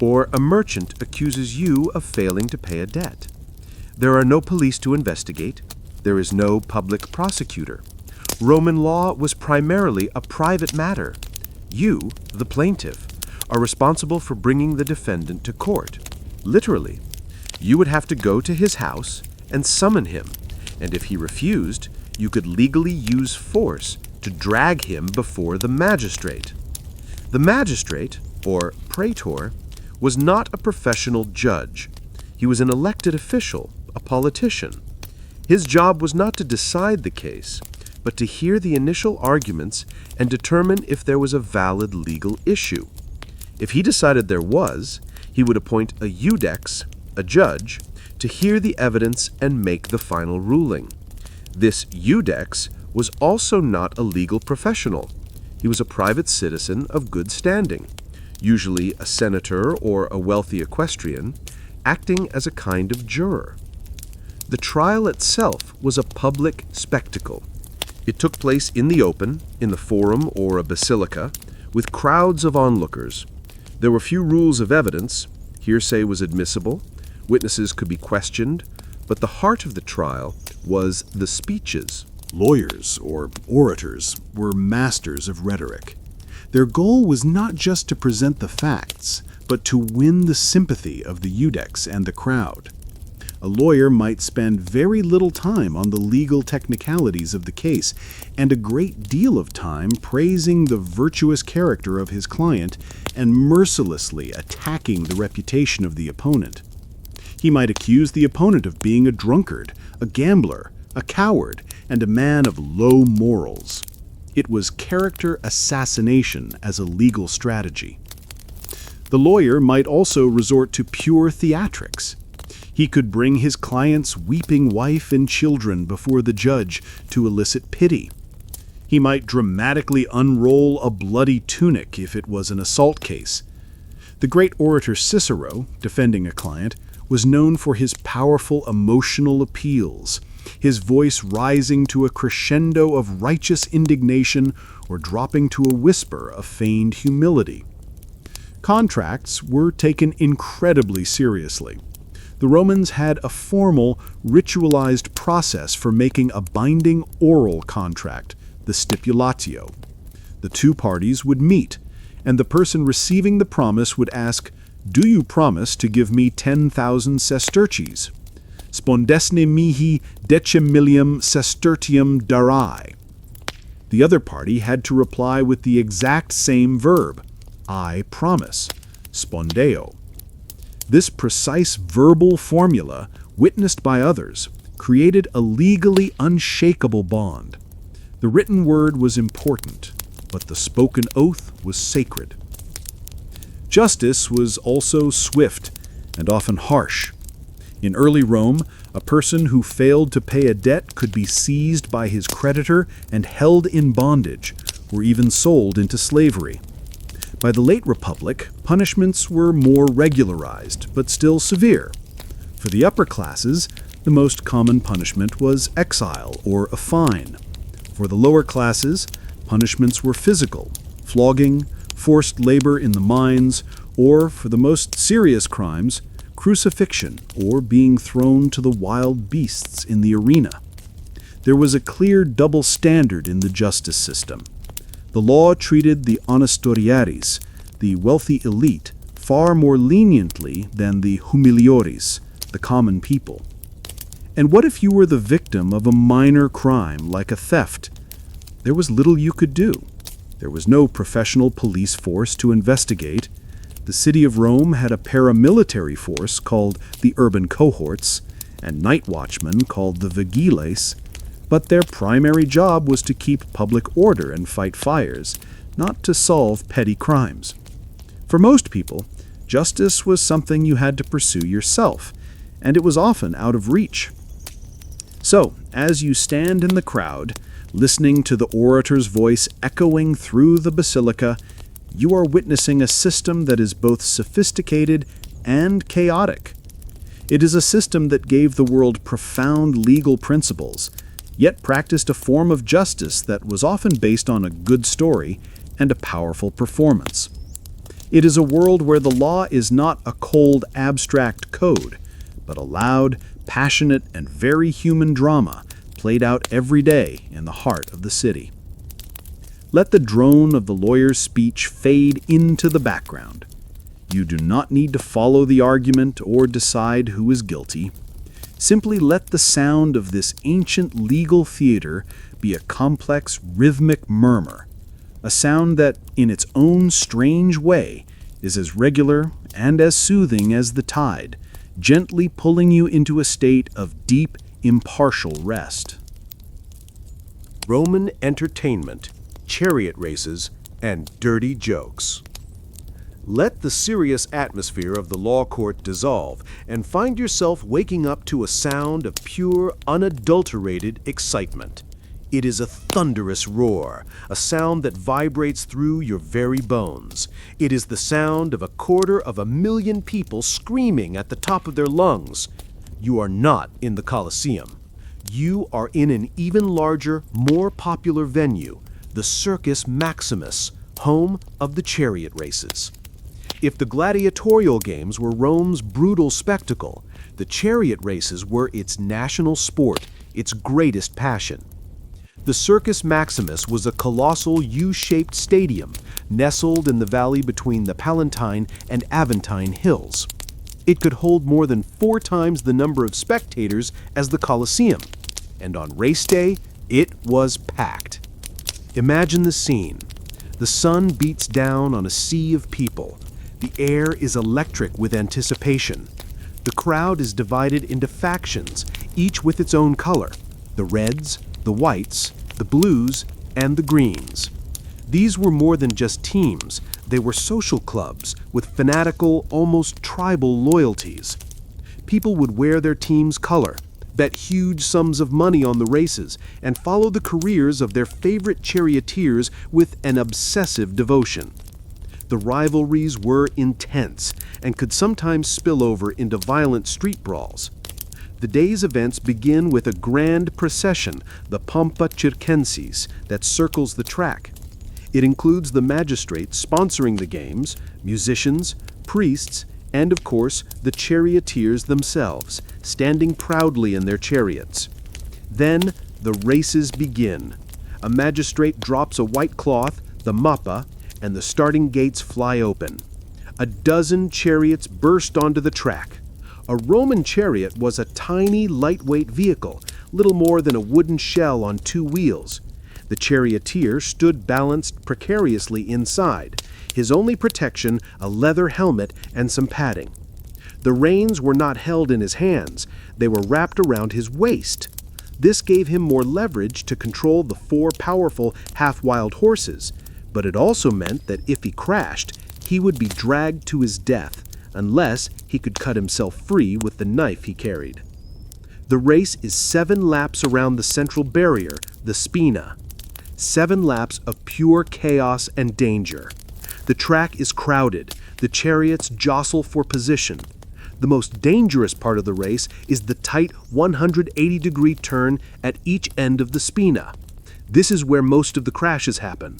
Speaker 2: or a merchant accuses you of failing to pay a debt. There are no police to investigate. There is no public prosecutor. Roman law was primarily a private matter. You, the plaintiff, are responsible for bringing the defendant to court. Literally, you would have to go to his house and summon him, and if he refused, you could legally use force to drag him before the magistrate. The magistrate, or praetor, was not a professional judge. He was an elected official, a politician. His job was not to decide the case, but to hear the initial arguments and determine if there was a valid legal issue. If he decided there was, he would appoint a iudex, a judge, to hear the evidence and make the final ruling. This iudex was also not a legal professional. He was a private citizen of good standing, usually a senator or a wealthy equestrian, acting as a kind of juror. The trial itself was a public spectacle. It took place in the open, in the forum or a basilica, with crowds of onlookers.
Speaker 3: There were few rules of evidence. Hearsay was admissible. Witnesses could be questioned. But the heart of the trial was the speeches.
Speaker 1: Lawyers, or orators, were masters of rhetoric. Their goal was not just to present the facts, but to win the sympathy of the iudex and the crowd. A lawyer might spend very little time on the legal technicalities of the case, and a great deal of time praising the virtuous character of his client and mercilessly attacking the reputation of the opponent. He might accuse the opponent of being a drunkard, a gambler, a coward, and a man of low morals. It was character assassination as a legal strategy. The lawyer might also resort to pure theatrics. He could bring his client's weeping wife and children before the judge to elicit pity. He might dramatically unroll a bloody tunic if it was an assault case. The great orator Cicero, defending a client, was known for his powerful emotional appeals, his voice rising to a crescendo of righteous indignation or dropping to a whisper of feigned humility. Contracts were taken incredibly seriously. The Romans had a formal, ritualized process for making a binding oral contract, the stipulatio. The two parties would meet, and the person receiving the promise would ask, "Do you promise to give me 10,000 sesterces? Spondesne mihi 10,000,000 sestertium darai." The other party had to reply with the exact same verb, "I promise," spondeo. This precise verbal formula, witnessed by others, created a legally unshakable bond. The written word was important, but the spoken oath was sacred. Justice was also swift and often harsh. In early Rome, a person who failed to pay a debt could be seized by his creditor and held in bondage, or even sold into slavery. By the late Republic, punishments were more regularized, but still severe. For the upper classes, the most common punishment was exile or a fine. For the lower classes, punishments were physical, flogging, forced labor in the mines, or, for the most serious crimes, crucifixion or being thrown to the wild beasts in the arena. There was a clear double standard in the justice system. The law treated the honestiores, the wealthy elite, far more leniently than the humiliores, the common people. And what if you were the victim of a minor crime like a theft? There was little you could do. There was no professional police force to investigate. The city of Rome had a paramilitary force called the urban cohorts, and night watchmen called the vigiles, but their primary job was to keep public order and fight fires, not to solve petty crimes. For most people, justice was something you had to pursue yourself, and it was often out of reach. So, as you stand in the crowd, listening to the orator's voice echoing through the basilica, you are witnessing a system that is both sophisticated and chaotic. It is a system that gave the world profound legal principles, yet practiced a form of justice that was often based on a good story and a powerful performance. It is a world where the law is not a cold, abstract code, but a loud, passionate, and very human drama played out every day in the heart of the city. Let the drone of the lawyer's speech fade into the background. You do not need to follow the argument or decide who is guilty. Simply let the sound of this ancient legal theater be a complex rhythmic murmur, a sound that, in its own strange way, is as regular and as soothing as the tide, gently pulling you into a state of deep, impartial rest.
Speaker 2: Roman entertainment, chariot races, and dirty jokes. Let the serious atmosphere of the law court dissolve and find yourself waking up to a sound of pure, unadulterated excitement. It is a thunderous roar, a sound that vibrates through your very bones. It is the sound of 250,000 people screaming at the top of their lungs. You are not in the Colosseum. You are in an even larger, more popular venue, the Circus Maximus, home of the chariot races. If the gladiatorial games were Rome's brutal spectacle, the chariot races were its national sport, its greatest passion. The Circus Maximus was a colossal U-shaped stadium nestled in the valley between the Palatine and Aventine hills. It could hold more than 4 times the number of spectators as the Colosseum, and on race day, it was packed. Imagine the scene. The sun beats down on a sea of people. The air is electric with anticipation. The crowd is divided into factions, each with its own color: the reds, the whites, the blues, and the greens. These were more than just teams. They were social clubs with fanatical, almost tribal loyalties. People would wear their team's color, bet huge sums of money on the races, and follow the careers of their favorite charioteers with an obsessive devotion. The rivalries were intense and could sometimes spill over into violent street brawls. The day's events begin with a grand procession, the Pompa Circenses, that circles the track. It includes the magistrates sponsoring the games, musicians, priests, and of course, the charioteers themselves, standing proudly in their chariots. Then, the races begin. A magistrate drops a white cloth, the mappa, and the starting gates fly open. A dozen chariots burst onto the track. A Roman chariot was a tiny, lightweight vehicle, little more than a wooden shell on 2 wheels. The charioteer stood balanced precariously inside, his only protection a leather helmet and some padding. The reins were not held in his hands, they were wrapped around his waist. This gave him more leverage to control the 4 powerful half-wild horses, but it also meant that if he crashed, he would be dragged to his death, unless he could cut himself free with the knife he carried. The race is 7 laps around the central barrier, the spina. 7 laps of pure chaos and danger. The track is crowded. The chariots jostle for position. The most dangerous part of the race is the tight 180-degree turn at each end of the spina. This is where most of the crashes happen.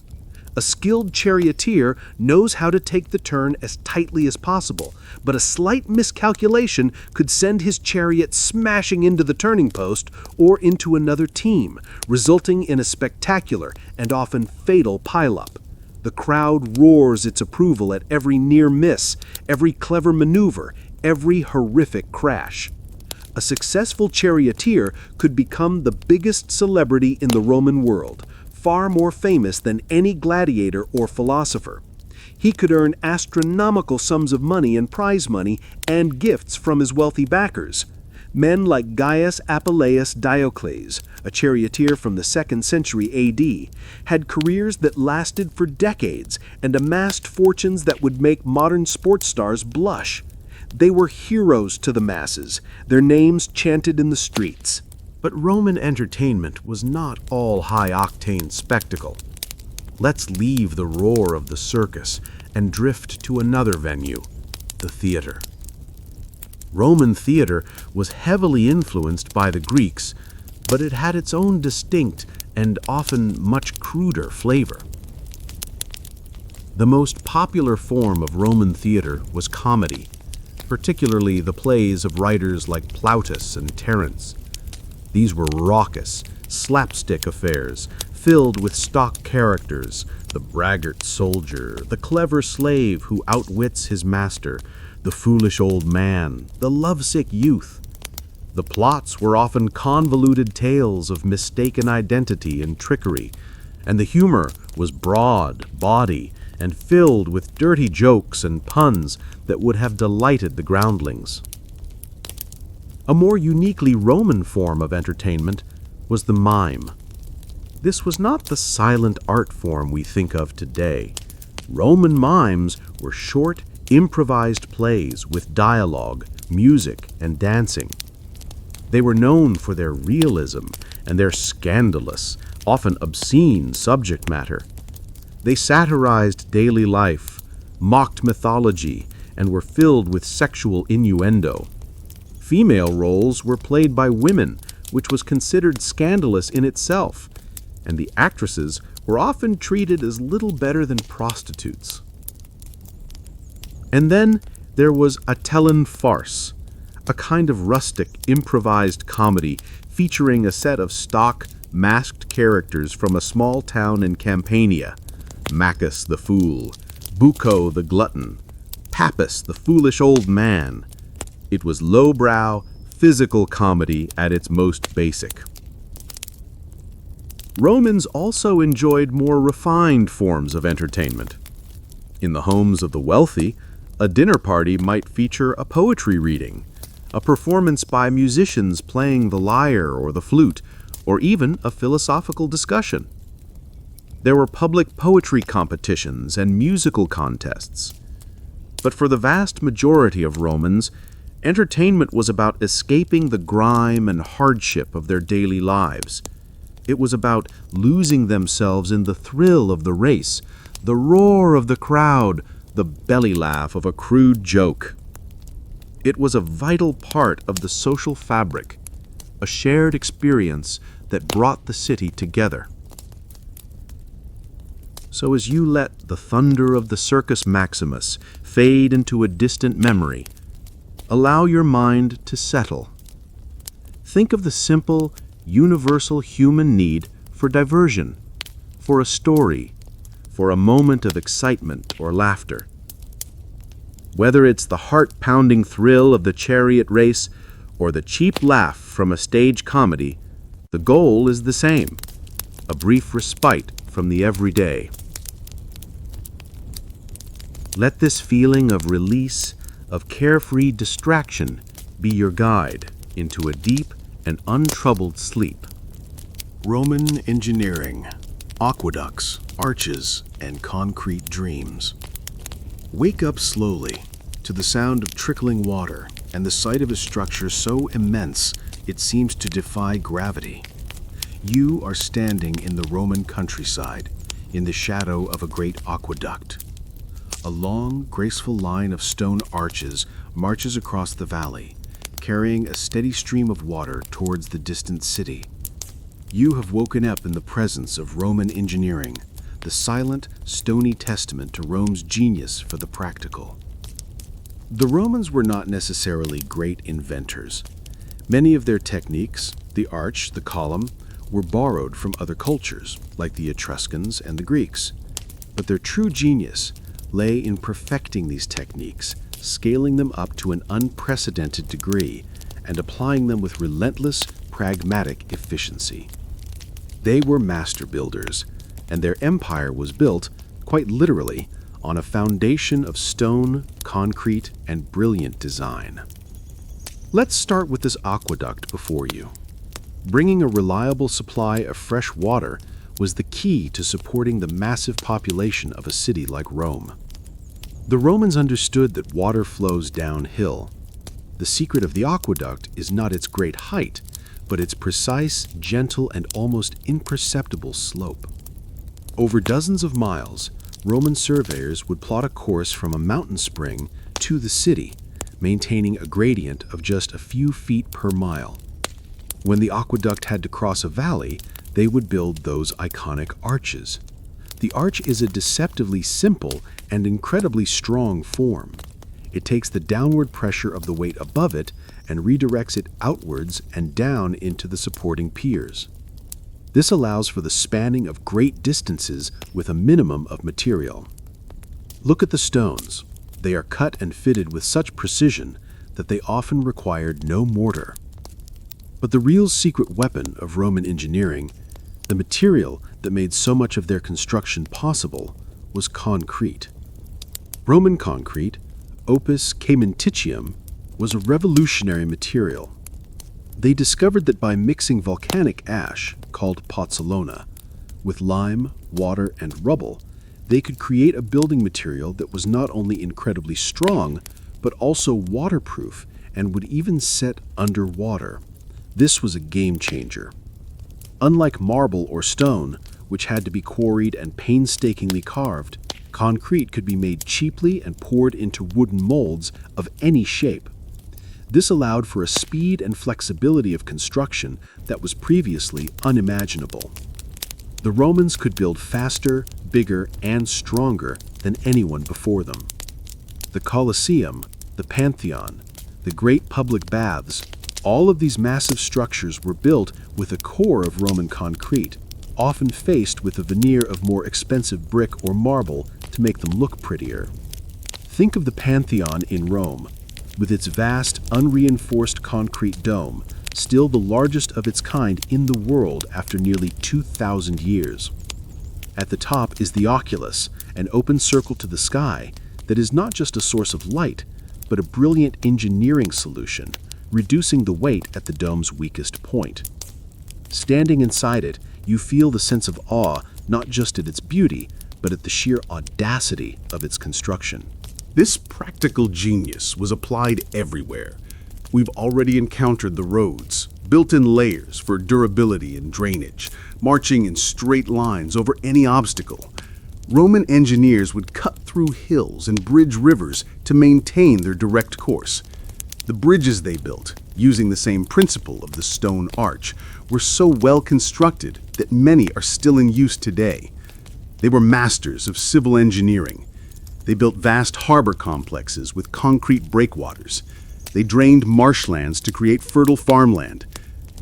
Speaker 2: A skilled charioteer knows how to take the turn as tightly as possible, but a slight miscalculation could send his chariot smashing into the turning post or into another team, resulting in a spectacular and often fatal pileup. The crowd roars its approval at every near miss, every clever maneuver, every horrific crash. A successful charioteer could become the biggest celebrity in the Roman world, far more famous than any gladiator or philosopher. He could earn astronomical sums of money and prize money and gifts from his wealthy backers. Men like Gaius Appius Diocles, a charioteer from the 2nd century AD, had careers that lasted for decades and amassed fortunes that would make modern sports stars blush. They were heroes to the masses, their names chanted in the streets.
Speaker 3: But Roman entertainment was not all high-octane spectacle. Let's leave the roar of the circus and drift to another venue, the theater. Roman theater was heavily influenced by the Greeks, but it had its own distinct and often much cruder flavor. The most popular form of Roman theater was comedy, particularly the plays of writers like Plautus and Terence. These were raucous, slapstick affairs, filled with stock characters: the braggart soldier, the clever slave who outwits his master, the foolish old man, the lovesick youth. The plots were often convoluted tales of mistaken identity and trickery, and the humor was broad, bawdy, and filled with dirty jokes and puns that would have delighted the groundlings. A more uniquely Roman form of entertainment was the mime. This was not the silent art form we think of today. Roman mimes were short, improvised plays with dialogue, music, and dancing. They were known for their realism and their scandalous, often obscene subject matter. They satirized daily life, mocked mythology, and were filled with sexual innuendo. Female roles were played by women, which was considered scandalous in itself, and the actresses were often treated as little better than prostitutes. And then there was a Tellin farce, a kind of rustic, improvised comedy featuring a set of stock, masked characters from a small town in Campania: Macus the fool, Bucco the glutton, Pappus the foolish old man. It was lowbrow, physical comedy at its most basic. Romans also enjoyed more refined forms of entertainment. In the homes of the wealthy, a dinner party might feature a poetry reading, a performance by musicians playing the lyre or the flute, or even a philosophical discussion. There were public poetry competitions and musical contests. But for the vast majority of Romans, entertainment was about escaping the grime and hardship of their daily lives. It was about losing themselves in the thrill of the race, the roar of the crowd, the belly laugh of a crude joke. It was a vital part of the social fabric, a shared experience that brought the city together. So as you let the thunder of the Circus Maximus fade into a distant memory, allow your mind to settle. Think of the simple, universal human need for diversion, for a story, for a moment of excitement or laughter. Whether it's the heart-pounding thrill of the chariot race or the cheap laugh from a stage comedy, the goal is the same: a brief respite from the everyday. Let this feeling of release, of carefree distraction, be your guide into a deep and untroubled sleep.
Speaker 4: Roman engineering, aqueducts, arches, and concrete dreams. Wake up slowly to the sound of trickling water and the sight of a structure so immense it seems to defy gravity. You are standing in the Roman countryside, in the shadow of a great aqueduct. A long, graceful line of stone arches marches across the valley, carrying a steady stream of water towards the distant city. You have woken up in the presence of Roman engineering, the silent, stony testament to Rome's genius for the practical. The Romans were not necessarily great inventors. Many of their techniques, the arch, the column, were borrowed from other cultures, like the Etruscans and the Greeks. But their true genius lay in perfecting these techniques, scaling them up to an unprecedented degree, and applying them with relentless, pragmatic efficiency. They were master builders, and their empire was built, quite literally, on a foundation of stone, concrete, and brilliant design. Let's start with this aqueduct before you. Bringing a reliable supply of fresh water was the key to supporting the massive population of a city like Rome. The Romans understood that water flows downhill. The secret of the aqueduct is not its great height, but its precise, gentle, and almost imperceptible slope. Over dozens of miles, Roman surveyors would plot a course from a mountain spring to the city, maintaining a gradient of just a few feet per mile. When the aqueduct had to cross a valley, they would build those iconic arches. The arch is a deceptively simple and incredibly strong form. It takes the downward pressure of the weight above it and redirects it outwards and down into the supporting piers. This allows for the spanning of great distances with a minimum of material. Look at the stones. They are cut and fitted with such precision that they often required no mortar. But the real secret weapon of Roman engineering, the material that made so much of their construction possible, was concrete. Roman concrete, opus caementicium, was a revolutionary material. They discovered that by mixing volcanic ash, called pozzolana, with lime, water, and rubble, they could create a building material that was not only incredibly strong, but also waterproof and would even set underwater. This was a game changer. Unlike marble or stone, which had to be quarried and painstakingly carved, concrete could be made cheaply and poured into wooden molds of any shape. This allowed for a speed and flexibility of construction that was previously unimaginable. The Romans could build faster, bigger, and stronger than anyone before them. The
Speaker 3: The Colosseum, the Pantheon, the great public baths, all of these massive structures were built with a core of Roman concrete, often faced with a veneer of more expensive brick or marble to make them look prettier. Think of the Pantheon in Rome, with its vast, unreinforced concrete dome, still the largest of its kind in the world after nearly 2,000 years. At the top is the oculus, an open circle to the sky that is not just a source of light, but a brilliant engineering solution, reducing the weight at the dome's weakest point. Standing inside it, you feel the sense of awe not just at its beauty, but at the sheer audacity of its construction.
Speaker 4: This practical genius was applied everywhere. We've already encountered the roads, built in layers for durability and drainage, marching in straight lines over any obstacle. Roman engineers would cut through hills and bridge rivers to maintain their direct course. The bridges they built, using the same principle of the stone arch, were so well constructed that many are still in use today. They were masters of civil engineering. They built vast harbor complexes with concrete breakwaters. They drained marshlands to create fertile farmland.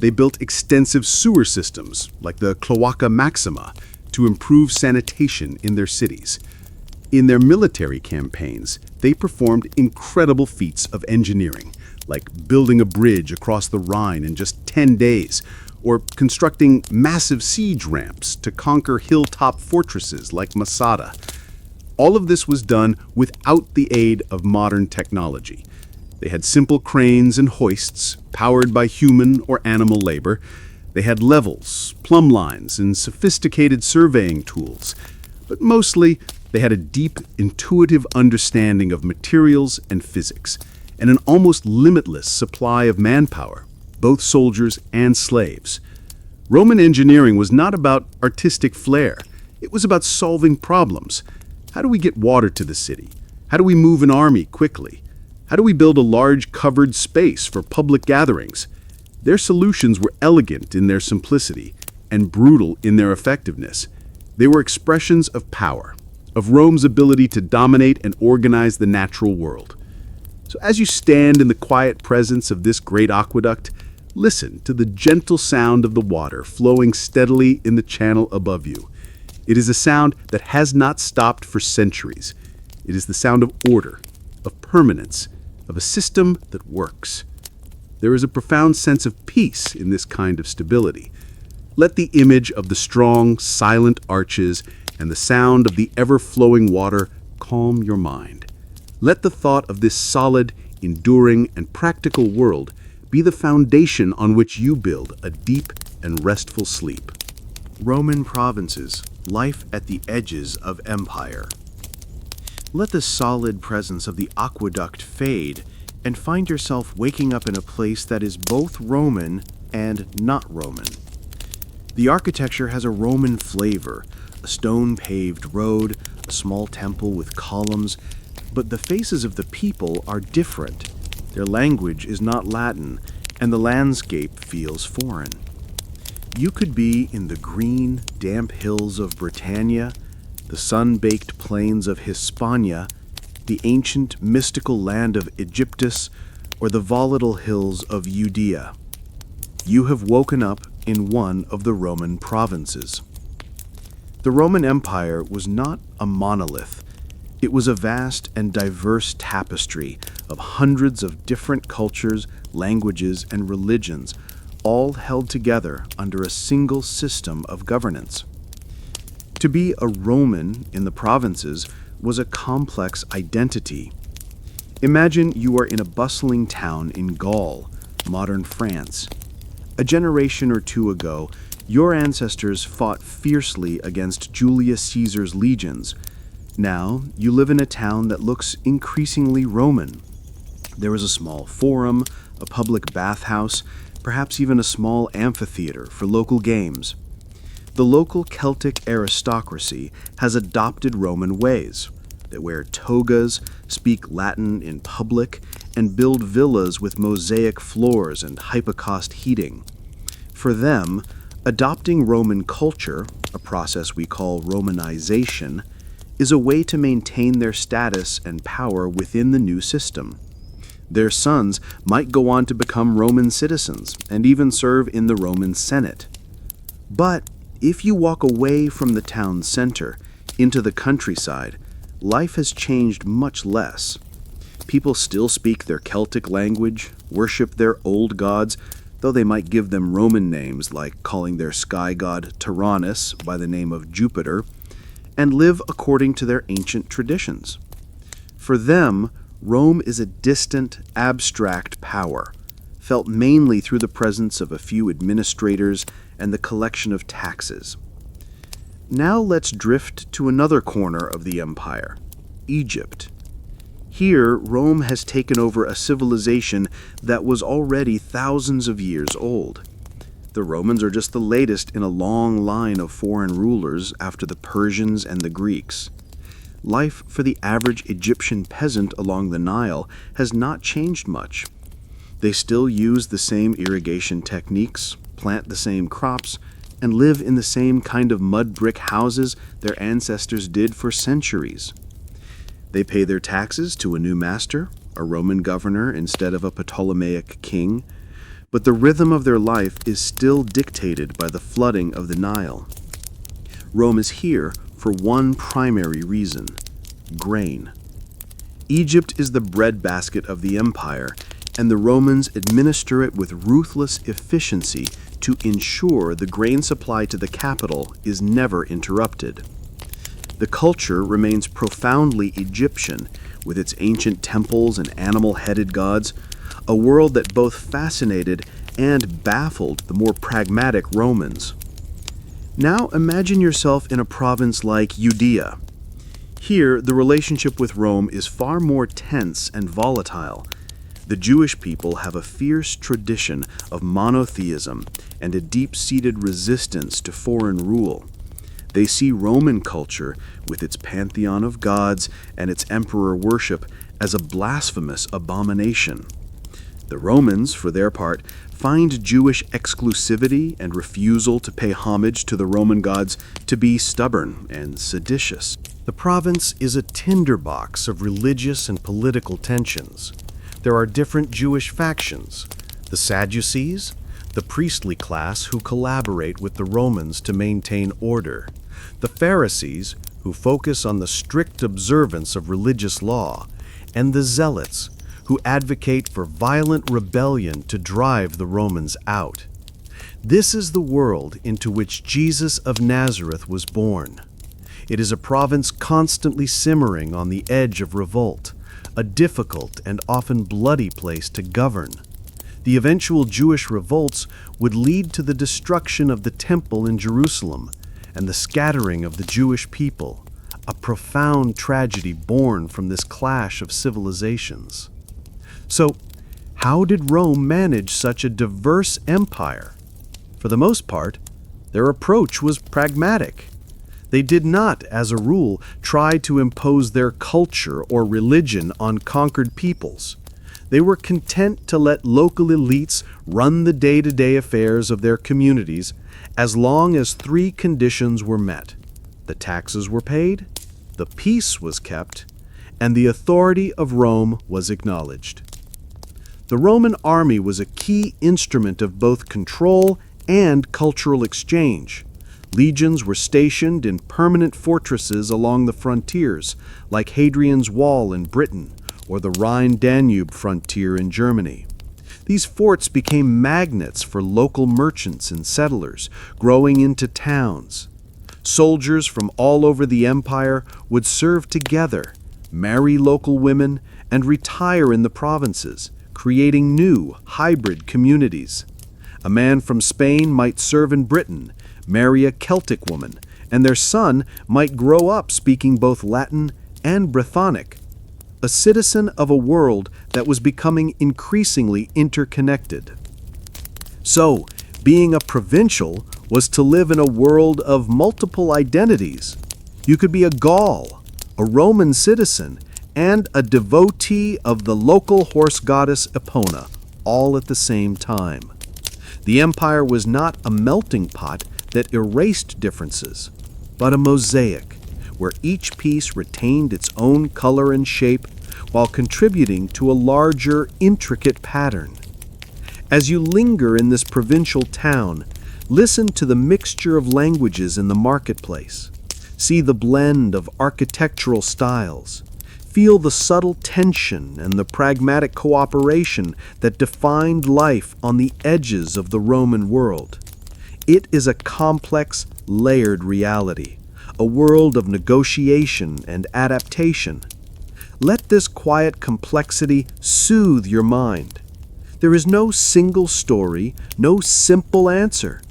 Speaker 4: They built extensive sewer systems, like the Cloaca Maxima, to improve sanitation in their cities. In their military campaigns, they performed incredible feats of engineering, like building a bridge across the Rhine in just 10 days, or constructing massive siege ramps to conquer hilltop fortresses like Masada. All of this was done without the aid of modern technology. They had simple cranes and hoists, powered by human or animal labor. They had levels, plumb lines, and sophisticated surveying tools. But mostly, they had a deep, intuitive understanding of materials and physics, and an almost limitless supply of manpower, both soldiers and slaves. Roman engineering was not about artistic flair. It was about solving problems. How do we get water to the city? How do we move an army quickly? How do we build a large covered space for public gatherings? Their solutions were elegant in their simplicity and brutal in their effectiveness. They were expressions of power, of Rome's ability to dominate and organize the natural world. So as you stand in the quiet presence of this great aqueduct, listen to the gentle sound of the water flowing steadily in the channel above you. It is a sound that has not stopped for centuries. It is the sound of order, of permanence, of a system that works. There is a profound sense of peace in this kind of stability. Let the image of the strong, silent arches and the sound of the ever-flowing water calm your mind. Let the thought of this solid, enduring, and practical world be the foundation on which you build a deep and restful sleep.
Speaker 2: Roman provinces, life at the edges of empire. Let the solid presence of the aqueduct fade, and find yourself waking up in a place that is both Roman and not Roman. The architecture has a Roman flavor, a stone-paved road, a small temple with columns, but the faces of the people are different. Their language is not Latin, and the landscape feels foreign. You could be in the green, damp hills of Britannia, the sun-baked plains of Hispania, the ancient, mystical land of Egyptus, or the volatile hills of Judea. You have woken up in one of the Roman provinces. The Roman Empire was not a monolith. It was a vast and diverse tapestry of hundreds of different cultures, languages, and religions, all held together under a single system of governance. To be a Roman in the provinces was a complex identity. Imagine you are in a bustling town in Gaul, modern France. A generation or two ago, your ancestors fought fiercely against Julius Caesar's legions. Now, you live in a town that looks increasingly Roman. There is a small forum, a public bathhouse, perhaps even a small amphitheater for local games. The local Celtic aristocracy has adopted Roman ways. They wear togas, speak Latin in public, and build villas with mosaic floors and hypocaust heating. For them, adopting Roman culture, a process we call Romanization,
Speaker 1: is a way to maintain their status and power within the new system. Their sons might go on to become Roman citizens and even serve in the Roman Senate. But if you walk away from the town center into the countryside, life has changed much less. People still speak their Celtic language, worship their old gods, though they might give them Roman names like calling their sky god Tyrannus by the name of Jupiter, and live according to their ancient traditions. For them, Rome is a distant, abstract power, felt mainly through the presence of a few administrators and the collection of taxes. Now let's drift to another corner of the empire, Egypt. Here, Rome has taken over a civilization that was already thousands of years old. The Romans are just the latest in a long line of foreign rulers after the Persians and the Greeks. Life for the average Egyptian peasant along the Nile has not changed much. They still use the same irrigation techniques, plant the same crops, and live in the same kind of mud brick houses their ancestors did for centuries. They pay their taxes to a new master, a Roman governor instead of a Ptolemaic king, but the rhythm of their life is still dictated by the flooding of the Nile. Rome is here for one primary reason: grain. Egypt is the breadbasket of the empire, and the Romans administer it with ruthless efficiency to ensure the grain supply to the capital is never interrupted. The culture remains profoundly Egyptian, with its ancient temples and animal-headed gods, a world that both fascinated and baffled the more pragmatic Romans. Now imagine yourself in a province like Judea. Here, the relationship with Rome is far more tense and volatile. The Jewish people have a fierce tradition of monotheism and a deep-seated resistance to foreign rule. They see Roman culture, with its pantheon of gods and its emperor worship, as a blasphemous abomination. The Romans, for their part, find Jewish exclusivity and refusal to pay homage to the Roman gods to be stubborn and seditious.
Speaker 2: The province is a tinderbox of religious and political tensions. There are different Jewish factions: the Sadducees, the priestly class who collaborate with the Romans to maintain order; the Pharisees, who focus on the strict observance of religious law; and the Zealots, who advocate for violent rebellion to drive the Romans out. This is the world into which Jesus of Nazareth was born. It is a province constantly simmering on the edge of revolt, a difficult and often bloody place to govern. The eventual Jewish revolts would lead to the destruction of the temple in Jerusalem and the scattering of the Jewish people, a profound tragedy born from this clash of civilizations. So, how did Rome manage such a diverse empire? For the most part, their approach was pragmatic. They did not, as a rule, try to impose their culture or religion on conquered peoples. They were content to let local elites run the day-to-day affairs of their communities as long as three conditions were met: the taxes were paid, the peace was kept, and the authority of Rome was acknowledged. The Roman army was a key instrument of both control and cultural exchange. Legions were stationed in permanent fortresses along the frontiers, like Hadrian's Wall in Britain or the Rhine-Danube frontier in Germany. These forts became magnets for local merchants and settlers, growing into towns. Soldiers from all over the empire would serve together, marry local women, and retire in the provinces, creating new, hybrid communities. A man from Spain might serve in Britain, marry a Celtic woman, and their son might grow up speaking both Latin and Brythonic, a citizen of a world that was becoming increasingly interconnected. So, being a provincial was to live in a world of multiple identities. You could be a Gaul, a Roman citizen, and a devotee of the local horse goddess Epona, all at the same time. The empire was not a melting pot that erased differences, but a mosaic, where each piece retained its own color and shape while contributing to a larger, intricate pattern. As you linger in this provincial town, listen to the mixture of languages in the marketplace. See the blend of architectural styles. Feel the subtle tension and the pragmatic cooperation that defined life on the edges of the Roman world. It is a complex, layered reality, a world of negotiation and adaptation. Let this quiet complexity soothe your mind. There is no single story, no simple answer.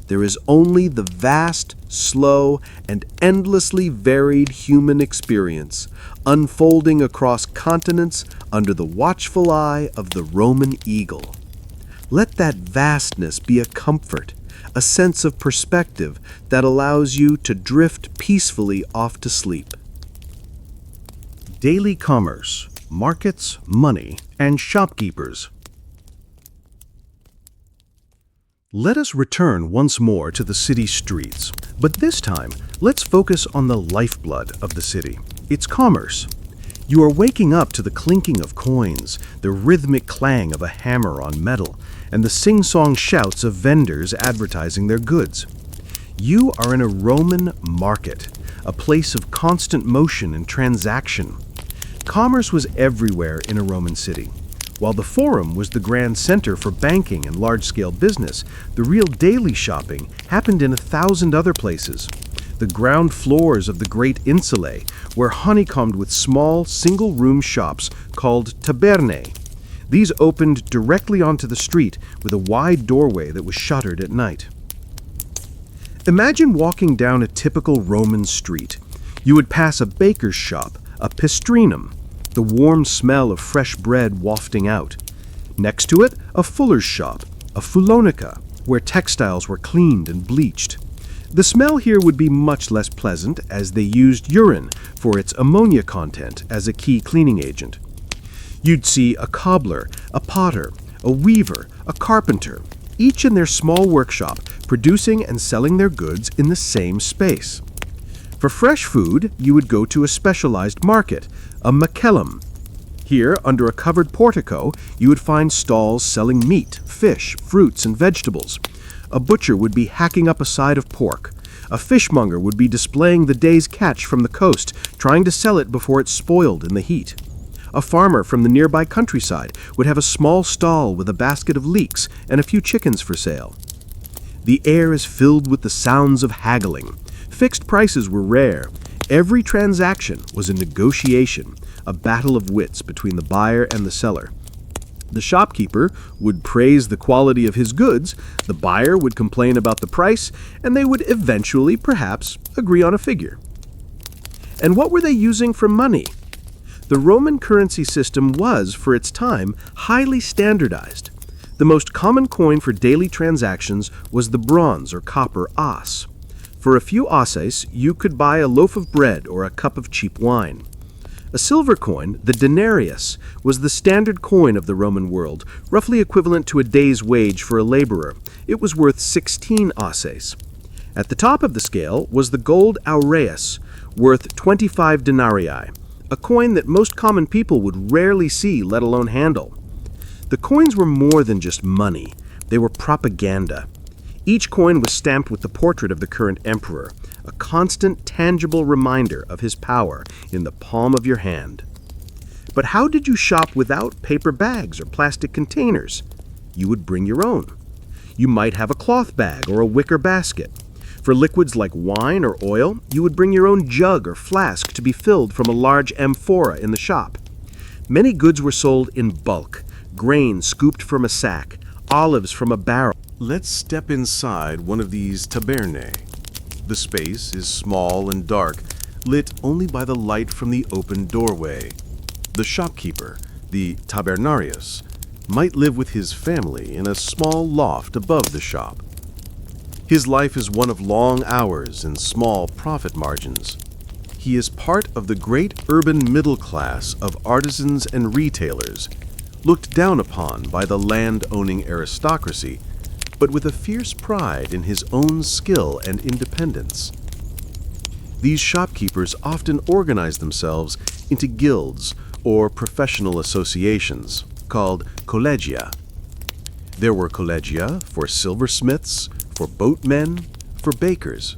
Speaker 2: There is only the vast, slow, and endlessly varied human experience, unfolding across continents under the watchful eye of the Roman eagle. Let that vastness be a comfort, a sense of perspective that allows you to drift peacefully off to sleep.
Speaker 3: Daily commerce, markets, money, and shopkeepers. Let us return once more to the city streets, but this time let's focus on the lifeblood of the city, its commerce. You are waking up to the clinking of coins, the rhythmic clang of a hammer on metal, and the sing-song shouts of vendors advertising their goods. You are in a Roman market, a place of constant motion and transaction. Commerce was everywhere in a Roman city. While the Forum was the grand center for banking and large-scale business, the real daily shopping happened in 1,000 other places. The ground floors of the Great Insulae were honeycombed with small, single-room shops called tabernae. These opened directly onto the street with a wide doorway that was shuttered at night. Imagine walking down a typical Roman street. You would pass a baker's shop, a pistrinum, the warm smell of fresh bread wafting out. Next to it, a fuller's shop, a fulonica, where textiles were cleaned and bleached. The smell here would be much less pleasant as they used urine for its ammonia content as a key cleaning agent. You'd see a cobbler, a potter, a weaver, a carpenter, each in their small workshop producing and selling their goods in the same space. For fresh food, you would go to a specialized market, a macellum. Here, under a covered portico, you would find stalls selling meat, fish, fruits, and vegetables. A butcher would be hacking up a side of pork. A fishmonger would be displaying the day's catch from the coast, trying to sell it before it spoiled in the heat. A farmer from the nearby countryside would have a small stall with a basket of leeks and a few chickens for sale. The air is filled with the sounds of haggling. Fixed prices were rare. Every transaction was a negotiation, a battle of wits between the buyer and the seller. The shopkeeper would praise the quality of his goods, the buyer would complain about the price, and they would eventually, perhaps, agree on a figure. And what were they using for money? The Roman currency system was, for its time, highly standardized. The most common coin for daily transactions was the bronze or copper as. For a few asses, you could buy a loaf of bread or a cup of cheap wine. A silver coin, the denarius, was the standard coin of the Roman world, roughly equivalent to a day's wage for a laborer. It was worth 16 asses. At the top of the scale was the gold aureus, worth 25 denarii, a coin that most common people would rarely see, let alone handle. The coins were more than just money. They were propaganda. Each coin was stamped with the portrait of the current emperor, a constant, tangible reminder of his power in the palm of your hand. But how did you shop without paper bags or plastic containers? You would bring your own. You might have a cloth bag or a wicker basket. For liquids like wine or oil, you would bring your own jug or flask to be filled from a large amphora in the shop. Many goods were sold in bulk, grain scooped from a sack, olives from a barrel.
Speaker 4: Let's step inside one of these tabernae. The space is small and dark, lit only by the light from the open doorway. The shopkeeper, the tabernarius, might live with his family in a small loft above the shop. His life is one of long hours and small profit margins. He is part of the great urban middle class of artisans and retailers, looked down upon by the land-owning aristocracy, but with a fierce pride in his own skill and independence.
Speaker 3: These shopkeepers often organized themselves into guilds or professional associations called collegia. There were collegia for silversmiths, for boatmen, for bakers.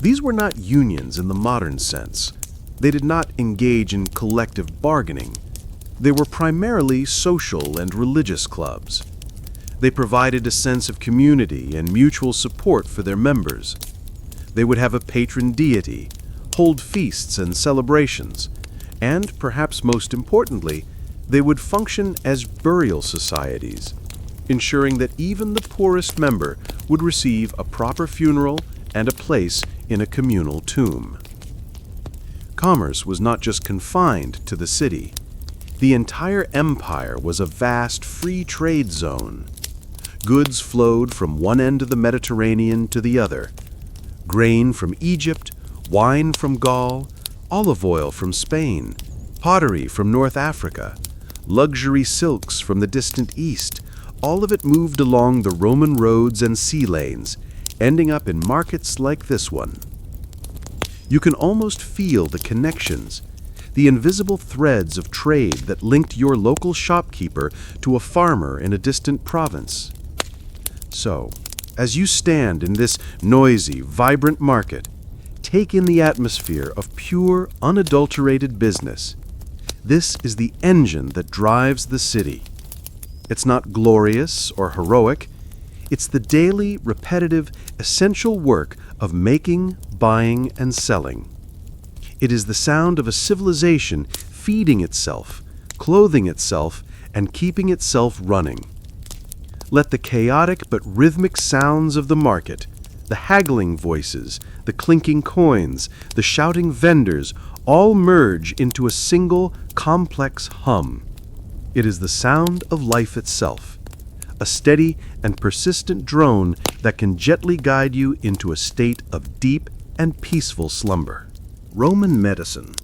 Speaker 3: These were not unions in the modern sense. They did not engage in collective bargaining. They were primarily social and religious clubs. They provided a sense of community and mutual support for their members. They would have a patron deity, hold feasts and celebrations, and, perhaps most importantly, they would function as burial societies, ensuring that even the poorest member would receive a proper funeral and a place in a communal tomb. Commerce was not just confined to the city. The entire empire was a vast free trade zone. Goods flowed from one end of the Mediterranean to the other. Grain from Egypt, wine from Gaul, olive oil from Spain, pottery from North Africa, luxury silks from the distant East, all of it moved along the Roman roads and sea lanes, ending up in markets like this one. You can almost feel the connections, the invisible threads of trade that linked your local shopkeeper to a farmer in a distant province. So, as you stand in this noisy, vibrant market, take in the atmosphere of pure, unadulterated business. This is the engine that drives the city. It's not glorious or heroic. It's the daily, repetitive, essential work of making, buying, and selling. It is the sound of a civilization feeding itself, clothing itself, and keeping itself running. Let the chaotic but rhythmic sounds of the market, the haggling voices, the clinking coins, the shouting vendors, all merge into a single, complex hum. It is the sound of life itself, a steady and persistent drone that can gently guide you into a state of deep and peaceful slumber. Roman medicine,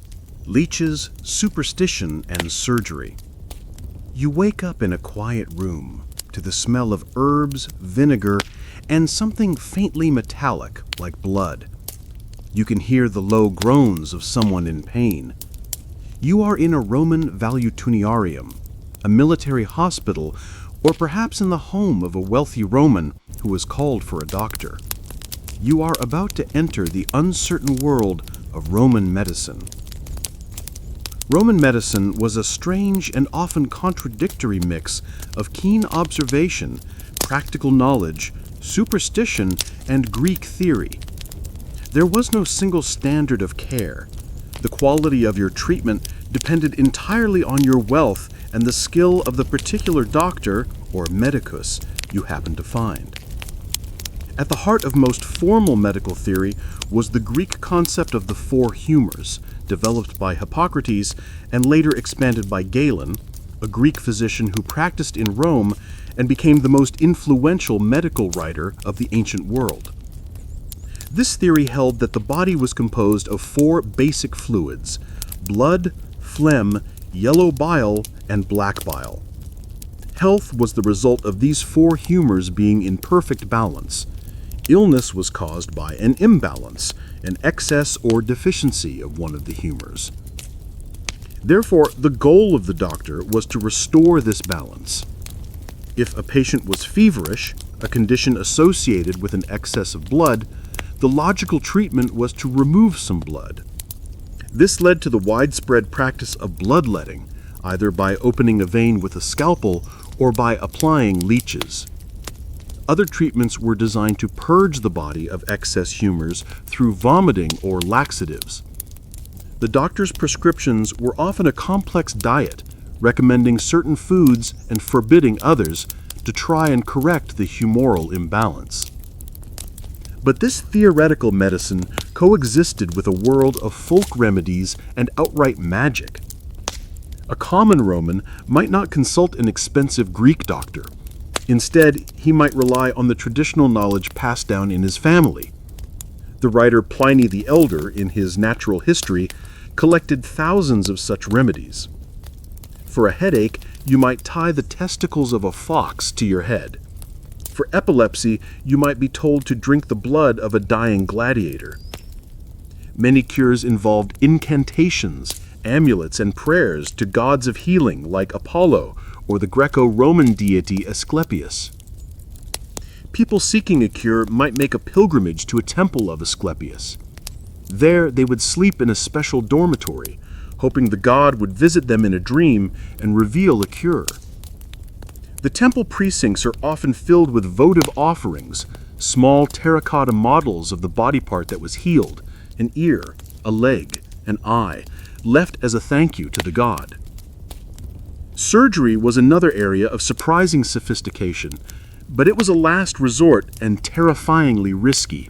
Speaker 3: leeches, superstition, and surgery. You wake up in a quiet room to the smell of herbs, vinegar, and something faintly metallic like blood. You can hear the low groans of someone in pain. You are in a Roman valutunarium, a military hospital, or perhaps in the home of a wealthy Roman who has called for a doctor. You are about to enter the uncertain world of Roman medicine. Roman medicine was a strange and often contradictory mix of keen observation, practical knowledge, superstition, and Greek theory. There was no single standard of care. The quality of your treatment depended entirely on your wealth and the skill of the particular doctor, or medicus, you happened to find. At the heart of most formal medical theory was the Greek concept of the four humors, developed by Hippocrates and later expanded by Galen, a Greek physician who practiced in Rome and became the most influential medical writer of the ancient world. This theory held that the body was composed of four basic fluids: blood, phlegm, yellow bile, and black bile. Health was the result of these four humors being in perfect balance. Illness was caused by an imbalance, an excess or deficiency of one of the humors. Therefore, the goal of the doctor was to restore this balance. If a patient was feverish, a condition associated with an excess of blood, the logical treatment was to remove some blood. This led to the widespread practice of bloodletting, either by opening a vein with a scalpel or by applying leeches. Other treatments were designed to purge the body of excess humors through vomiting or laxatives. The doctor's prescriptions were often a complex diet, recommending certain foods and forbidding others to try and correct the humoral imbalance. But this theoretical medicine coexisted with a world of folk remedies and outright magic. A common Roman might not consult an expensive Greek doctor. Instead, he might rely on the traditional knowledge passed down in his family. The writer Pliny the Elder, in his Natural History, collected thousands of such remedies. For a headache, you might tie the testicles of a fox to your head. For epilepsy, you might be told to drink the blood of a dying gladiator. Many cures involved incantations, amulets, and prayers to gods of healing like Apollo or the Greco-Roman deity Asclepius. People seeking a cure might make a pilgrimage to a temple of Asclepius. There, they would sleep in a special dormitory, hoping the god would visit them in a dream and reveal a cure. The temple precincts are often filled with votive offerings, small terracotta models of the body part that was healed, an ear, a leg, an eye, left as a thank you to the god. Surgery was another area of surprising sophistication, but it was a last resort and terrifyingly risky.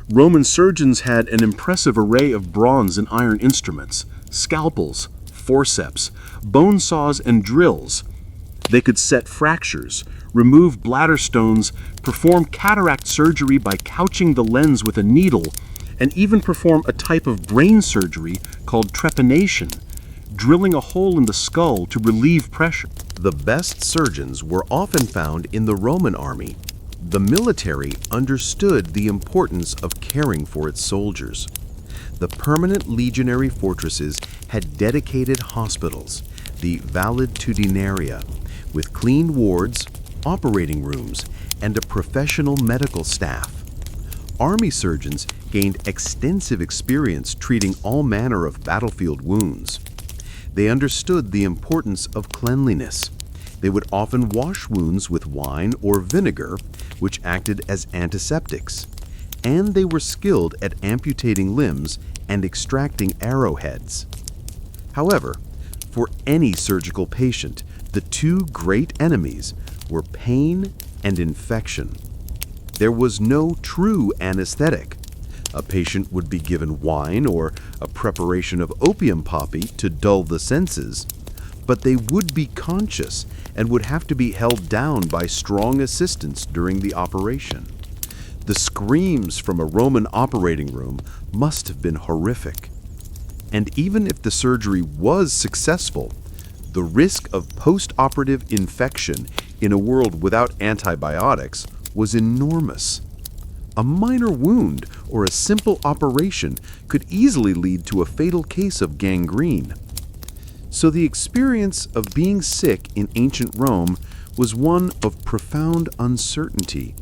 Speaker 3: Roman surgeons had an impressive array of bronze and iron instruments, scalpels, forceps, bone saws, and drills. They could set fractures, remove bladder stones, perform cataract surgery by couching the lens with a needle, and even perform a type of brain surgery called trepanation, drilling a hole in the skull to relieve pressure.
Speaker 2: The best surgeons were often found in the Roman army. The military understood the importance of caring for its soldiers. The permanent legionary fortresses had dedicated hospitals, the valetudinaria, with clean wards, operating rooms, and a professional medical staff. Army surgeons gained extensive experience treating all manner of battlefield wounds. They understood the importance of cleanliness. They would often wash wounds with wine or vinegar, which acted as antiseptics. And they were skilled at amputating limbs and extracting arrowheads. However, for any surgical patient, the two great enemies were pain and infection. There was no true anesthetic. A patient would be given wine or a preparation of opium poppy to dull the senses, but they would be conscious and would have to be held down by strong assistants during the operation. The screams from a Roman operating room must have been horrific. And even if the surgery was successful, the risk of post-operative infection in a world without antibiotics was enormous. A minor wound or a simple operation could easily lead to a fatal case of gangrene. So the experience of being sick in ancient Rome was one of profound uncertainty.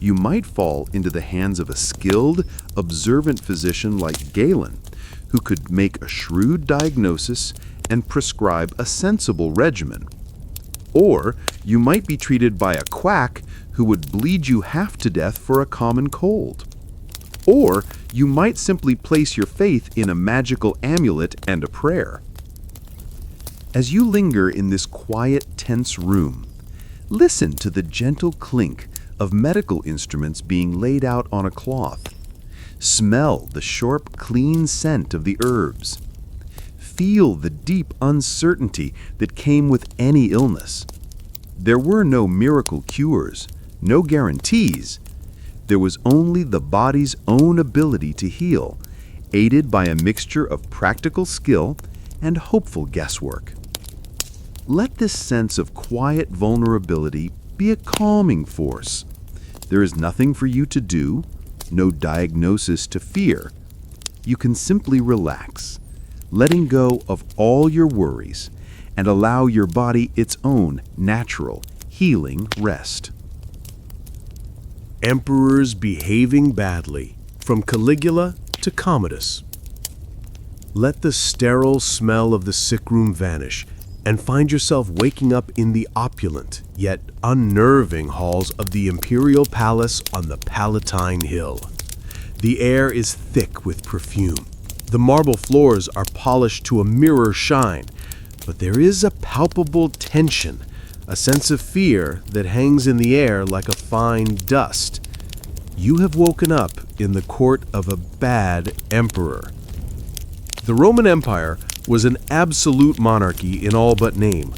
Speaker 2: You might fall into the hands of a skilled, observant physician like Galen, who could make a shrewd diagnosis and prescribe a sensible regimen. Or you might be treated by a quack who would bleed you half to death for a common cold. Or you might simply place your faith in a magical amulet and a prayer. As you linger in this quiet, tense room, listen to the gentle clink of medical instruments being laid out on a cloth. Smell the sharp, clean scent of the herbs. Feel the deep uncertainty that came with any illness. There were no miracle cures, no guarantees. There was only the body's own ability to heal, aided by a mixture of practical skill and hopeful guesswork. Let this sense of quiet vulnerability be a calming force. There is nothing for you to do, no diagnosis to fear. You can simply relax, letting go of all your worries, and allow your body its own natural, healing rest.
Speaker 3: Emperors behaving badly, from Caligula to Commodus. Let the sterile smell of the sickroom vanish, and find yourself waking up in the opulent, yet unnerving halls of the imperial palace on the Palatine Hill. The air is thick with perfume. The marble floors are polished to a mirror shine, but there is a palpable tension, a sense of fear that hangs in the air like a fine dust. You have woken up in the court of a bad emperor. The Roman Empire was an absolute monarchy in all but name.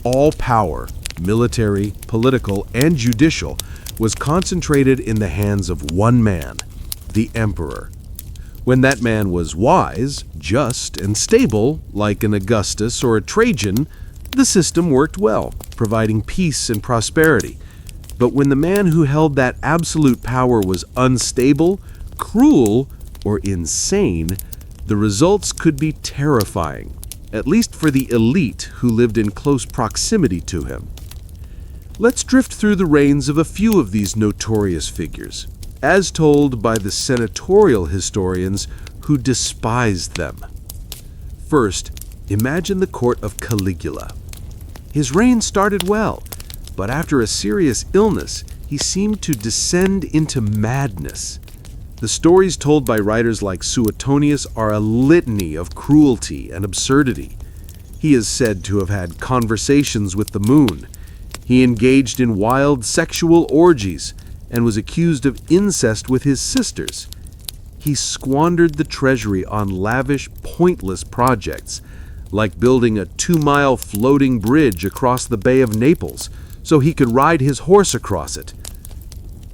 Speaker 3: All power, military, political, and judicial, was concentrated in the hands of one man, the emperor. When that man was wise, just, and stable, like an Augustus or a Trajan, the system worked well, providing peace and prosperity. But when the man who held that absolute power was unstable, cruel, or insane, the results could be terrifying, at least for the elite who lived in close proximity to him. Let's drift through the reigns of a few of these notorious figures, as told by the senatorial historians who despised them. First, imagine the court of Caligula. His reign started well, but after a serious illness, he seemed to descend into madness. The stories told by writers like Suetonius are a litany of cruelty and absurdity. He is said to have had conversations with the moon. He engaged in wild sexual orgies and was accused of incest with his sisters. He squandered the treasury on lavish, pointless projects, like building a 2-mile floating bridge across the Bay of Naples so he could ride his horse across it.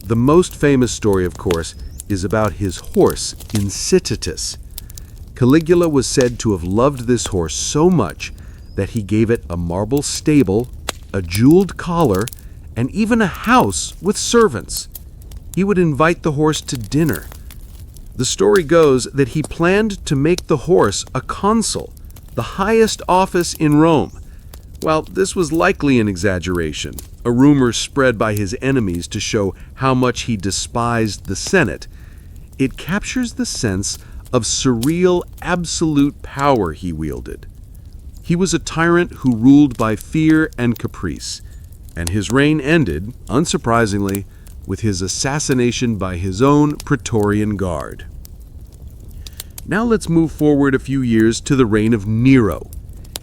Speaker 3: The most famous story, of course, is about his horse, Incitatus. Caligula was said to have loved this horse so much that he gave it a marble stable, a jeweled collar, and even a house with servants. He would invite the horse to dinner. The story goes that he planned to make the horse a consul, the highest office in Rome. While this was likely an exaggeration, a rumor spread by his enemies to show how much he despised the Senate, it captures the sense of surreal, absolute power he wielded. He was a tyrant who ruled by fear and caprice, and his reign ended, unsurprisingly, with his assassination by his own Praetorian Guard. Now let's move forward a few years to the reign of Nero.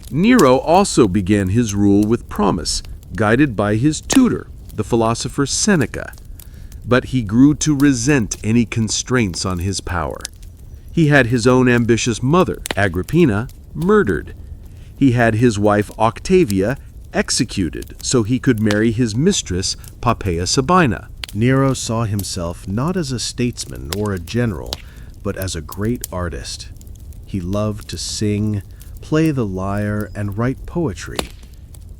Speaker 3: Nero also began his rule with promise, guided by his tutor, the philosopher Seneca. But he grew to resent any constraints on his power. He had his own ambitious mother, Agrippina, murdered. He had his wife Octavia executed so he could marry his mistress, Poppaea Sabina.
Speaker 2: Nero saw himself not as a statesman or a general, but as a great artist. He loved to sing, play the lyre, and write poetry.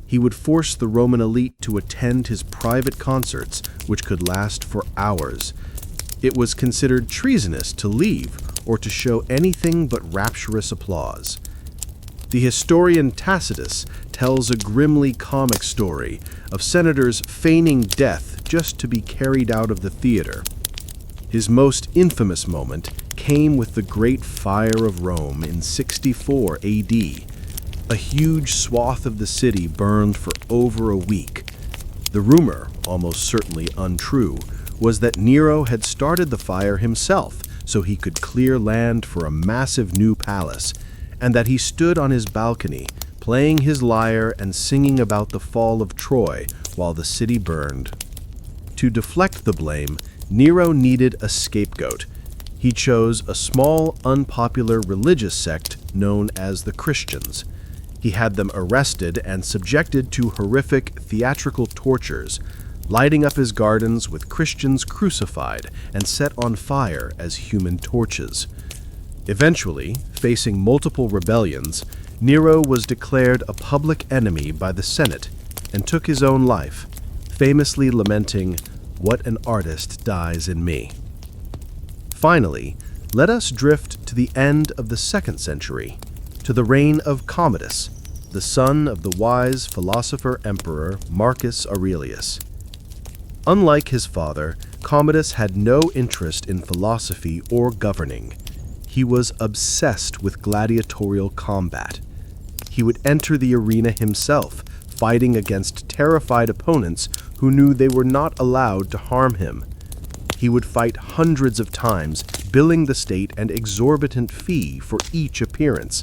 Speaker 2: He would force the Roman elite to attend his private concerts, which could last for hours. It was considered treasonous to leave or to show anything but rapturous applause. The historian Tacitus tells a grimly comic story of senators feigning death just to be carried out of the theater. His most infamous moment came with the Great Fire of Rome in 64 AD. A huge swath of the city burned for over a week. The rumor, almost certainly untrue, was that Nero had started the fire himself so he could clear land for a massive new palace, and that he stood on his balcony, playing his lyre and singing about the fall of Troy while the city burned. To deflect the blame, Nero needed a scapegoat. He chose a small, unpopular religious sect known as the Christians. He had them arrested and subjected to horrific theatrical tortures, lighting up his gardens with Christians crucified and set on fire as human torches. Eventually, facing multiple rebellions, Nero was declared a public enemy by the Senate and took his own life, famously lamenting, "What an artist dies in me." Finally, let us drift to the end of the 2nd century, to the reign of Commodus, the son of the wise philosopher-emperor Marcus Aurelius. Unlike his father, Commodus had no interest in philosophy or governing. He was obsessed with gladiatorial combat. He would enter the arena himself, fighting against terrified opponents who knew they were not allowed to harm him. He would fight hundreds of times, billing the state an exorbitant fee for each appearance.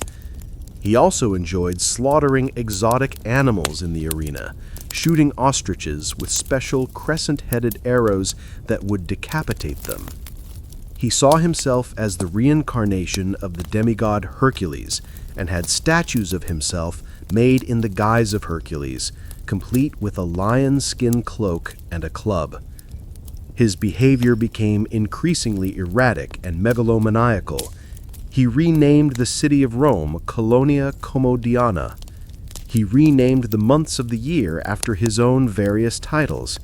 Speaker 2: He also enjoyed slaughtering exotic animals in the arena, shooting ostriches with special crescent-headed arrows that would decapitate them. He saw himself as the reincarnation of the demigod Hercules, and had statues of himself made in the guise of Hercules, complete with a lion skin cloak and a club. His behavior became increasingly erratic and megalomaniacal. He renamed the city of Rome Colonia Commodiana. He renamed the months of the year after his own various titles.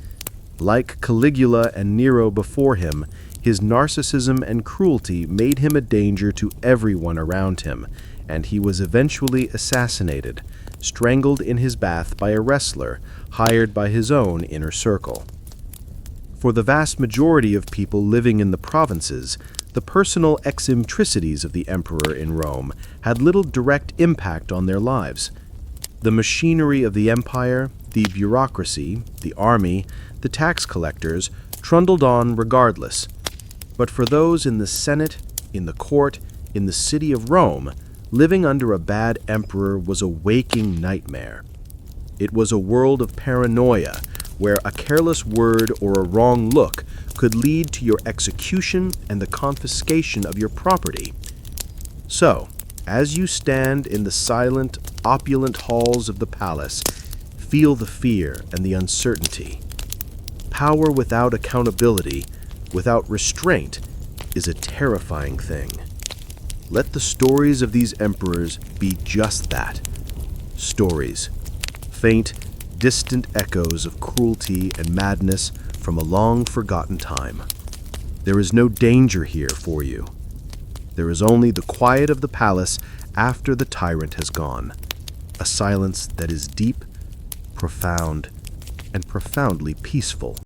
Speaker 2: Like Caligula and Nero before him,
Speaker 3: His narcissism and cruelty made him a danger to everyone around him, and he was eventually assassinated, strangled in his bath by a wrestler hired by his own inner circle. For the vast majority of people living in the provinces, the personal eccentricities of the emperor in Rome had little direct impact on their lives. The machinery of the empire, the bureaucracy, the army, the tax collectors trundled on regardless. But for those in the Senate, in the court, in the city of Rome, living under a bad emperor was a waking nightmare. It was a world of paranoia, where a careless word or a wrong look could lead to your execution and the confiscation of your property. So, as you stand in the silent, opulent halls of the palace, feel the fear and the uncertainty. Power without accountability, without restraint, is a terrifying thing. Let the stories of these emperors be just that. Stories. Faint, distant echoes of cruelty and madness from a long-forgotten time. There is no danger here for you. There is only the quiet of the palace after the tyrant has gone. A silence that is deep, profound, and profoundly peaceful.